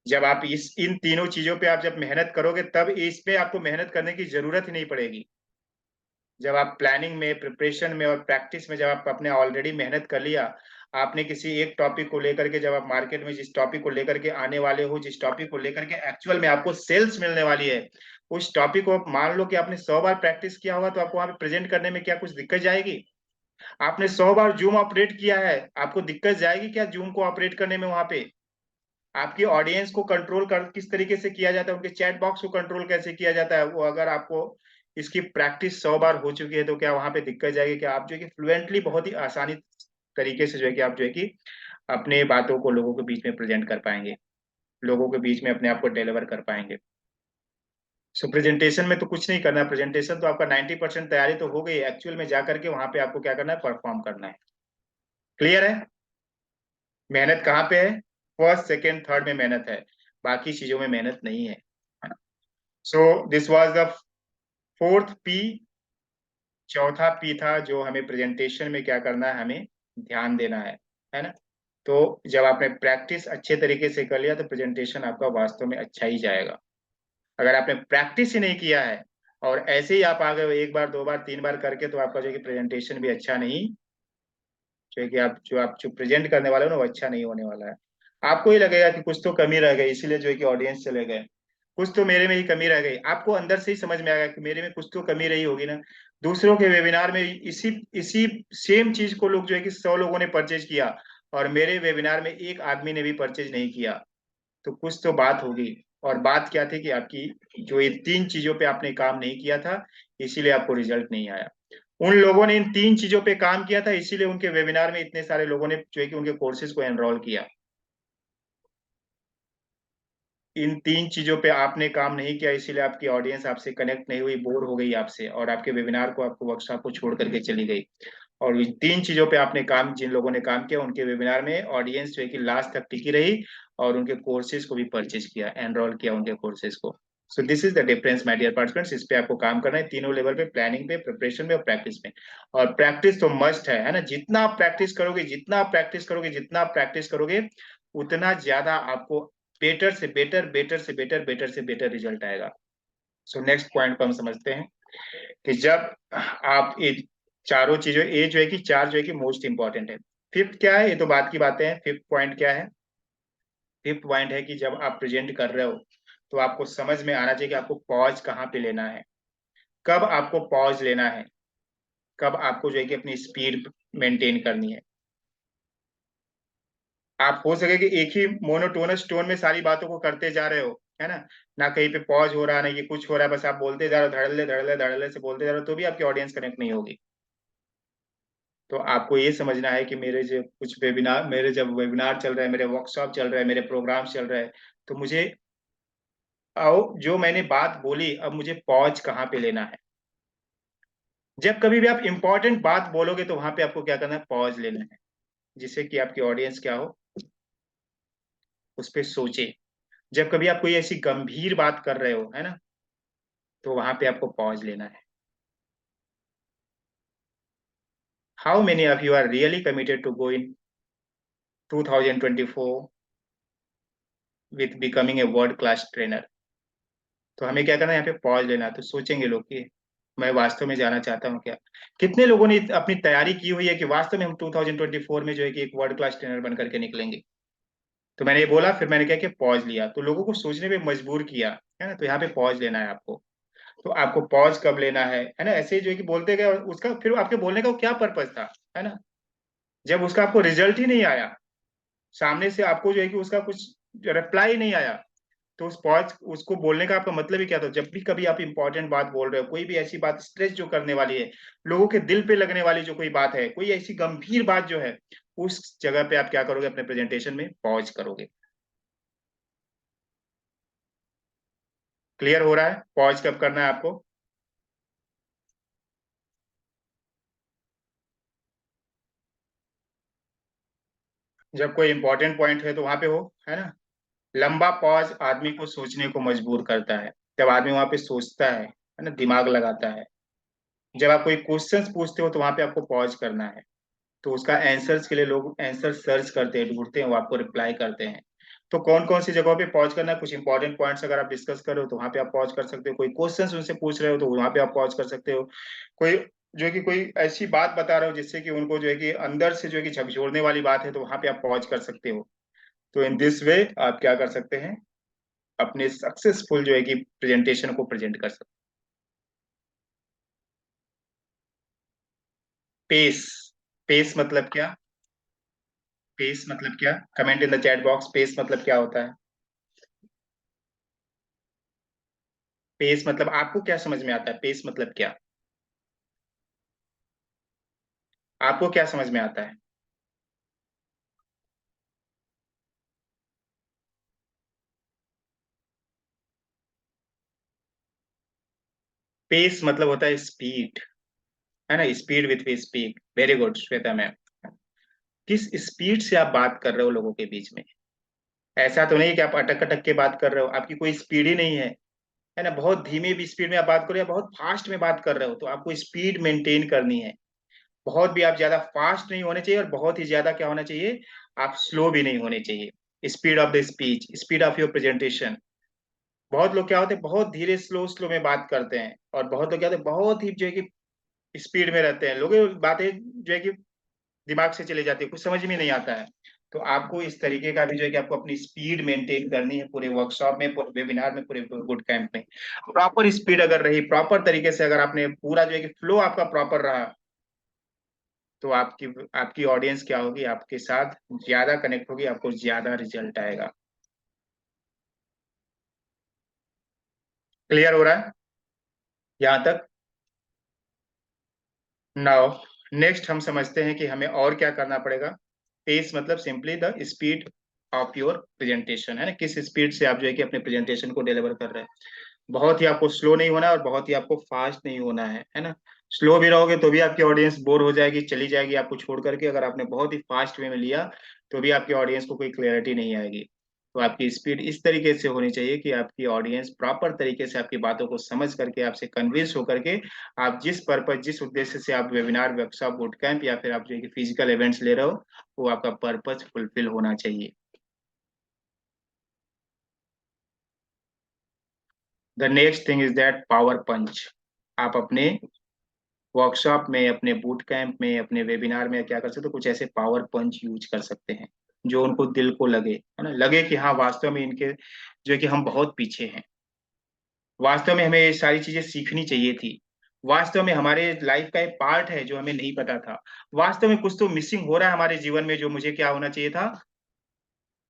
जब आप इस इन तीनों चीजों पे आप जब मेहनत करोगे तब इसमें आपको मेहनत करने की जरूरत ही नहीं पड़ेगी। जब आप प्लानिंग में, प्रिपरेशन में और प्रैक्टिस में जब आप अपने ऑलरेडी मेहनत कर लिया, आपने किसी एक टॉपिक को लेकर के, जब आप मार्केट में जिस टॉपिक को लेकर के आने वाले हो, जिस टॉपिक को लेकर के एक्चुअल में आपको सेल्स मिलने वाली है, उस टॉपिक को मान लो कि आपने 100 बार प्रैक्टिस किया होगा, तो आपको वहां पे प्रेजेंट करने में क्या कुछ दिक्कत जाएगी? आपने 100 बार जूम ऑपरेट किया है, आपको दिक्कत जाएगी क्या जूम को ऑपरेट करने में? वहां पे आपकी ऑडियंस को कंट्रोल कर किस तरीके से किया जाता है, उनके चैट बॉक्स को कंट्रोल कैसे किया जाता है, वो अगर आपको इसकी प्रैक्टिस 100 बार हो चुकी है, तो क्या वहां पे दिक्कत जाएगी? क्या आप जो है कि फ्लुएंटली, बहुत ही आसानी तरीके से जो है कि आप जो है कि अपने बातों को लोगों के बीच में प्रेजेंट कर पाएंगे, लोगों के बीच में अपने आप को डिलीवर कर पाएंगे? सो प्रेजेंटेशन में तो कुछ नहीं करना, प्रेजेंटेशन तो आपका 90% तैयारी तो हो गई, एक्चुअल में जाकर के वहां पे आपको क्या करना है, परफॉर्म करना है। क्लियर है? मेहनत कहाँ पे है? फर्स्ट, सेकेंड, थर्ड में मेहनत है, बाकी चीजों में मेहनत नहीं है। So this was the fourth P. चौथा पी था जो हमें प्रेजेंटेशन में क्या करना है, हमें ध्यान देना है ना। तो जब आपने प्रैक्टिस अच्छे तरीके से कर लिया तो प्रेजेंटेशन आपका वास्तव में अच्छा ही जाएगा। अगर आपने प्रैक्टिस ही नहीं किया है और ऐसे ही आप आ गए एक बार, दो बार, तीन बार करके, तो आपका जो है कि प्रेजेंटेशन भी अच्छा नहीं जो है कि आप जो प्रेजेंट करने वाले हो ना वो अच्छा नहीं होने वाला है। आपको ही लगेगा कि कुछ तो कमी रह गई, इसीलिए जो है कि ऑडियंस चले गए, कुछ तो मेरे में ही कमी रह गई। आपको अंदर से ही समझ में आएगा कि मेरे में कुछ तो कमी रही होगी ना। दूसरों के वेबिनार में इसी इसी सेम चीज को लोग जो है कि 100 लोगों ने परचेज किया, और मेरे वेबिनार में एक आदमी ने भी परचेज नहीं किया, तो कुछ तो बात होगी। और बात क्या थी कि आपकी जो ये 3 चीजों पे आपने काम नहीं किया था, इसीलिए आपको रिजल्ट नहीं आया। उन लोगों ने इन 3 चीजों पे काम किया था, इसीलिए उनके वेबिनार में इतने सारे लोगों ने जो है कि उनके कोर्सेज को एनरोल किया। इन 3 चीजों पे आपने काम नहीं किया, इसीलिए आपकी ऑडियंस आपसे कनेक्ट नहीं हुई, बोर हो गई आपसे, और आपके वेबिनार को, आपको वर्कशॉप को छोड़ करके चली गई। और इन 3 चीजों पे आपने काम, जिन लोगों ने काम किया उनके वेबिनार में ऑडियंस जो है कि लास्ट तक टिकी रही, और उनके कोर्सेज को भी परचेज किया, एनरोल किया उनके कोर्सेज को। So this is the difference my dear participants. इस पे आपको काम करना है, तीनों लेवल पे, प्लानिंग पे, प्रिपरेशन में और प्रैक्टिस में। और प्रैक्टिस तो मस्ट है ना। जितना आप प्रैक्टिस करोगे, जितना आप प्रैक्टिस करोगे, जितना आप प्रैक्टिस करोगे, उतना ज्यादा आपको बेटर से बेटर, बेटर से बेटर, बेटर से बेटर रिजल्ट आएगा। सो नेक्स्ट पॉइंट को हम समझते हैं कि जब आप ये चारों चीजों, ये जो है कि चार जो है कि मोस्ट इंपॉर्टेंट है। फिफ्थ क्या है, ये तो बात की बातें हैं। फिफ्थ पॉइंट क्या है? फिफ्थ पॉइंट है कि जब आप प्रेजेंट कर रहे हो, तो आपको समझ में आना चाहिए कि आपको पॉज कहाँ पे लेना है, कब आपको पॉज लेना है, कब आपको जो है कि अपनी स्पीड मेंटेन करनी है। आप हो सके कि एक ही मोनोटोनस टोन में सारी बातों को करते जा रहे हो, है ना, ना कहीं पे पॉज हो रहा है, ना ये कुछ हो रहा है, बस आप बोलते जा रहे हो, धड़ल्ले धड़ल्ले धड़ल्ले से बोलते जा रहे हो, तो भी आपकी ऑडियंस कनेक्ट नहीं होगी। तो आपको ये समझना है कि मेरे जब वेबिनार चल रहा है, मेरे वर्कशॉप चल रहा है, मेरे प्रोग्राम चल रहा है, तो मुझे आओ, जो मैंने बात बोली, अब मुझे पॉज कहाँ पे लेना है। जब कभी भी आप इंपॉर्टेंट बात बोलोगे, तो वहां पे आपको क्या करना है, पॉज लेना है, जिससे कि आपकी ऑडियंस क्या हो, उस पर सोचे। जब कभी आप कोई ऐसी गंभीर बात कर रहे हो, है ना, तो वहां पे आपको पॉज लेना है। How many of you are really committed to go in 2024 with becoming a world class trainer? तो हमें क्या करना है, यहाँ पे पॉज लेना है। तो सोचेंगे लोग कि मैं वास्तव में जाना चाहता हूँ क्या। कितने लोगों ने अपनी तैयारी की हुई है कि वास्तव में हम 2024 में जो है कि एक वर्ल्ड क्लास ट्रेनर बन करके निकलेंगे। तो मैंने ये बोला, फिर मैंने क्या किया, पॉज लिया, तो लोगों को सोचने पे मजबूर किया, है ना। तो यहाँ पे पॉज लेना है आपको। तो आपको पॉज कब लेना है ना, ऐसे ही जो है कि बोलते गए, और उसका फिर आपके बोलने का क्या पर्पज था, है ना। जब उसका आपको रिजल्ट ही नहीं आया, सामने से आपको जो है कि उसका कुछ रिप्लाई नहीं आया, तो उस पॉज, उसको बोलने का आपका मतलब ही क्या था। जब भी कभी आप इंपॉर्टेंट बात बोल रहे हो, कोई भी ऐसी बात स्ट्रेस जो करने वाली है, लोगों के दिल पे लगने वाली जो कोई बात है, कोई ऐसी गंभीर बात जो है, उस जगह पे आप क्या करोगे, अपने प्रेजेंटेशन में पॉज करोगे। क्लियर हो रहा है पॉज कब करना है आपको? जब कोई इंपॉर्टेंट पॉइंट है तो वहां पे हो, है ना। लंबा पॉज आदमी को सोचने को मजबूर करता है। जब आदमी वहां पे सोचता है ना, दिमाग लगाता है। जब आप कोई क्वेश्चंस पूछते हो, तो वहां पे आपको पॉज करना है। तो उसका आंसर्स के लिए लोग आंसर सर्च करते हैं, ढूंढते हैं, वो आपको रिप्लाई करते हैं। तो कौन कौन सी जगहों पे पॉज करना है, कुछ इंपॉर्टेंट पॉइंट्स अगर आप डिस्कस कर रहे हो, तो वहां पे आप पॉज कर सकते हो। कोई क्वेश्चंस उनसे पूछ रहे हो, तो वहां पे आप पॉज कर सकते हो। कोई जो है कि कोई ऐसी बात बता रहे हो जिससे कि उनको जो है कि अंदर से जो है कि झकझोरने वाली बात है, तो वहां पे आप पॉज कर सकते हो। तो इन दिस वे आप क्या कर सकते हैं, अपने सक्सेसफुल जो है कि प्रेजेंटेशन को प्रेजेंट कर सकते। पेस, पेस मतलब क्या? पेस मतलब क्या? Comment in the chat box, pace मतलब क्या होता है? पेस मतलब आपको क्या समझ में आता है, पेस मतलब क्या? आपको क्या समझ में आता है? पेस मतलब होता है स्पीड, है ना, speed with we speak. Very good Shweta ma'am. किस स्पीड से आप बात कर रहे हो लोगों के बीच में? ऐसा तो नहीं है कि आप अटक अटक के बात कर रहे हो, आपकी कोई स्पीड ही नहीं है ना। बहुत धीमे भी स्पीड में आप बात करो, या बहुत फास्ट में बात कर रहे हो, तो आपको स्पीड मेंटेन करनी है। बहुत भी आप ज्यादा फास्ट नहीं होने चाहिए, और बहुत ही ज्यादा क्या होना चाहिए, आप स्लो भी नहीं होने चाहिए। Speed of the speech, speed of your presentation. बहुत लोग क्या होते हैं, बहुत धीरे स्लो स्लो में बात करते हैं, और बहुत लोग क्या होते हैं, बहुत ही जो है कि स्पीड में रहते हैं। लोग बातें जो है कि दिमाग से चले जाती है, कुछ समझ में नहीं आता है। तो आपको इस तरीके का भी जो है कि आपको अपनी स्पीड मेंटेन करनी है पूरे वर्कशॉप में, पूरे वेबिनार में, पूरे बूट कैंप में। प्रॉपर स्पीड अगर रही, प्रॉपर तरीके से अगर आपने पूरा जो है कि फ्लो आपका प्रॉपर रहा, तो आपकी आपकी ऑडियंस क्या होगी, आपके साथ ज्यादा कनेक्ट होगी, आपको ज्यादा रिजल्ट आएगा। क्लियर हो रहा है यहाँ तक? नाउ नेक्स्ट हम समझते हैं कि हमें और क्या करना पड़ेगा। पेस मतलब simply the speed of your presentation, है ना, किस स्पीड से आप जो है कि अपने प्रेजेंटेशन को डिलीवर कर रहे हैं। बहुत ही आपको स्लो नहीं होना है और बहुत ही आपको फास्ट नहीं होना है ना। स्लो भी रहोगे तो भी आपकी ऑडियंस बोर हो जाएगी, चली जाएगी आपको छोड़ करके। अगर आपने बहुत ही फास्ट वे में लिया तो भी आपकी ऑडियंस को कोई क्लैरिटी नहीं आएगी। तो आपकी स्पीड इस तरीके से होनी चाहिए कि आपकी ऑडियंस प्रॉपर तरीके से आपकी बातों को समझ करके, आपसे कन्विंस होकर के, आप जिस पर्पज, जिस उद्देश्य से आप वेबिनार, वर्कशॉप, बूट कैंप या फिर आप जो फिजिकल इवेंट्स ले रहे हो, वो आपका पर्पज फुलफिल होना चाहिए। The next thing is that power punch. आप अपने वर्कशॉप में, अपने बूट कैंप में, अपने वेबिनार में क्या कर सकते हो, कुछ ऐसे पावर पंच यूज कर सकते हैं जो उनको दिल को लगे, है ना, लगे कि हाँ वास्तव में इनके जो है कि हम बहुत पीछे हैं, वास्तव में हमें ये सारी चीजें सीखनी चाहिए थी, वास्तव में हमारे लाइफ का एक पार्ट है जो हमें नहीं पता था, वास्तव में कुछ तो मिसिंग हो रहा है हमारे जीवन में जो मुझे क्या होना चाहिए था,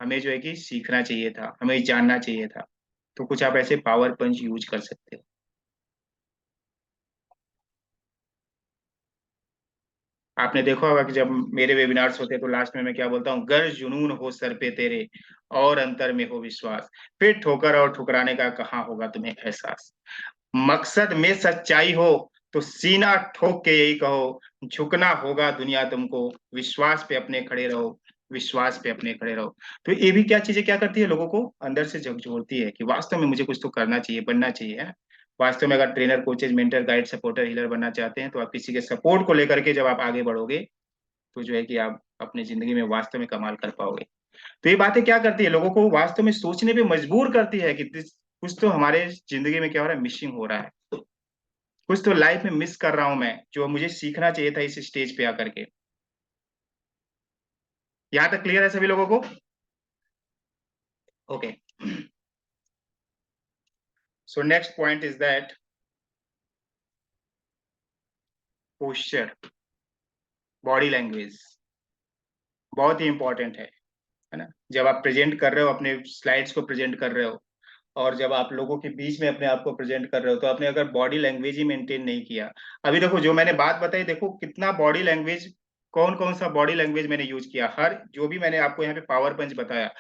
हमें जो है कि सीखना चाहिए था, हमें जानना चाहिए था। तो कुछ आप ऐसे पावर पंच यूज कर सकते हो। आपने देखा होगा कि जब मेरे वेबिनार्स होते हैं तो लास्ट में मैं क्या बोलता हूँ, गर जुनून हो सर पे तेरे और अंतर में हो विश्वास, फिर ठोकर और ठुकराने का कहाँ होगा तुम्हें एहसास। मकसद में सच्चाई हो तो सीना ठोक के यही कहो, झुकना होगा दुनिया तुमको, विश्वास पे अपने खड़े रहो, विश्वास पे अपने खड़े रहो। तो ये भी क्या चीजें क्या करती है, लोगों को अंदर से झकझोरती है कि वास्तव में मुझे कुछ तो करना चाहिए, बनना चाहिए, है ना। वास्तव में अगर trainer, coaches, mentor, guide, supporter, healer बनना चाहते हैं तो आप किसी के सपोर्ट को लेकर के जब आप आगे बढ़ोगे तो जो है कि आप अपनी जिंदगी में वास्तव में कमाल कर पाओगे। तो ये बातें क्या करती है, लोगों को वास्तव में सोचने पे मजबूर करती है कि कुछ तो हमारे जिंदगी में क्या हो रहा है, मिसिंग हो रहा है, कुछ तो लाइफ में मिस कर रहा हूं मैं, जो मुझे सीखना चाहिए था इस स्टेज पे आकर के। यहाँ तक क्लियर है सभी लोगों को? Okay. So next point is that posture, body language बहुत ही इंपॉर्टेंट है ना। जब आप प्रेजेंट कर रहे हो, अपने स्लाइड्स को प्रेजेंट कर रहे हो, और जब आप लोगों के बीच में अपने आप को प्रेजेंट कर रहे हो, तो आपने अगर बॉडी लैंग्वेज ही मेंटेन नहीं किया, अभी देखो जो मैंने बात बताई, देखो कितना बॉडी लैंग्वेज, कौन कौन सा बॉडी लैंग्वेज मैंने यूज किया, हर जो भी मैंने आपको यहाँ पे पावर पंच बताया,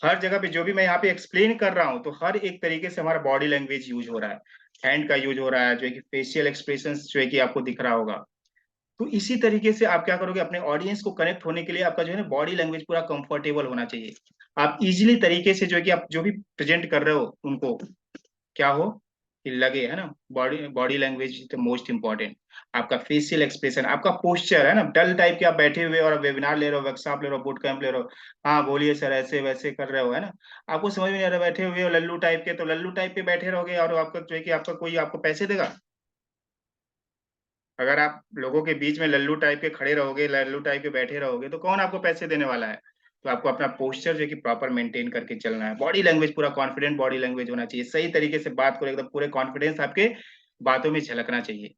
हर जगह पे जो भी मैं यहाँ पे एक्सप्लेन कर रहा हूँ, तो हर एक तरीके से हमारा बॉडी लैंग्वेज यूज हो रहा है, हैंड का यूज हो रहा है, जो है कि फेशियल एक्सप्रेशन जो है कि आपको दिख रहा होगा। तो इसी तरीके से आप क्या करोगे, अपने ऑडियंस को कनेक्ट होने के लिए आपका जो है ना बॉडी लैंग्वेज पूरा कंफर्टेबल होना चाहिए। आप इजिली तरीके से जो है कि आप जो भी प्रेजेंट कर रहे हो उनको क्या हो कि लगे, है ना। Body body language is the most important. आपका फेशियल एक्सप्रेशन, आपका पोस्चर, है ना, डल टाइप के आप बैठे हुए और वेबिनार ले रहे हो, वर्कशॉप ले रहे हो, बूट कैंप ले रहे हो, हाँ बोलिए सर ऐसे वैसे कर रहे हो, है ना, आपको समझ में नहीं आ रहा, बैठे हुए हो लल्लू टाइप के, तो लल्लू टाइप के बैठे रहोगे और आपका जो है कि आपका कोई आपको पैसे देगा? अगर आप लोगों के बीच में लल्लू टाइप के खड़े रहोगे, लल्लू टाइप के बैठे रहोगे, तो कौन आपको पैसे देने वाला है? तो आपको अपना पोस्चर जो है कि प्रॉपर मेंटेन करके चलना है, बॉडी लैंग्वेज पूरा कॉन्फिडेंट बॉडी लैंग्वेज होना चाहिए, सही तरीके से बात करो, एकदम पूरे कॉन्फिडेंस आपके बातों में झलकना चाहिए,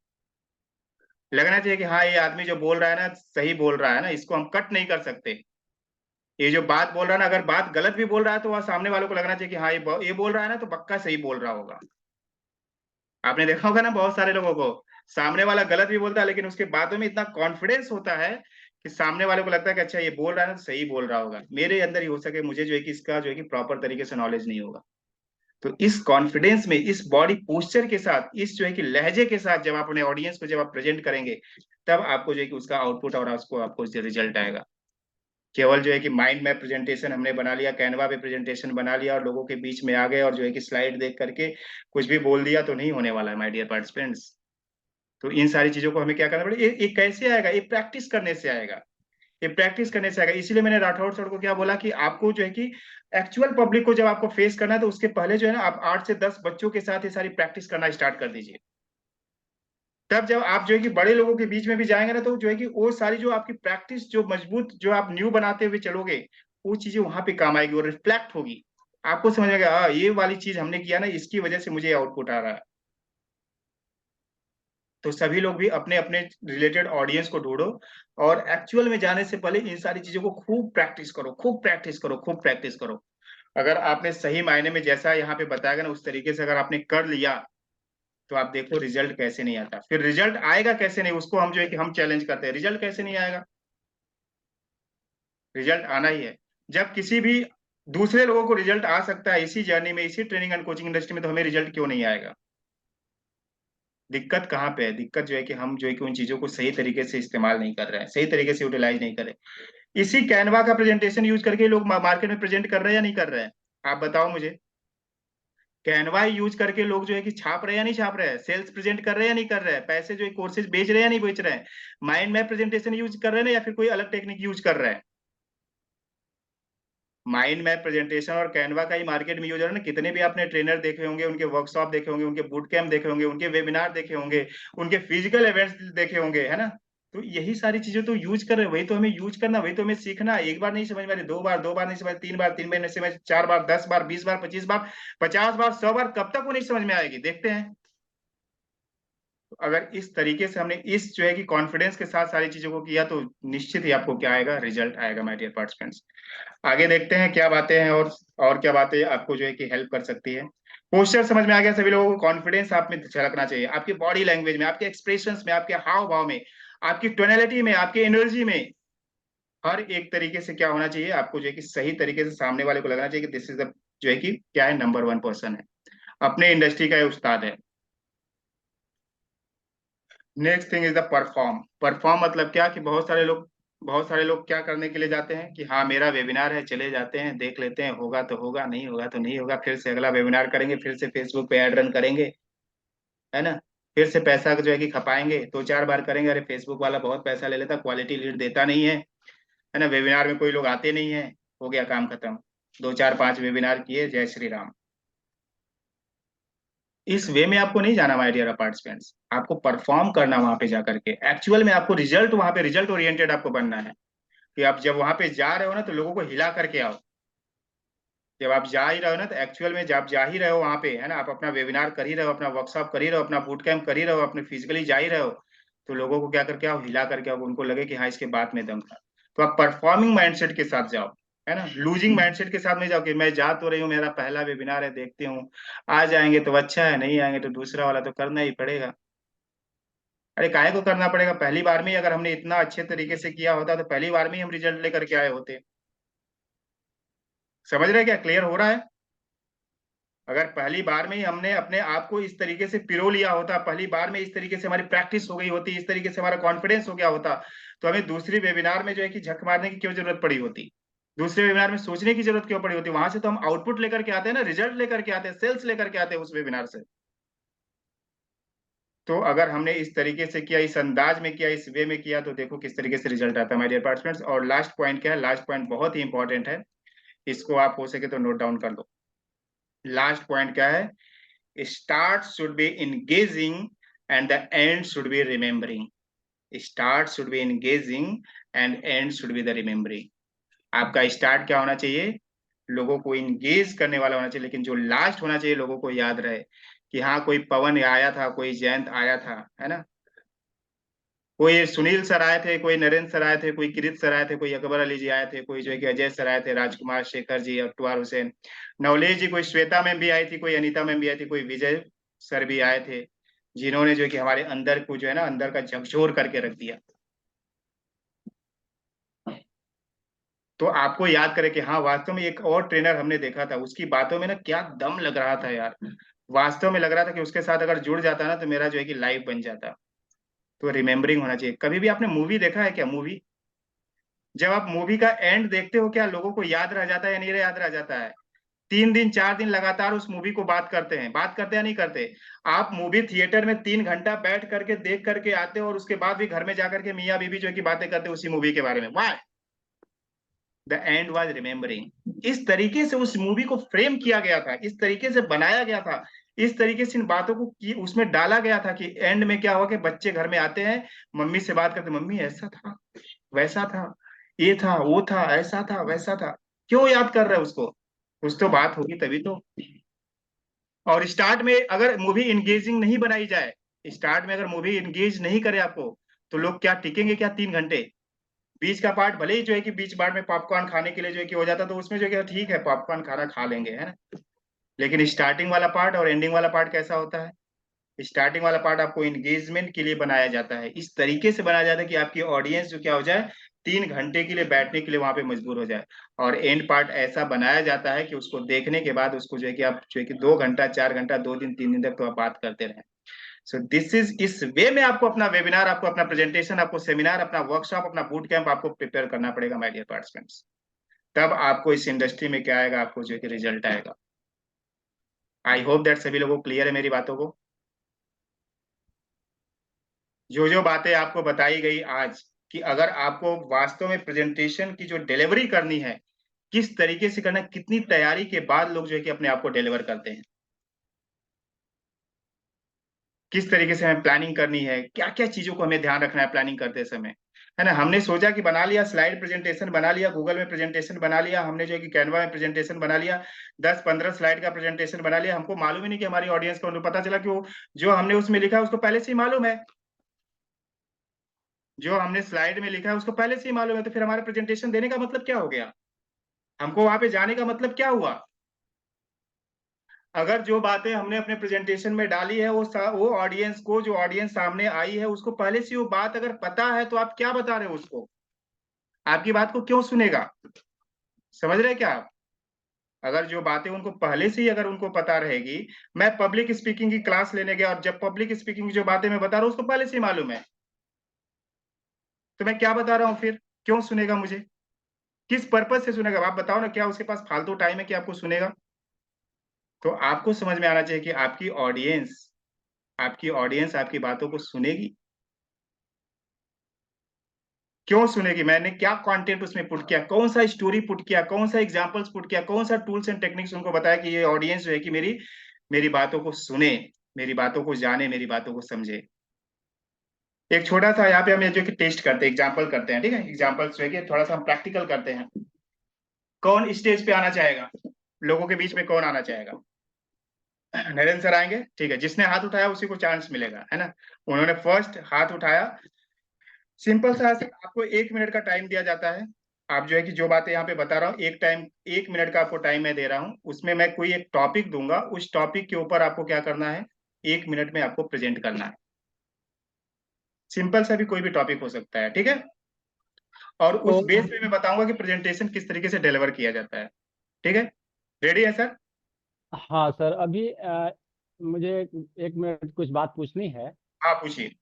लगना चाहिए कि हाँ ये आदमी जो बोल रहा है ना सही बोल रहा है ना, इसको हम कट नहीं कर सकते। ये जो बात बोल रहा है ना, अगर बात गलत भी बोल रहा है तो वह सामने वालों को लगना चाहिए कि हाँ ये बोल रहा है ना तो पक्का सही बोल रहा होगा। आपने देखा होगा ना बहुत सारे लोगों को, सामने वाला गलत भी बोलता है लेकिन उसके बातों में इतना कॉन्फिडेंस होता है कि सामने वाले को लगता है कि अच्छा ये बोल रहा है ना तो सही बोल रहा होगा, मेरे अंदर ही हो सके, मुझे जो है कि इसका जो है कि प्रॉपर तरीके से नॉलेज नहीं होगा। तो इस कॉन्फिडेंस में, इस बॉडी पोस्चर के साथ, इस जो है कि लहजे के साथ जब आप अपने ऑडियंस को जब आप प्रेजेंट करेंगे, तब आपको जो है कि उसका आउटपुट और उसको आपको रिजल्ट आएगा। केवल जो है कि माइंड में प्रेजेंटेशन हमने बना लिया, कैनवा पे प्रेजेंटेशन बना लिया और लोगों के बीच में आ गए और जो है कि स्लाइड देख करके कुछ भी बोल दिया तो नहीं होने वाला है माय डियर पार्टिसिपेंट्स। तो इन सारी चीजों को हमें क्या करना पड़ेगा, ये कैसे आएगा, ये प्रैक्टिस करने से आएगा, ये प्रैक्टिस करने से आएगा। इसीलिए मैंने राठौड़ सर को क्या बोला कि आपको जो है कि एक्चुअल पब्लिक को जब आपको फेस करना है तो उसके पहले जो है ना आप 8 से 10 बच्चों के साथ ये सारी प्रैक्टिस करना स्टार्ट कर दीजिए। तब जब आप जो है कि बड़े लोगों के बीच में भी जाएंगे ना, तो जो है कि वो सारी जो आपकी प्रैक्टिस जो मजबूत जो आप न्यू बनाते हुए चलोगे, वो चीजें वहां पे काम आएगी और रिफ्लेक्ट होगी। आपको समझ में आएगा, ये वाली चीज हमने किया ना, इसकी वजह से मुझे आउटपुट आ रहा है। तो सभी लोग भी अपने अपने रिलेटेड ऑडियंस को ढूंढो, और एक्चुअल में जाने से पहले इन सारी चीजों को खूब प्रैक्टिस करो, खूब प्रैक्टिस करो, खूब प्रैक्टिस करो। अगर आपने सही मायने में जैसा यहाँ पे बताया गया ना, उस तरीके से अगर आपने कर लिया, तो आप देखो रिजल्ट कैसे नहीं आता। फिर रिजल्ट आएगा कैसे नहीं, उसको हम जो है कि हम चैलेंज करते हैं, रिजल्ट कैसे नहीं आएगा। रिजल्ट आना ही है। जब किसी भी दूसरे लोगों को रिजल्ट आ सकता है इसी जर्नी में, इसी ट्रेनिंग एंड कोचिंग इंडस्ट्री में, तो हमें रिजल्ट क्यों नहीं आएगा। दिक्कत कहाँ पे है? दिक्कत जो है कि हम जो है कि उन चीजों को सही तरीके से इस्तेमाल नहीं कर रहे हैं, सही तरीके से यूटिलाइज नहीं कर रहे। इसी कैनवा का प्रेजेंटेशन यूज करके लोग मार्केट में प्रेजेंट कर रहे हैं या नहीं कर रहे हैं? आप बताओ मुझे। कैनवा यूज करके लोग जो है कि छाप रहे हैं या नहीं छाप रहे हैं, सेल्स प्रेजेंट कर रहे हैं या नहीं कर रहे हैं, पैसे जो है कोर्सेज बेच रहे हैं या नहीं बेच रहे हैं, माइंड मैप प्रेजेंटेशन यूज कर रहे हैं या फिर कोई अलग टेक्निक यूज कर रहे हैं। माइंड मैप प्रेजेंटेशन और कैनवा का ही मार्केट में यूज हो रहा है ना। कितने भी आपने ट्रेनर देखे होंगे, उनके वर्कशॉप देखे होंगे, उनके बूट कैंप देखे होंगे, उनके वेबिनार देखे होंगे, उनके फिजिकल इवेंट्स देखे होंगे, है ना। तो यही सारी चीजें तो यूज कर रहे हैं, वही तो हमें यूज करना, वही तो हमें सीखना। एक बार नहीं समझ में आ रही, दो बार, दो बार नहीं समझ, तीन बार, तीन बार नहीं समझ, चार बार, 10 बार, 20 बार, 25 बार, 50 बार, 100 बार, कब तक वो नहीं समझ में आएगी, देखते हैं। तो अगर इस तरीके से हमने इस जो है कि कॉन्फिडेंस के साथ सारी चीजों को किया, तो निश्चित ही आपको क्या आएगा, रिजल्ट आएगा माय डियर पार्टिसिपेंट्स। आगे देखते हैं क्या बातें हैं, और क्या बातें आपको जो है कि हेल्प कर सकती है। पोस्चर समझ में आ गया सभी लोगों को। कॉन्फिडेंस आप में झलकना चाहिए, आपकी बॉडी लैंग्वेज में, आपके एक्सप्रेशंस में, आपके हाव भाव में, आपकी टोनैलिटी में, आपकी एनर्जी में, हर एक तरीके से क्या होना चाहिए, आपको जो है कि सही तरीके से सामने वाले को लगना चाहिए कि दिस इज द जो है कि क्या है, नंबर वन पर्सन है, अपने इंडस्ट्री का ये उस्ताद है। Next thing is the perform. Perform मतलब क्या, कि बहुत सारे लोग क्या करने के लिए जाते हैं कि हाँ मेरा वेबिनार है, चले जाते हैं, देख लेते हैं, होगा तो होगा, नहीं होगा तो नहीं होगा, फिर से अगला वेबिनार करेंगे, फिर से फेसबुक पे ऐड रन करेंगे, है ना। फिर से पैसा जो है कि खपाएंगे, दो चार बार करेंगे, अरे फेसबुक वाला बहुत पैसा ले लेता, क्वालिटी लीड देता नहीं है ना, वेबिनार में कोई लोग आते नहीं है, हो गया काम खत्म। दो चार पांच वेबिनार किए, जय श्री राम। इस वे में आपको नहीं जाना माय डियर पार्टिसिपेंट्स, आपको परफॉर्म करना वहां पे जाकर के, एक्चुअल में आपको रिजल्ट, वहां पे रिजल्ट ओरिएंटेड आपको बनना है। कि आप जब वहां पे जा रहे हो ना, तो लोगों को हिला करके आओ। जब आप जा ही रहे हो ना, तो एक्चुअल में जब जा ही रहे हो वहां पे, है ना, आप अपना वेबिनार कर ही रहे हो, अपना वर्कशॉप कर ही रहे हो, अपना बूट कैंप कर ही रहे हो, अपने फिजिकली जा ही रहे हो, तो लोगों को क्या करके आओ, हिला करके आओ, उनको लगे कि हाँ इसके बात में दम था। तो आप परफॉर्मिंग माइंडसेट के साथ जाओ, है ना, लूजिंग माइंडसेट के साथ में जाओ कि मैं जा तो रही हूँ, मेरा पहला वेबिनार है, देखती हूँ, आ जाएंगे तो अच्छा है, नहीं आएंगे तो दूसरा वाला तो करना ही पड़ेगा। अरे काहे को करना पड़ेगा, पहली बार में ही अगर हमने इतना अच्छे तरीके से किया होता, तो पहली बार में ही हम रिजल्ट लेकर के आए होते। समझ रहे हैं क्या, क्लियर हो रहा है? अगर पहली बार में ही हमने अपने आप को इस तरीके से पिरो लिया होता, पहली बार में इस तरीके से हमारी प्रैक्टिस हो गई होती, इस तरीके से हमारा कॉन्फिडेंस हो गया होता, तो हमें दूसरी वेबिनार में जो है कि झक मारने की क्यों जरूरत पड़ी होती, दूसरे वेबिनार में सोचने की जरूरत क्यों पड़ी होती। वहां से तो हम आउटपुट लेकर के आते हैं ना, रिजल्ट लेकर के आते हैं, सेल्स लेकर के आते हैं उस वेबिनार से। तो अगर हमने इस तरीके से किया, इस अंदाज में किया, इस वे में किया, तो देखो किस तरीके से रिजल्ट आता है माय डियर पार्टिसिपेंट्स। और लास्ट पॉइंट क्या है, लास्ट पॉइंट बहुत ही इंपॉर्टेंट है, इसको आप हो सके तो नोट डाउन कर लो। लास्ट पॉइंट क्या है, start should be engaging and the end should be remembering. Start should be engaging and end should be the remembering. आपका स्टार्ट क्या होना चाहिए, लोगों को इंगेज करने वाला होना चाहिए, लेकिन जो लास्ट होना चाहिए लोगों को याद रहे कि हाँ कोई पवन आया था, कोई जयंत आया था, है ना, कोई सुनील सर आए थे, कोई नरेंद्र सर आए थे, कोई किरित सर आए थे, कोई अकबर अली जी आए थे, कोई जो है कि अजय सर आए थे, राजकुमार शेखर जी, अख्तुआर हुसैन, नवलेश जी, कोई श्वेता मैम भी आई थी, कोई अनीता मैम भी आई थी, कोई विजय सर भी आए थे, जिन्होंने जो है कि हमारे अंदर को जो है ना, अंदर का झकझोर करके रख दिया। तो आपको याद करें कि हाँ वास्तव में एक और ट्रेनर हमने देखा था, उसकी बातों में ना क्या दम लग रहा था यार, वास्तव में लग रहा था कि उसके साथ अगर जुड़ जाता ना, तो मेरा जो है कि लाइफ बन जाता। तो रिमेम्बरिंग होना चाहिए। कभी भी आपने मूवी देखा है क्या, मूवी, जब आप मूवी का एंड देखते हो, क्या लोगों को याद रह जाता है या नहीं याद रह जाता है? 3 दिन 4 दिन लगातार उस मूवी को बात करते या नहीं करते? आप मूवी थिएटर में 3 घंटा बैठ करके देख करके आते हो, और उसके बाद भी घर में जाकर के मियाँ बीवी जो है कि बातें करते हो उसी मूवी के बारे में। Why? The end was remembering. इस तरीके से उस मूवी को फ्रेम किया गया था, इस तरीके से बनाया गया था, इस तरीके से इन बातों को उसमें डाला गया था कि एंड में क्या हुआ कि बच्चे घर में आते हैं, मम्मी से बात करते, मम्मी ऐसा था, वैसा था, ये था, वो था, ऐसा था, वैसा था। क्यों याद कर रहे हैं उसको? कुछ तो बात होगी तभी तो। और स्टार्ट में अगर मूवी इंगेजिंग नहीं बनाई जाए, स्टार्ट में अगर मूवी इंगेज नहीं करे आपको, तो लोग क्या टिकेंगे क्या 3 घंटे? बीच का पार्ट भले ही जो है कि बीच पार्ट में पॉपकॉर्न खाने के लिए जो है कि हो जाता, तो उसमें जो है कि ठीक है, पॉपकॉर्न खाना खा लेंगे, है ना। लेकिन स्टार्टिंग वाला पार्ट और एंडिंग वाला पार्ट कैसा होता है? स्टार्टिंग वाला पार्ट आपको इंगेजमेंट के लिए बनाया जाता है, इस तरीके से बनाया जाता है कि आपकी ऑडियंस जो क्या हो जाए, 3 घंटे के लिए बैठने के लिए वहां पे मजबूर हो जाए। और एंड पार्ट ऐसा बनाया जाता है कि उसको देखने के बाद उसको जो है कि आप जो है कि 2 घंटा, 4 घंटा, 2 दिन, 3 दिन तक तो आप बात करते रहे। सो दिस इज, इस वे में आपको अपना वेबिनार, आपको अपना प्रेजेंटेशन, आपको सेमिनार, अपना वर्कशॉप, अपना बूट कैंप आपको प्रिपेयर करना पड़ेगा माय डियर पार्टिसिपेंट्स। तब आपको इस इंडस्ट्री में क्या आएगा, आपको जो है कि रिजल्ट आएगा। आई होप दैट सभी लोगों को क्लियर है मेरी बातों को। जो जो बातें आपको बताई गई आज, कि अगर आपको वास्तव में प्रेजेंटेशन की जो डिलीवरी करनी है, किस तरीके से करना है, कितनी तैयारी के बाद लोग जो है कि अपने आप को डिलीवर करते हैं, किस तरीके से हमें प्लानिंग करनी है, क्या क्या चीजों को हमें ध्यान रखना है प्लानिंग करते समय, है ना। हमने सोचा कि बना लिया, स्लाइड प्रेजेंटेशन बना लिया, गूगल में प्रेजेंटेशन बना लिया, हमने जो है कि कैनवा में प्रेजेंटेशन बना लिया, 10-15 स्लाइड का प्रेजेंटेशन बना लिया, हमको मालूम ही नहीं कि हमारी ऑडियंस को, उनको पता चला कि वो जो हमने उसमें लिखा है उसको पहले से ही मालूम है, जो हमने स्लाइड में लिखा है उसको पहले से ही मालूम है, तो फिर हमारे प्रेजेंटेशन देने का मतलब क्या हो गया? हमको वहां पे जाने का मतलब क्या हुआ? अगर जो बातें हमने अपने प्रेजेंटेशन में डाली है वो ऑडियंस को, जो ऑडियंस सामने आई है उसको पहले से वो बात अगर पता है, तो आप क्या बता रहे हो उसको? आपकी बात को क्यों सुनेगा? समझ रहे हैं क्या आप? अगर जो बातें उनको पहले से ही अगर उनको पता रहेगी, मैं पब्लिक स्पीकिंग की क्लास लेने गया और जब पब्लिक स्पीकिंग की जो बातें मैं बता रहा हूँ उसको पहले से ही मालूम है, तो मैं क्या बता रहा हूँ फिर? क्यों सुनेगा मुझे? किस पर्पज से सुनेगा? आप बताओ ना, क्या उसके पास फालतू टाइम है कि आपको सुनेगा? तो आपको समझ में आना चाहिए कि आपकी ऑडियंस आपकी बातों को सुनेगी। क्यों सुनेगी? मैंने क्या कंटेंट उसमें पुट किया, कौन सा स्टोरी पुट किया, कौन सा एग्जांपल्स पुट किया, कौन सा टूल्स एंड टेक्निक्स उनको बताया कि ये ऑडियंस जो है कि मेरी मेरी बातों को सुने, मेरी बातों को जाने, मेरी बातों को समझे। एक छोटा सा यहाँ पे हम ये जो कि टेस्ट करते हैं, एग्जाम्पल करते हैं, ठीक है, एग्जाम्पल्स जो है कि थोड़ा सा हम प्रैक्टिकल करते हैं। कौन स्टेज पे आना चाहेगा? लोगों के बीच में कौन आना चाहेगा? नरेंद्र सर आएंगे, ठीक है, जिसने हाथ उठाया उसी को चांस मिलेगा, है ना। उन्होंने फर्स्ट हाथ उठाया। सिंपल सा है, आपको 1 मिनट का टाइम दिया जाता है। आप जो है कि जो बातें यहाँ पे बता रहा हूँ, 1 मिनट का आपको टाइम मैं दे रहा हूँ, उसमें मैं कोई एक टॉपिक दूंगा, उस टॉपिक के ऊपर आपको क्या करना है, 1 मिनट में आपको प्रेजेंट करना है। सिंपल सा भी कोई भी टॉपिक हो सकता है, ठीक है। और उस बेस तो पे मैं बताऊंगा कि प्रेजेंटेशन किस तरीके से डिलीवर किया जाता है। ठीक है, रेडी है सर? हाँ सर, अभी मुझे एक मिनट कुछ बात पूछनी है। हाँ, पूछिए।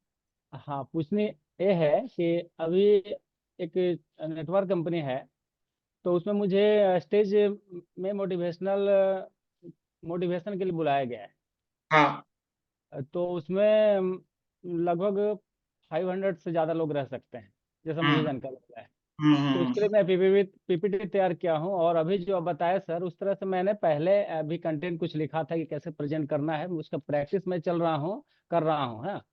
हाँ, पूछनी ये है कि अभी एक नेटवर्क कंपनी है, तो उसमें मुझे स्टेज में मोटिवेशन के लिए बुलाया गया है। हाँ। तो उसमें लगभग 500 से ज़्यादा लोग रह सकते हैं, जैसा मुझे हम्म जानकारी लगा है। हम्म तो हम्म उसके लिए मैं पीपीटी तैयार किया हूँ, और अभी जो आप बताया सर, उस तरह से मैंने पहले भी कंटेंट कुछ लिखा था कि कैसे प्रेजेंट करना है, उसका प्रैक्टिस मैं चल रहा हूँ, कर रहा हूँ। हाँ,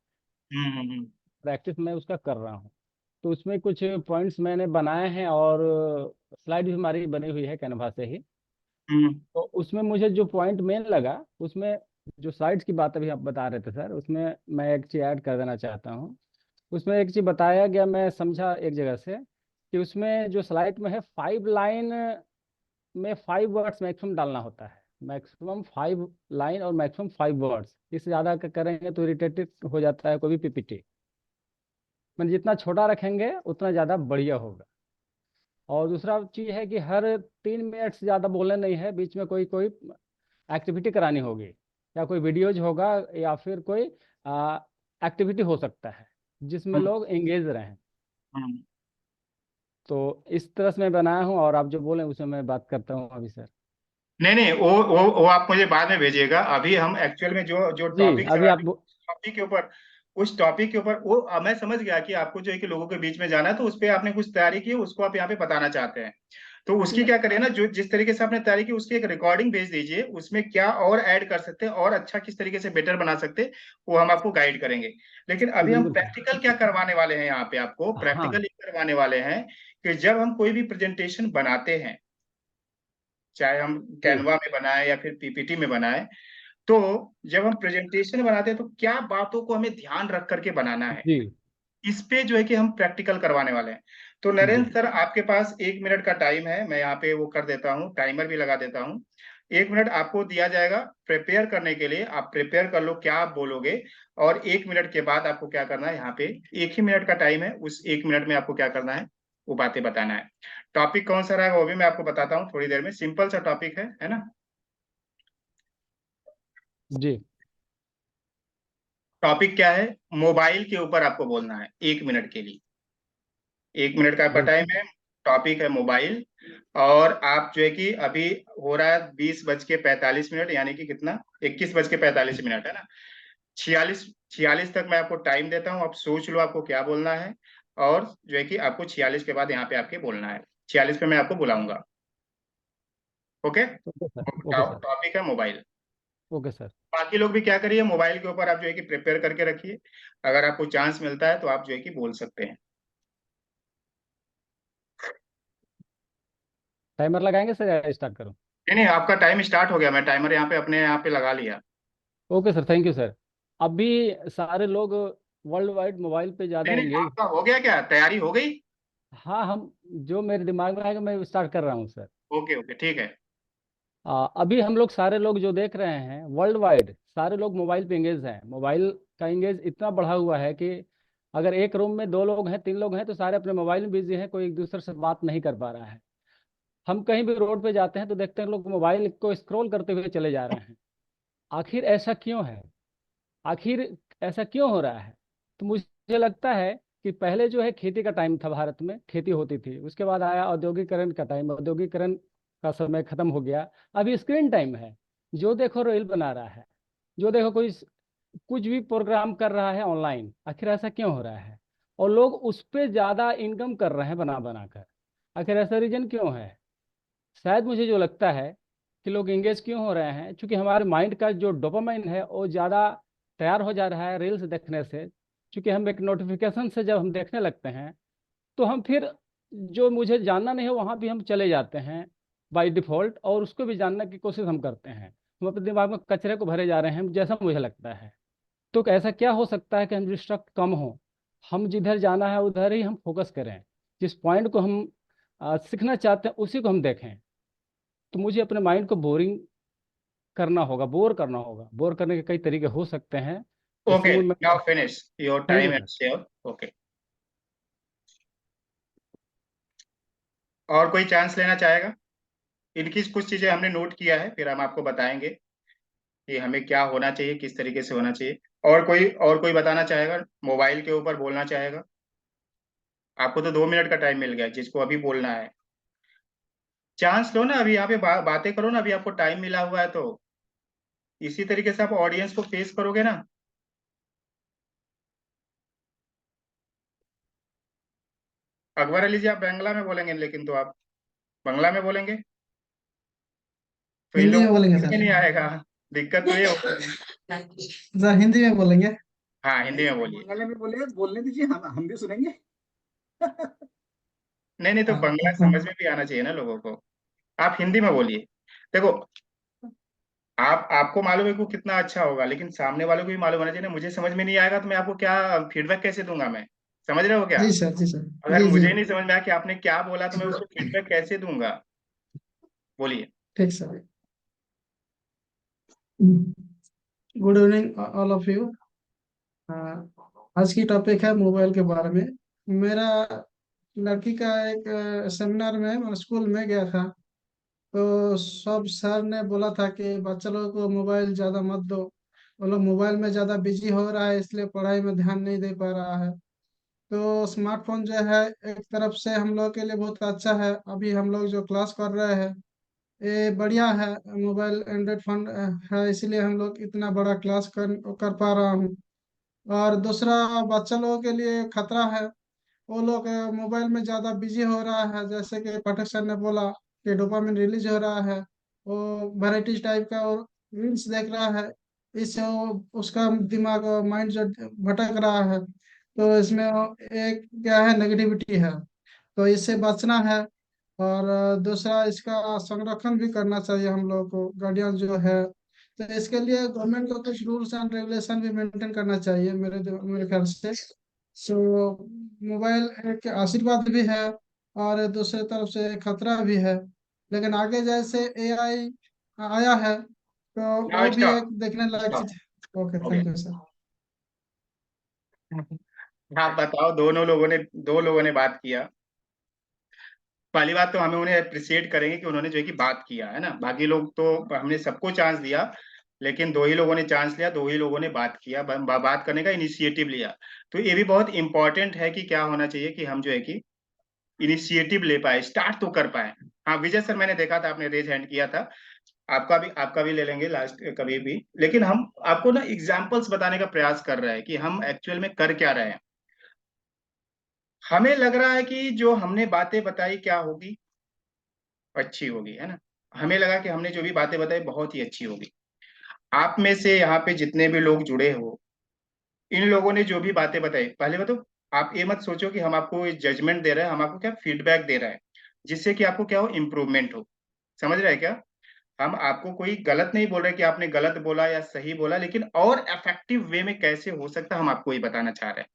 हम्म प्रैक्टिस मैं उसका कर रहा हूँ। तो उसमें कुछ पॉइंट्स मैंने बनाए हैं, और स्लाइड भी हमारी बनी हुई है कैनवा से ही। हम्म तो उसमें मुझे जो पॉइंट मेन लगा, उसमें जो स्लाइड्स की बात अभी आप बता रहे थे सर, उसमें मैं एक चीज़ ऐड कर देना चाहता हूँ। उसमें एक चीज़ बताया गया, मैं समझा एक जगह से, कि उसमें जो स्लाइड में है 5 लाइन में 5 वर्ड्स मैक्सिमम डालना होता है। मैक्सिमम 5 लाइन और मैक्सिमम 5 वर्ड्स, इससे ज़्यादा करेंगे तो इरिटेटिव हो जाता है कोई भी पीपीटी। मैंने जितना छोटा रखेंगे उतना ज़्यादा बढ़िया होगा। और दूसरा चीज़ है कि हर 3 मिनट से ज़्यादा बोलना नहीं है, बीच में कोई कोई एक्टिविटी करानी होगी, या कोई वीडियोज होगा, या फिर कोई एक्टिविटी हो सकता है जिसमें हम्म लोग एंगेज रहें। हम्म। तो इस तरह से मैं बनाया हूँ, और आप जो बोले उसमें मैं बात करता हूँ अभी सर। नहीं नहीं, वो आप मुझे बाद में भेजिएगा। अभी हम एक्चुअल में जो जो जी, टॉपिक अभी चला रहे आप टॉपिक के ऊपर, उस टॉपिक के ऊपर वो मैं समझ गया कि आपको जो है कि लोगों के बीच में जाना है, तो उस पर आपने कुछ तैयारी की है, उसको आप यहाँ पे बताना चाहते हैं। तो उसकी क्या करें ना, जो जिस तरीके से आपने तैयारी की उसकी एक रिकॉर्डिंग भेज दीजिए, उसमें क्या और ऐड कर सकते हैं और अच्छा किस तरीके से बेटर बना सकते हैं, वो हम आपको गाइड करेंगे। लेकिन अभी हम बिल्कुल सर। प्रैक्टिकल क्या करवाने वाले हैं, यहाँ पे आपको हाँ प्रैक्टिकल ये करवाने वाले हैं कि जब हम कोई भी प्रेजेंटेशन बनाते हैं, चाहे हम जी कैनवा में बनाए या फिर पीपीटी में बनाए, तो जब हम प्रेजेंटेशन बनाते हैं तो क्या बातों को हमें ध्यान रख करके बनाना है, जी इस पे जो है कि हम प्रैक्टिकल करवाने वाले हैं। तो जी। नरेंद्र सर, आपके पास 1 मिनट का टाइम है, मैं यहाँ पे वो कर देता हूँ, टाइमर भी लगा देता हूँ। 1 मिनट आपको दिया जाएगा प्रिपेयर करने के लिए, आप प्रिपेयर कर लो क्या आप बोलोगे। और 1 मिनट के बाद आपको क्या करना है, यहाँ पे 1 ही मिनट का टाइम है, उस 1 मिनट में आपको क्या करना है, वो बातें बताना है। टॉपिक कौन सा रहेगा वो भी मैं आपको बताता हूँ थोड़ी देर में, सिंपल सा टॉपिक है ना। जी टॉपिक क्या है, मोबाइल के ऊपर आपको बोलना है 1 मिनट के लिए। 1 मिनट का आपका टाइम बिल्कुल। है। टॉपिक है मोबाइल। और आप जो है कि अभी हो रहा है 20:45, यानी कि कितना, 21:45 है ना। 46 46 तक मैं आपको टाइम देता हूँ, आप सोच लो आपको क्या बोलना है। और जो है कि आपको 46 के बाद यहाँ पे आपके बोलना है, 46 पे मैं आपको बुलाऊंगा। Okay. Okay sir. Okay sir. Topic है मोबाइल। Okay sir. बाकी लोग भी क्या करिए, मोबाइल के ऊपर आप जो है कि प्रिपेयर करके रखिए, अगर आपको चांस मिलता है तो आप जो है कि बोल सकते हैं। टाइमर लगाएंगे सर या स्टार्ट करूं? नहीं नहीं, आपका टाइम स्टार्ट हो गया, मैं टाइमर यहाँ पे अपने यहाँ पे लगा लिया। Okay sir, thank you sir. अभी सारे लोग वर्ल्ड वाइड मोबाइल पे ज़्यादा नहीं नहीं, एंगेज। आपका हो गया क्या, तैयारी हो गई। हाँ, हम जो मेरे दिमाग में आएगा मैं स्टार्ट कर रहा हूँ सर। ओके ओके ठीक है। अभी हम लोग सारे लोग जो देख रहे हैं वर्ल्ड वाइड, सारे लोग मोबाइल पे एंगेज हैं। मोबाइल का एंगेज इतना बढ़ा हुआ है कि अगर एक रूम में 2 लोग हैं, 3 लोग हैं, तो सारे अपने मोबाइल में बिजी हैं, कोई एक दूसरे से बात नहीं कर पा रहा है। हम कहीं भी रोड पे जाते हैं तो देखते हैं लोग मोबाइल को स्क्रॉल करते हुए चले जा रहे हैं। आखिर ऐसा क्यों है? आखिर ऐसा क्यों हो रहा है? तो मुझे लगता है कि पहले जो है खेती का टाइम था, भारत में खेती होती थी, उसके बाद आया औद्योगिकरण का टाइम, औद्योगिकरण का समय खत्म हो गया। अभी स्क्रीन टाइम है। जो देखो रील बना रहा है, जो देखो कोई कुछ भी प्रोग्राम कर रहा है ऑनलाइन। आखिर ऐसा क्यों हो रहा है? और लोग उस पर ज़्यादा इनकम कर रहे हैं बना बना कर। आखिर ऐसा रीजन क्यों है? शायद मुझे जो लगता है कि लोग इंगेज क्यों हो रहे हैं, क्योंकि हमारे माइंड का जो डोपामाइन है वो ज़्यादा तैयार हो जा रहा है रील्स देखने से। क्योंकि हम एक नोटिफिकेशन से जब हम देखने लगते हैं तो हम फिर जो मुझे जानना नहीं है वहाँ भी हम चले जाते हैं बाय डिफ़ॉल्ट, और उसको भी जानने की कोशिश हम करते हैं। हम अपने दिमाग में कचरे को भरे जा रहे हैं जैसा मुझे लगता है। तो ऐसा क्या हो सकता है कि हम डिस्ट्रक्ट कम हो, हम जिधर जाना है उधर ही हम फोकस करें, जिस पॉइंट को हम सीखना चाहते हैं उसी को हम देखें। तो मुझे अपने माइंड को बोरिंग करना होगा, बोर करना होगा। बोर करने के कई तरीके हो सकते हैं। ओके, इसलिए मैं। Now finish your thank time you and sir. Share. Okay. और कोई चांस लेना चाहेगा, इनकी कुछ चीजें हमने नोट किया है, फिर हम आपको बताएंगे कि हमें क्या होना चाहिए, किस तरीके से होना चाहिए। और कोई बताना चाहेगा, मोबाइल के ऊपर बोलना चाहेगा। आपको तो 2 मिनट का टाइम मिल गया, जिसको अभी बोलना है चांस लो ना, अभी यहाँ पे बातें करो ना, अभी आपको टाइम मिला हुआ है तो इसी तरीके से आप ऑडियंस को फेस करोगे ना। अकबर अली जी, आप बांग्ला में बोलेंगे, लेकिन तो आप बांग्ला में बोलेंगे तो इन हिंदी लोगों में को बोलेंगे समझ में सर। नहीं आएगा। दिक्कत तो ये हो। सर हिंदी में बोलेंगे। हाँ, हिंदी में बोलिए। बांग्ला में बोले, बोलने दीजिए, हम भी सुनेंगे। नहीं नहीं, तो हाँ बांग्ला समझ में भी आना चाहिए ना लोगों को। आप हिंदी में बोलिए। देखो, आपको मालूम है कि वो कितना अच्छा होगा, लेकिन सामने वालों को भी मालूम होना चाहिए ना। मुझे समझ में नहीं आएगा तो मैं आपको क्या फीडबैक कैसे दूंगा मैं, समझ रहे हो क्या। जी सर, जी सर। अगर जी जी। मुझे नहीं समझ में आया कि आपने क्या बोला तो मैं उसको फीडबैक कैसे दूंगा, बोलिए। ठीक sir. Good evening all of you. आज की टॉपिक है मोबाइल के बारे में। मेरा लड़की का एक सेमिनार में मैं स्कूल में गया था। तो सब सर ने बोला था कि बच्चा लोगों को मोबाइल ज़्यादा मत दो, वो लोग मोबाइल में ज़्यादा बिजी हो रहा है, इसलिए पढ़ाई में ध्यान नहीं दे पा रहा है। तो स्मार्टफोन जो है एक तरफ से हम लोग के लिए बहुत अच्छा है। अभी हम लोग जो क्लास कर रहे हैं ये बढ़िया है। मोबाइल एंड्रॉइड फोन है, इसीलिए हम लोग इतना बड़ा क्लास कर कर पा रहा हूँ। और दूसरा, बच्चा लोगों के लिए खतरा है। वो लोग मोबाइल में ज्यादा बिजी हो रहा है। जैसे कि पाठक सर ने बोला कि डोपामिन रिलीज हो रहा है, वो वैराइटीज टाइप का और रील्स देख रहा है। इससे उसका दिमाग माइंड जो भटक रहा है, तो इसमें एक क्या है, नेगेटिविटी है। तो इससे बचना है। और दूसरा, इसका संरक्षण भी करना चाहिए हम लोग को, गार्डियन जो है। तो इसके लिए गवर्नमेंट को कुछ रूल्स एंड रेगुलेशन भी मेंटेन करना चाहिए मेरे ख्याल से। सो मोबाइल एक आशीर्वाद भी है और दूसरी तरफ से एक खतरा भी है। लेकिन आगे जैसे एआई आया है, तो नाउ वो भी स्टॉप। एक देखने लायक स्टॉप चीज। ओके, हो थैंक गया। You sir. आप बताओ, दो लोगों ने बात किया। पहली बात तो हमें उन्हें अप्रिशिएट करेंगे कि उन्होंने जो है कि बात किया है ना। बाकी लोग तो, हमने सबको चांस दिया, लेकिन दो ही लोगों ने चांस लिया, दो ही लोगों ने बात किया, बात करने का इनिशिएटिव लिया। तो ये भी बहुत इंपॉर्टेंट है कि क्या होना चाहिए कि हम जो है कि इनिशिएटिव ले पाए, स्टार्ट तो कर पाए। हाँ विजय सर, मैंने देखा था आपने रेज हैंड किया था। आपका भी ले लेंगे लास्ट कभी भी, लेकिन हम आपको ना एग्जाम्पल्स बताने का प्रयास कर रहे हैं कि हम एक्चुअल में कर क्या रहे हैं। हमें लग रहा है कि जो हमने बातें बताई क्या होगी, अच्छी होगी, है ना। हमें लगा कि हमने जो भी बातें बताई बहुत ही अच्छी होगी। आप में से यहाँ पे जितने भी लोग जुड़े हो, इन लोगों ने जो भी बातें बताई, पहले बताओ, आप ये मत सोचो कि हम आपको जजमेंट दे रहे हैं, हम आपको क्या फीडबैक दे रहे हैं, जिससे कि आपको क्या हो, इम्प्रूवमेंट हो। समझ रहे हैं क्या। हम आपको कोई गलत नहीं बोल रहे कि आपने गलत बोला या सही बोला, लेकिन और इफेक्टिव वे में कैसे हो सकता है, हम आपको ये बताना चाह रहे हैं।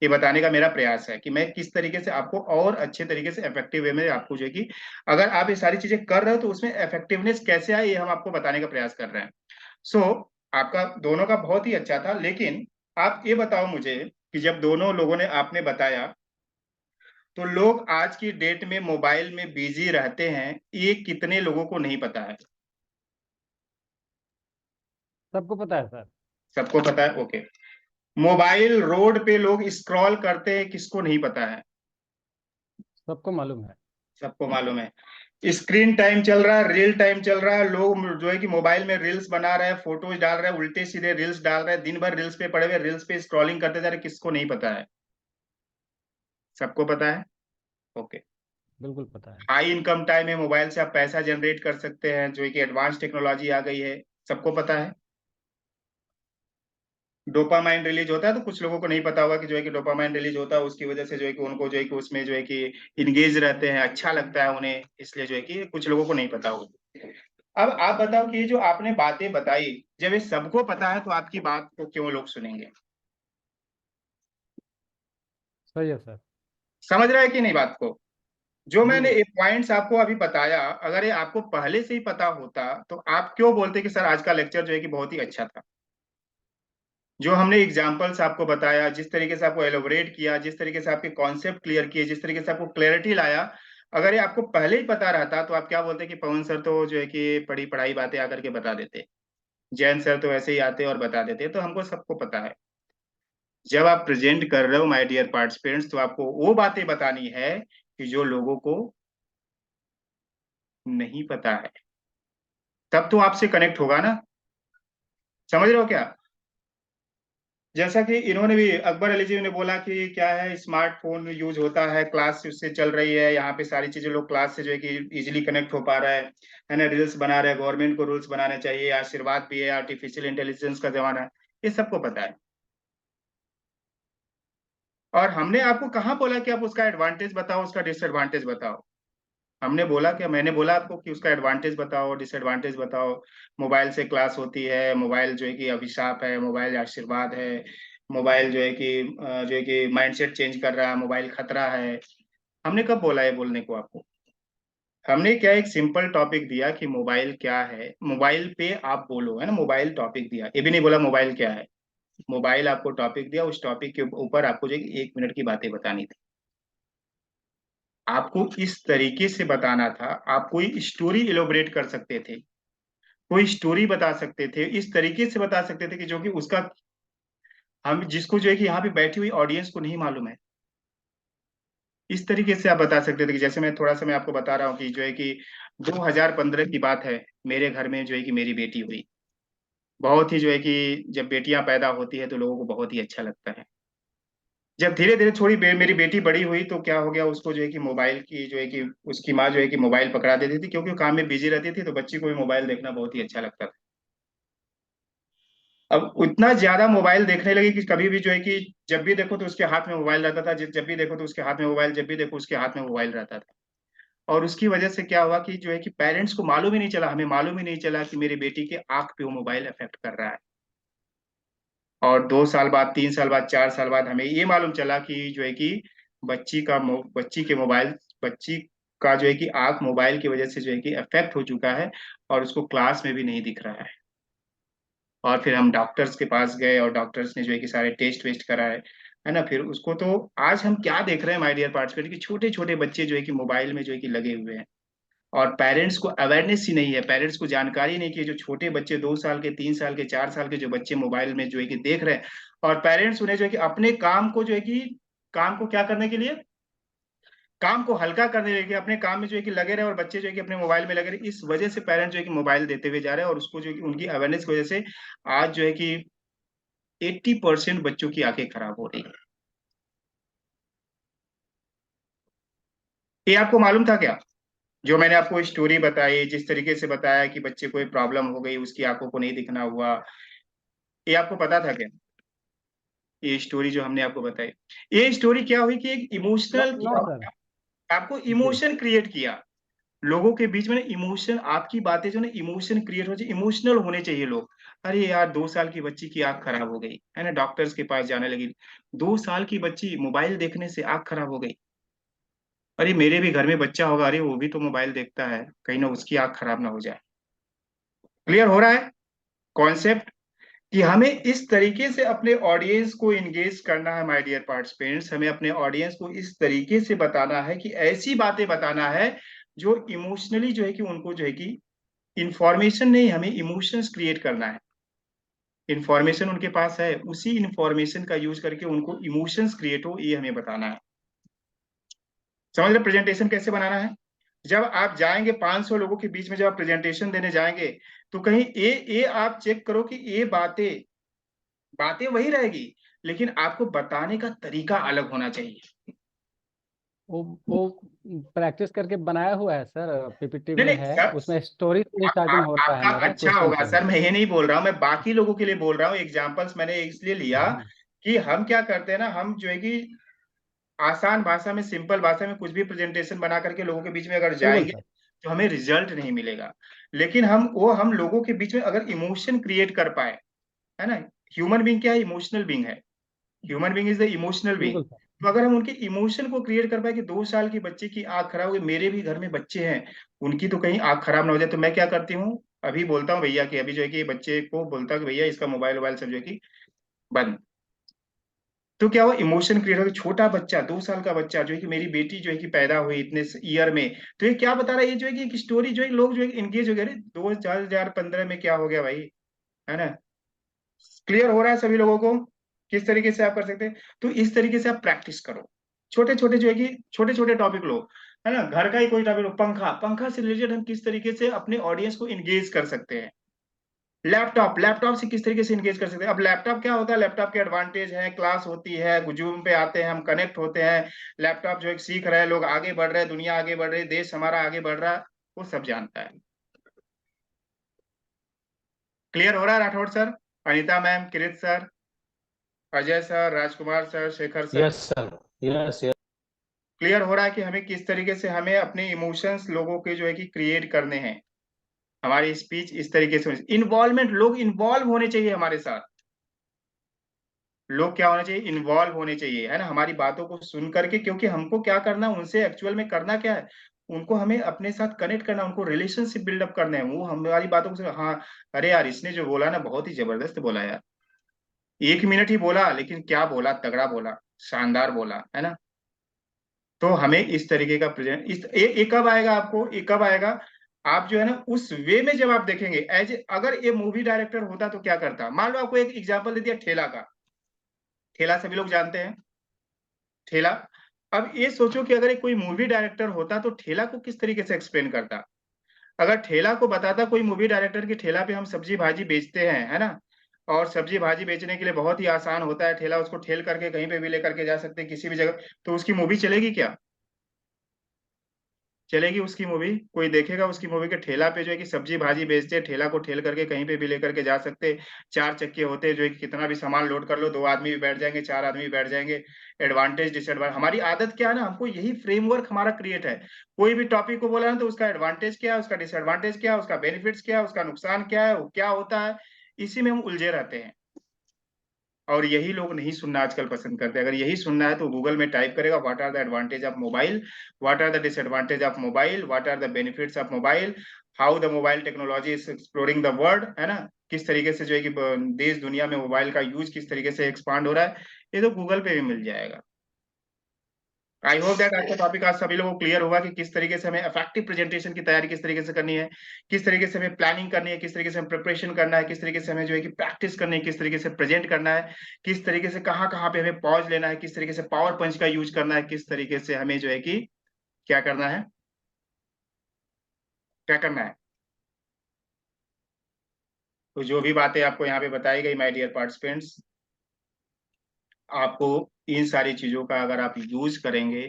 ये बताने का मेरा प्रयास है कि मैं किस तरीके से आपको और अच्छे तरीके से इफेक्टिव वे में आपको जो है कि अगर आप ये सारी चीजें कर रहे हो तो उसमें इफेक्टिवनेस कैसे आए, ये हम आपको बताने का प्रयास कर रहे हैं। सो आपका दोनों का बहुत ही अच्छा था, लेकिन आप ये बताओ मुझे कि जब दोनों लोगों ने आपने बताया, तो लोग आज की डेट में मोबाइल में बिजी रहते हैं, ये कितने लोगों को नहीं पता है। सबको पता है सर। सबको पता है, ओके। मोबाइल रोड पे लोग स्क्रॉल करते हैं, किसको नहीं पता है। सबको मालूम है। सबको मालूम है। स्क्रीन टाइम चल रहा है, रील टाइम चल रहा है, लोग जो है कि मोबाइल में रील्स बना रहे हैं, फोटोज डाल रहे हैं, उल्टे सीधे रील्स डाल रहे हैं, दिन भर रील्स पे पड़े हुए, रील्स पे स्क्रॉलिंग करते जा रहे हैं, किसको नहीं पता है। सबको पता है, ओके। बिल्कुल पता है। हाई इनकम टाइम है, मोबाइल से आप पैसा जनरेट कर सकते हैं, जो है कि एडवांस टेक्नोलॉजी आ गई है, सबको पता है। डोपामाइन रिलीज होता है, तो कुछ लोगों को नहीं पता होगा कि जो है कि डोपामाइन रिलीज होता है, उसकी वजह से जो है कि उनको जो है कि उसमें जो है कि इंगेज रहते हैं, अच्छा लगता है उन्हें, इसलिए जो है कि कुछ लोगों को नहीं पता होगा। अब आप बताओ कि ये जो आपने बातें बताई, जब ये सबको पता है तो आपकी बात को क्यों लोग सुनेंगे। सही है सर। समझ रहा है कि नहीं बात को। जो मैंने बिल्कुल। ये पॉइंट्स आपको अभी बताया, अगर ये आपको पहले से ही पता होता तो आप क्यों बोलते कि सर आज का लेक्चर जो है कि बहुत ही अच्छा था। जो हमने एग्जाम्पल्स आपको बताया, जिस तरीके से आपको एलोबरेट किया, जिस तरीके से आपके कॉन्सेप्ट क्लियर किए, जिस तरीके से आपको क्लैरिटी लाया, अगर ये आपको पहले ही पता रहता तो आप क्या बोलते कि पवन सर तो जो है कि पढ़ी पढ़ाई बातें आकर के बता देते, जैन सर तो ऐसे ही आते और बता देते। तो हमको सबको पता है, जब आप प्रेजेंट कर रहे हो माय डियर पार्टिसिपेंट्स, तो आपको वो बातें बतानी है कि जो लोगों को नहीं पता है, तब तो आपसे कनेक्ट होगा ना। समझ रहे हो क्या। जैसा कि इन्होंने भी, अकबर अली जी ने बोला कि क्या है, स्मार्टफोन यूज होता है, क्लास उससे चल रही है, यहाँ पे सारी चीजें लोग क्लास से जो है कि इजिली कनेक्ट हो पा रहा है ना, रील्स बना रहे हैं, गवर्नमेंट को रूल्स बनाने चाहिए, आशीर्वाद भी है, आर्टिफिशियल इंटेलिजेंस का जमाना है, ये सबको पता है। और हमने आपको कहाँ बोला कि आप उसका एडवांटेज बताओ, उसका डिसएडवांटेज बताओ। हमने बोला क्या, मैंने बोला आपको कि उसका एडवांटेज बताओ, डिसएडवांटेज बताओ। मोबाइल से क्लास होती है, मोबाइल जो है कि अभिशाप है, मोबाइल आशीर्वाद है, मोबाइल जो है कि जो है कि माइंडसेट चेंज कर रहा है, मोबाइल खतरा है। हमने कब बोला है बोलने को आपको। हमने क्या एक सिंपल टॉपिक दिया कि मोबाइल क्या है, मोबाइल पे आप बोलो, है ना, मोबाइल टॉपिक दिया, ये भी नहीं बोला मोबाइल क्या है। मोबाइल आपको टॉपिक दिया, उस टॉपिक के ऊपर आपको जो है कि 1 मिनट की बातें बतानी थी। आपको इस तरीके से बताना था, आप कोई स्टोरी इलोबरेट कर सकते थे, कोई स्टोरी बता सकते थे, इस तरीके से बता सकते थे कि जो कि उसका, हम जिसको जो है कि यहाँ पे बैठी हुई ऑडियंस को नहीं मालूम है। इस तरीके से आप बता सकते थे कि जैसे मैं आपको बता रहा हूँ कि जो है कि 2015 की बात है, मेरे घर में जो है कि मेरी बेटी हुई। बहुत ही जो है कि जब बेटियां पैदा होती है तो लोगों को बहुत ही अच्छा लगता है। जब धीरे धीरे थोड़ी मेरी बेटी बड़ी हुई तो क्या हो गया, उसको जो है कि मोबाइल की जो है कि उसकी माँ जो है कि मोबाइल पकड़ा देती थी, क्योंकि वो काम में बिजी रहती थी, तो बच्ची को भी मोबाइल देखना बहुत ही अच्छा लगता था। अब उतना ज्यादा मोबाइल देखने लगी कि कभी भी जो है कि जब भी देखो तो उसके हाथ में मोबाइल रहता था, जब भी देखो तो उसके हाथ में मोबाइल, जब भी देखो उसके हाथ में मोबाइल रहता था। और उसकी वजह से क्या हुआ कि जो है कि पेरेंट्स को मालूम ही नहीं चला, हमें मालूम ही नहीं चला कि मेरी बेटी के आंख पे वो मोबाइल इफेक्ट कर रहा है। और 2 साल बाद, 3 साल बाद, 4 साल बाद हमें ये मालूम चला कि जो है कि बच्ची के मोबाइल, बच्ची का जो है कि आंख मोबाइल की वजह से जो है कि इफेक्ट हो चुका है, और उसको क्लास में भी नहीं दिख रहा है। और फिर हम डॉक्टर्स के पास गए और डॉक्टर्स ने जो है कि सारे टेस्ट वेस्ट कराए, है ना। फिर उसको तो आज हम क्या देख रहे हैं माय डियर पार्टिसिपेंट, कि छोटे छोटे बच्चे जो है कि मोबाइल में जो है कि लगे हुए हैं, और पेरेंट्स को अवेयरनेस ही नहीं है, पेरेंट्स को जानकारी नहीं कि जो छोटे बच्चे 2 साल के, 3 साल के, 4 साल के जो बच्चे मोबाइल में जो है कि देख रहे हैं, और पेरेंट्स उन्हें जो है कि अपने काम को जो है कि काम को क्या करने के लिए, काम को हल्का करने के लिए अपने काम में जो है कि लगे रहे, और बच्चे जो है कि अपने मोबाइल में लगे रहे, इस वजह से पेरेंट्स जो है कि मोबाइल देते हुए जा रहे हैं, और उसको जो है कि उनकी अवेयरनेस की वजह से आज जो है कि 80% बच्चों की आंखें खराब हो रही है। ये आपको मालूम था क्या, जो मैंने आपको स्टोरी बताई, जिस तरीके से बताया कि बच्चे को एक प्रॉब्लम हो गई, उसकी आंखों को नहीं दिखना हुआ, ये आपको पता था क्या, ये स्टोरी जो हमने आपको बताई? ये स्टोरी क्या हुई कि एक नो इमोशनल, नो सर। आपको जी। इमोशन क्रिएट किया लोगों के बीच में ना, इमोशन, आपकी बातें जो ना इमोशन क्रिएट हो जाए, इमोशनल होने चाहिए लोग। अरे यार, 2 साल की बच्ची की आंख खराब हो गई, है ना, डॉक्टर्स के पास जाने लगी। 2 साल की बच्ची मोबाइल देखने से आंख खराब हो गई। अरे मेरे भी घर में बच्चा होगा, अरे वो भी तो मोबाइल देखता है, कहीं ना उसकी आंख खराब ना हो जाए। क्लियर हो रहा है कॉन्सेप्ट, कि हमें इस तरीके से अपने ऑडियंस को इंगेज करना है माय डियर पार्टिसिपेंट्स, हमें अपने ऑडियंस को इस तरीके से बताना है, कि ऐसी बातें बताना है जो इमोशनली जो है कि उनको जो है कि इंफॉर्मेशन नहीं, हमें इमोशंस क्रिएट करना है। इंफॉर्मेशन उनके पास है, उसी इंफॉर्मेशन का यूज करके उनको इमोशंस क्रिएट हो, ये हमें बताना है। समझ रहे प्रेजेंटेशन कैसे बनाना है? जब आप जाएंगे 500 लोगों के बीच में, जब आप प्रेजेंटेशन देने जाएंगे, तो कहीं ये आप चेक करो कि ये बातें बातें वही रहेगी, लेकिन आपको बताने का तरीका अलग होना चाहिए। वो प्रैक्टिस करके बनाया हुआ है सर, पीपीटी नहीं में नहीं है, सर, उसमें स्टोरी से स्टार्टिंग हो रहा है आपका मेरा अच्छा क्वेश्चन होगा से। सर, मैं ये नहीं बोल रहा हूँ, मैं बाकी लोगों के लिए बोल रहा हूँ। एग्जाम्पल्स मैंने इसलिए लिया हम्म, कि हम क्या करते हैं ना, हम जो है कि आसान भाषा में, सिंपल भाषा में कुछ भी प्रेजेंटेशन बना करके लोगों के बीच में अगर बिल्कुल जाएंगे, सर। तो हमें रिजल्ट नहीं मिलेगा। लेकिन हम लोगों के बीच में अगर इमोशन क्रिएट कर पाए, है ना, ह्यूमन बीइंग क्या है, इमोशनल बीइंग है, human being is the emotional being. बिल्कुल सर। तो अगर हम उनके इमोशन को क्रिएट कर पाए कि 2 साल की बच्चे की आंख खराब हो गई, मेरे भी घर में बच्चे हैं, उनकी तो कहीं आंख खराब ना हो जाए, तो मैं क्या करती हूँ, अभी बोलता हूँ भैया कि अभी जो है कि बच्चे को बोलता हूँ कि भैया इसका मोबाइल वोबाइल सब जो है कि बंद। तो क्या हुआ, इमोशन क्रिएट हो गया। छोटा बच्चा, 2 साल का बच्चा जो है कि मेरी बेटी जो है कि पैदा हुई इतने ईयर में, तो ये क्या बता रहा है, ये जो है कि एक स्टोरी जो है लोग जो है इंगेज हो गए, अरे 2015 में क्या हो गया भाई, है ना। क्लियर हो रहा है सभी लोगों को किस तरीके से आप कर सकते हैं? तो इस तरीके से आप प्रैक्टिस करो, छोटे छोटे जो है कि छोटे छोटे टॉपिक लो, है ना, घर का ही कोई टॉपिक लो, पंखा, पंखा से रिलेटेड हम किस तरीके से अपने ऑडियंस को इंगेज कर सकते हैं। लैपटॉप, लैपटॉप से किस तरीके से इंगेज कर सकते हैं। अब लैपटॉप क्या होता है, लैपटॉप के एडवांटेज है, क्लास होती है, जूम पे आते हैं, हम कनेक्ट होते हैं, लैपटॉप जो है सीख रहे हैं लोग, आगे बढ़ रहे हैं, दुनिया आगे बढ़ रही है, देश हमारा आगे बढ़ रहा है, वो सब जानता है। क्लियर हो रहा है Rathore sir, Anita ma'am, Kirit sir, Ajay sir, Rajkumar sir, Shekhar sir? Yes sir. Yes yes. Clear हो रहा है कि हमें किस तरीके से हमें अपने इमोशंस लोगों के जो है कि क्रिएट करने हैं, हमारी स्पीच इस तरीके से, इन्वॉल्वमेंट, लोग इन्वॉल्व होने चाहिए हमारे साथ, लोग क्या होने चाहिए, इन्वॉल्व होने चाहिए, है ना, हमारी बातों को सुन करके, क्योंकि हमको क्या करना, उनसे एक्चुअल में करना क्या है, उनको हमें अपने साथ कनेक्ट करना, उनको रिलेशनशिप बिल्डअप करना है, वो हमारी बातों को हाँ, अरे यार इसने जो बोला ना बहुत ही जबरदस्त बोला यार, 1 मिनट ही बोला लेकिन क्या बोला, तगड़ा बोला, शानदार बोला, है ना। तो हमें इस तरीके का प्रेजेंट, ये कब आएगा आपको, ये कब आएगा, आप जो है ना उस वे में जब आप देखेंगे, एज अगर ये मूवी डायरेक्टर होता तो क्या करता, मान लो आपको एक एग्जांपल दे दिया ठेला का, ठेला सभी लोग जानते हैं, ठेला। अब ये सोचो कि अगर एक कोई मूवी डायरेक्टर होता तो ठेला को किस तरीके से एक्सप्लेन करता। अगर ठेला को बताता कोई मूवी डायरेक्टर कि ठेला पे हम सब्जी भाजी बेचते हैं, है ना, और सब्जी भाजी बेचने के लिए बहुत ही आसान होता है, ठेला उसको ठेल करके कहीं पे भी लेकर के जा सकते हैं, किसी भी जगह। तो उसकी मूवी चलेगी क्या? चलेगी उसकी मूवी? कोई देखेगा उसकी मूवी के ठेला पे जो है कि सब्जी भाजी बेचते हैं, ठेला को ठेल करके कहीं पे भी लेकर के जा सकते, 4 चक्के होते हैं जो है कि कितना भी सामान लोड कर लो, 2 आदमी भी बैठ जाएंगे, 4 आदमी भी बैठ जाएंगे। एडवांटेज डिसएडवांटेज, हमारी आदत क्या है ना, हमको यही फ्रेमवर्क हमारा क्रिएट है। कोई भी टॉपिक को बोला ना तो उसका एडवांटेज क्या है, उसका डिसएडवांटेज क्या है, उसका बेनिफिट्स क्या है, उसका नुकसान क्या है, वो क्या होता है, इसी में हम उलझे रहते हैं। और यही लोग नहीं सुनना आजकल पसंद करते। अगर यही सुनना है तो गूगल में टाइप करेगा what are the advantage of mobile, what are the disadvantage of mobile, what are the benefits of mobile, how the mobile technology is exploring the world, है ना, किस तरीके से जो है कि देश दुनिया में मोबाइल का यूज किस तरीके से एक्सपांड हो रहा है, ये तो गूगल पे भी मिल जाएगा। आई होप दैट आज का टॉपिक आज सभी लोगों को क्लियर हुआ कि किस तरीके से हमें इफेक्टिव प्रेजेंटेशन की तैयारी किस तरीके से करनी है, किस तरीके से हमें प्लानिंग करनी है, किस तरीके से हमें प्रिपरेशन करना है, किस तरीके से हमें जो है कि प्रैक्टिस करनी है, किस तरीके से प्रेजेंट करना है, किस तरीके से कहाँ कहाँ पे हमें पॉज लेना है, किस तरीके से पावर पंच का यूज करना है, किस तरीके से हमें जो है कि क्या करना है, क्या करना है। तो जो भी बातें आपको यहाँ पे बताई गई माय डियर पार्टिसिपेंट्स, आपको इन सारी चीजों का अगर आप यूज करेंगे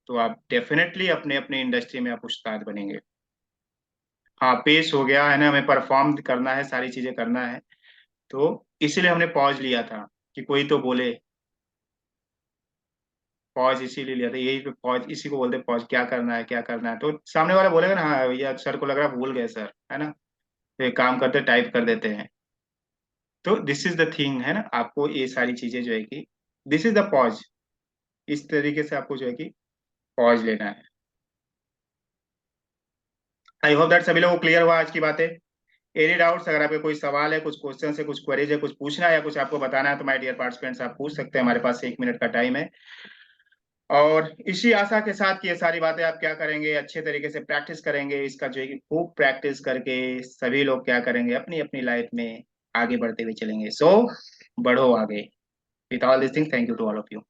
तो आप डेफिनेटली अपने अपने इंडस्ट्री में आप उस्ताद बनेंगे। हाँ, पेश हो गया है ना, हमें परफॉर्म करना है, सारी चीजें करना है, तो इसीलिए हमने पॉज लिया था कि कोई तो बोले। पॉज इसीलिए लिया था, यही पे पॉज, इसी को बोलते पॉज, क्या करना है क्या करना है, तो सामने वाला बोलेगा ना हाँ भैया सर को लग रहा है भूल गए सर, है ना, तो एक काम करते टाइप कर देते हैं। तो दिस इज द थिंग, है ना, आपको ये सारी चीजें जो है कि दिस इज द पॉज, इस तरीके से आपको जो है कि पॉज लेना है। आई होप दैट सभी लोगों को क्लियर हुआ आज की बातें। एनी डाउट्स, अगर आपके कोई सवाल है, कुछ क्वेश्चन है, कुछ क्वेरीज है, कुछ पूछना है या कुछ आपको बताना है तो माय डियर पार्टिसिपेंट्स आप पूछ सकते हैं, हमारे पास 1 मिनट का टाइम है। और इसी आशा के साथ कि ये सारी बातें आप क्या करेंगे, अच्छे तरीके से प्रैक्टिस करेंगे, इसका जो है कि खूब प्रैक्टिस करके सभी लोग क्या करेंगे, अपनी अपनी लाइफ में आगे बढ़ते हुए चलेंगे। सो बढ़ो आगे। With all this thing, thank you to all of you.